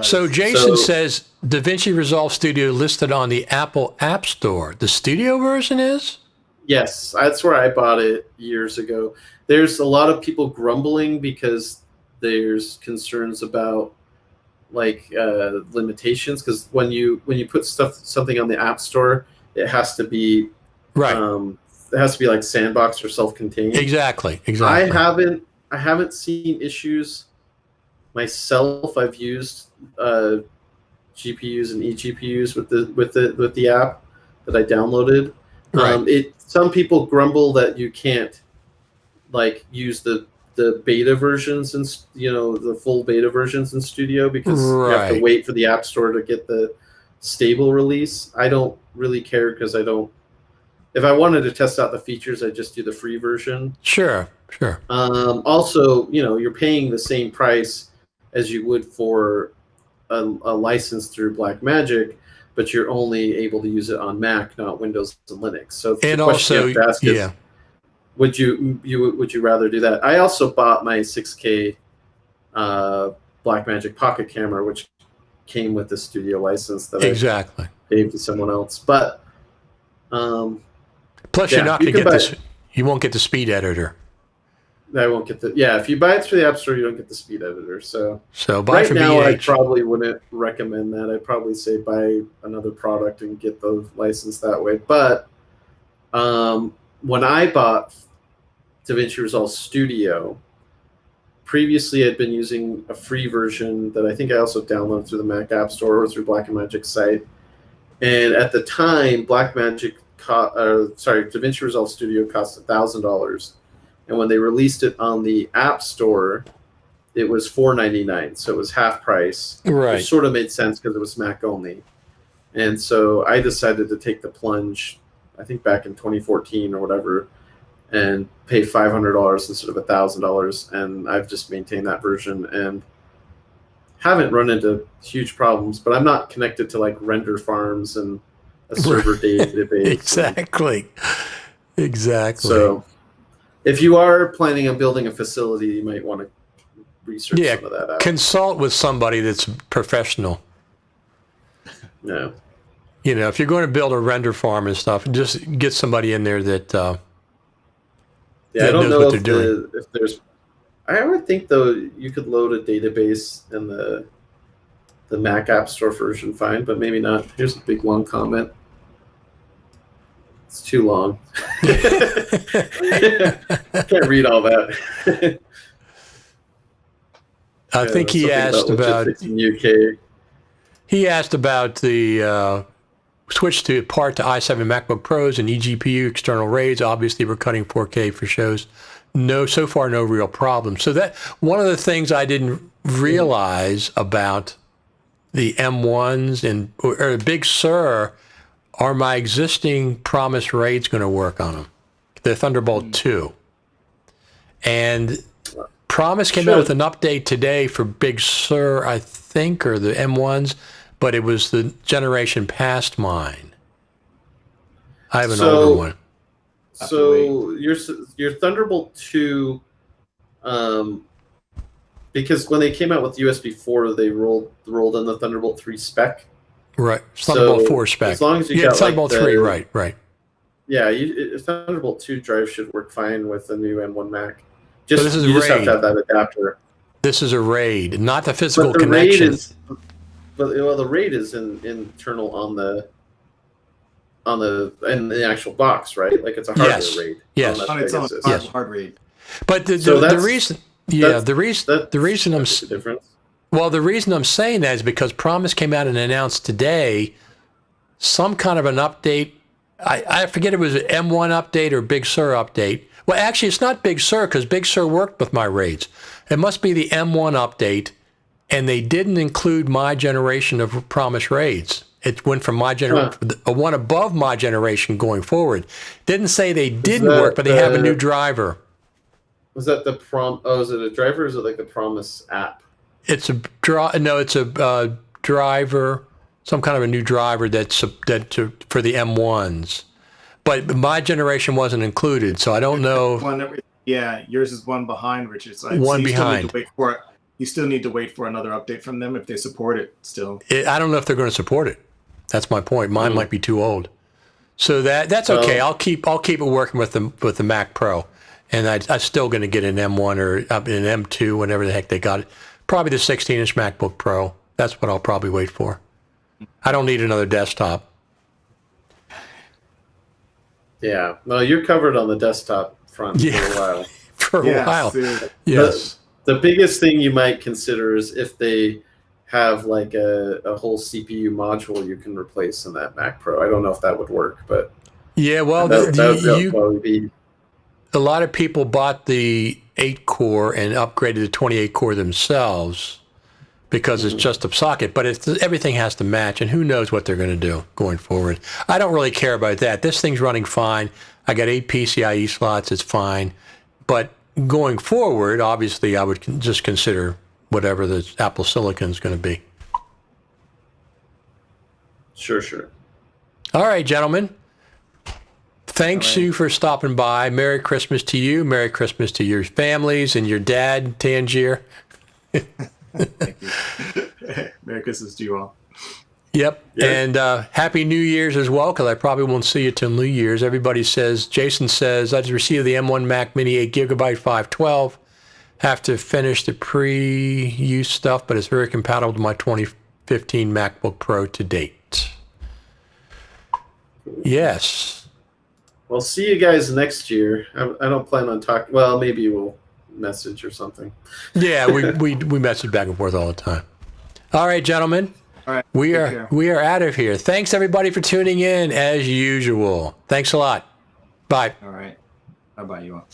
So Jason says DaVinci Resolve Studio listed on the Apple App Store. The studio version is? Yes, that's where I bought it years ago. There's a lot of people grumbling because there's concerns about like limitations, because when you put something on the App Store, it has to be right. It has to be like sandbox or self-contained. Exactly. I haven't seen issues myself. I've used GPUs and eGPUs with the app that I downloaded. Right. Some people grumble that you can't like use the beta versions and the full beta versions in Studio because you have to wait for the App Store to get the stable release. I don't really care because if I wanted to test out the features, I'd just do the free version. Sure. Also, you're paying the same price as you would for a license through Blackmagic, but you're only able to use it on Mac, not Windows and Linux. So the question you have to ask is, would you rather do that? I also bought my 6K Blackmagic Pocket camera, which came with the Studio license that I gave to someone else. But plus, you're not going to get this. You won't get the speed editor. I won't get the. Yeah, if you buy it through the App Store, you don't get the speed editor. So buy right from now, BH. I probably wouldn't recommend that. I'd probably say buy another product and get the license that way. But When I bought DaVinci Resolve Studio, previously I'd been using a free version that I think I also downloaded through the Mac App Store or through Blackmagic's site. And at the time, DaVinci Resolve Studio cost $1,000. And when they released it on the App Store, it was $4.99, so it was half price. Right. Which sort of made sense because it was Mac only. And so I decided to take the plunge, I think back in 2014 or whatever, and pay $500 instead of $1,000. And I've just maintained that version and haven't run into huge problems. But I'm not connected to like render farms and a server database. Exactly. So if you are planning on building a facility, you might want to research some of that out. Consult with somebody that's professional. No. If you're going to build a render farm and stuff, just get somebody in there that I that don't knows know what they're doing. if there's. I would think though you could load a database in the Mac App Store version fine, but maybe not. Here's a big long comment. It's too long. Can't read all that. I think he asked about UK. He asked about the switch to part to i7 MacBook Pros and eGPU external RAIDs. Obviously, we're cutting 4K for shows. No, so far, no real problem. So that one of the things I didn't realize about the M1s or Big Sur are my existing Promise RAIDs going to work on them. The Thunderbolt 2. And Promise came out with an update today for Big Sur, I think, or the M1s, but it was the generation past mine. I have an older one. So your Thunderbolt 2, because when they came out with USB 4, they rolled in the Thunderbolt 3 spec. Right, Thunderbolt 4 spec. As long as you got Thunderbolt 3, right. Yeah, Thunderbolt 2 drive should work fine with the new M1 Mac. So this is you a just have RAID. to have that adapter. This is a RAID, not the physical But the connection. the RAID is internal in the actual box, right? Like it's a hardware RAID. Yes. On its own, Yes. hard RAID. But the reason, the reason I'm the difference. Well, the reason I'm saying that is because Promise came out and announced today some kind of an update. I forget if it was an M1 update or Big Sur update. Well, actually, it's not Big Sur because Big Sur worked with my RAIDs. It must be the M1 update, and they didn't include my generation of Promise RAIDs. It went from my generation, a one above my generation going forward. Didn't say they didn't work, but they have a new driver. Was that the Oh, is it a driver? Or is it like the Promise app? It's a driver, some kind of a new driver for the M1s. But my generation wasn't included, so I don't know. Yours is one behind, Richard. So One you behind. You still need to wait for another update from them if they support it still. I don't know if they're going to support it. That's my point. Mine might be too old. So that's okay. I'll keep it working with the Mac Pro, and I'm still going to get an M1 or an M2, whatever the heck they got it. Probably the 16-inch MacBook Pro. That's what I'll probably wait for. I don't need another desktop. Yeah. No, you're covered on the desktop front for a while. For a while. Seriously. Yes. The biggest thing you might consider is if they have like a whole CPU module you can replace in that Mac Pro. I don't know if that would work, but yeah, well, that would probably be. A lot of people bought the 8-core and upgraded to 28-core themselves because it's just a socket, but everything has to match, and who knows what they're going to do going forward. I don't really care about that. This thing's running fine. I got 8 PCIe slots. It's fine. But going forward, obviously, I would just consider whatever the Apple Silicon is going to be. Sure. All right, gentlemen. Thanks you for stopping by. Merry Christmas to you. Merry Christmas to your families and your dad, Tangier. Thank you. Merry Christmas to you all. Yep. Yeah. And Happy New Year's as well, because I probably won't see you till New Year's. Jason says, I just received the M1 Mac Mini 8 gigabyte 512. Have to finish the pre-use stuff, but it's very compatible to my 2015 MacBook Pro to date. Yes. Well, see you guys next year. I don't plan on talking. Well, maybe we'll message or something. Yeah, we message back and forth all the time. All right, gentlemen. All right. We take are care. we are out of here. Thanks everybody for tuning in as usual. Thanks a lot. Bye. All right. Bye bye, you all.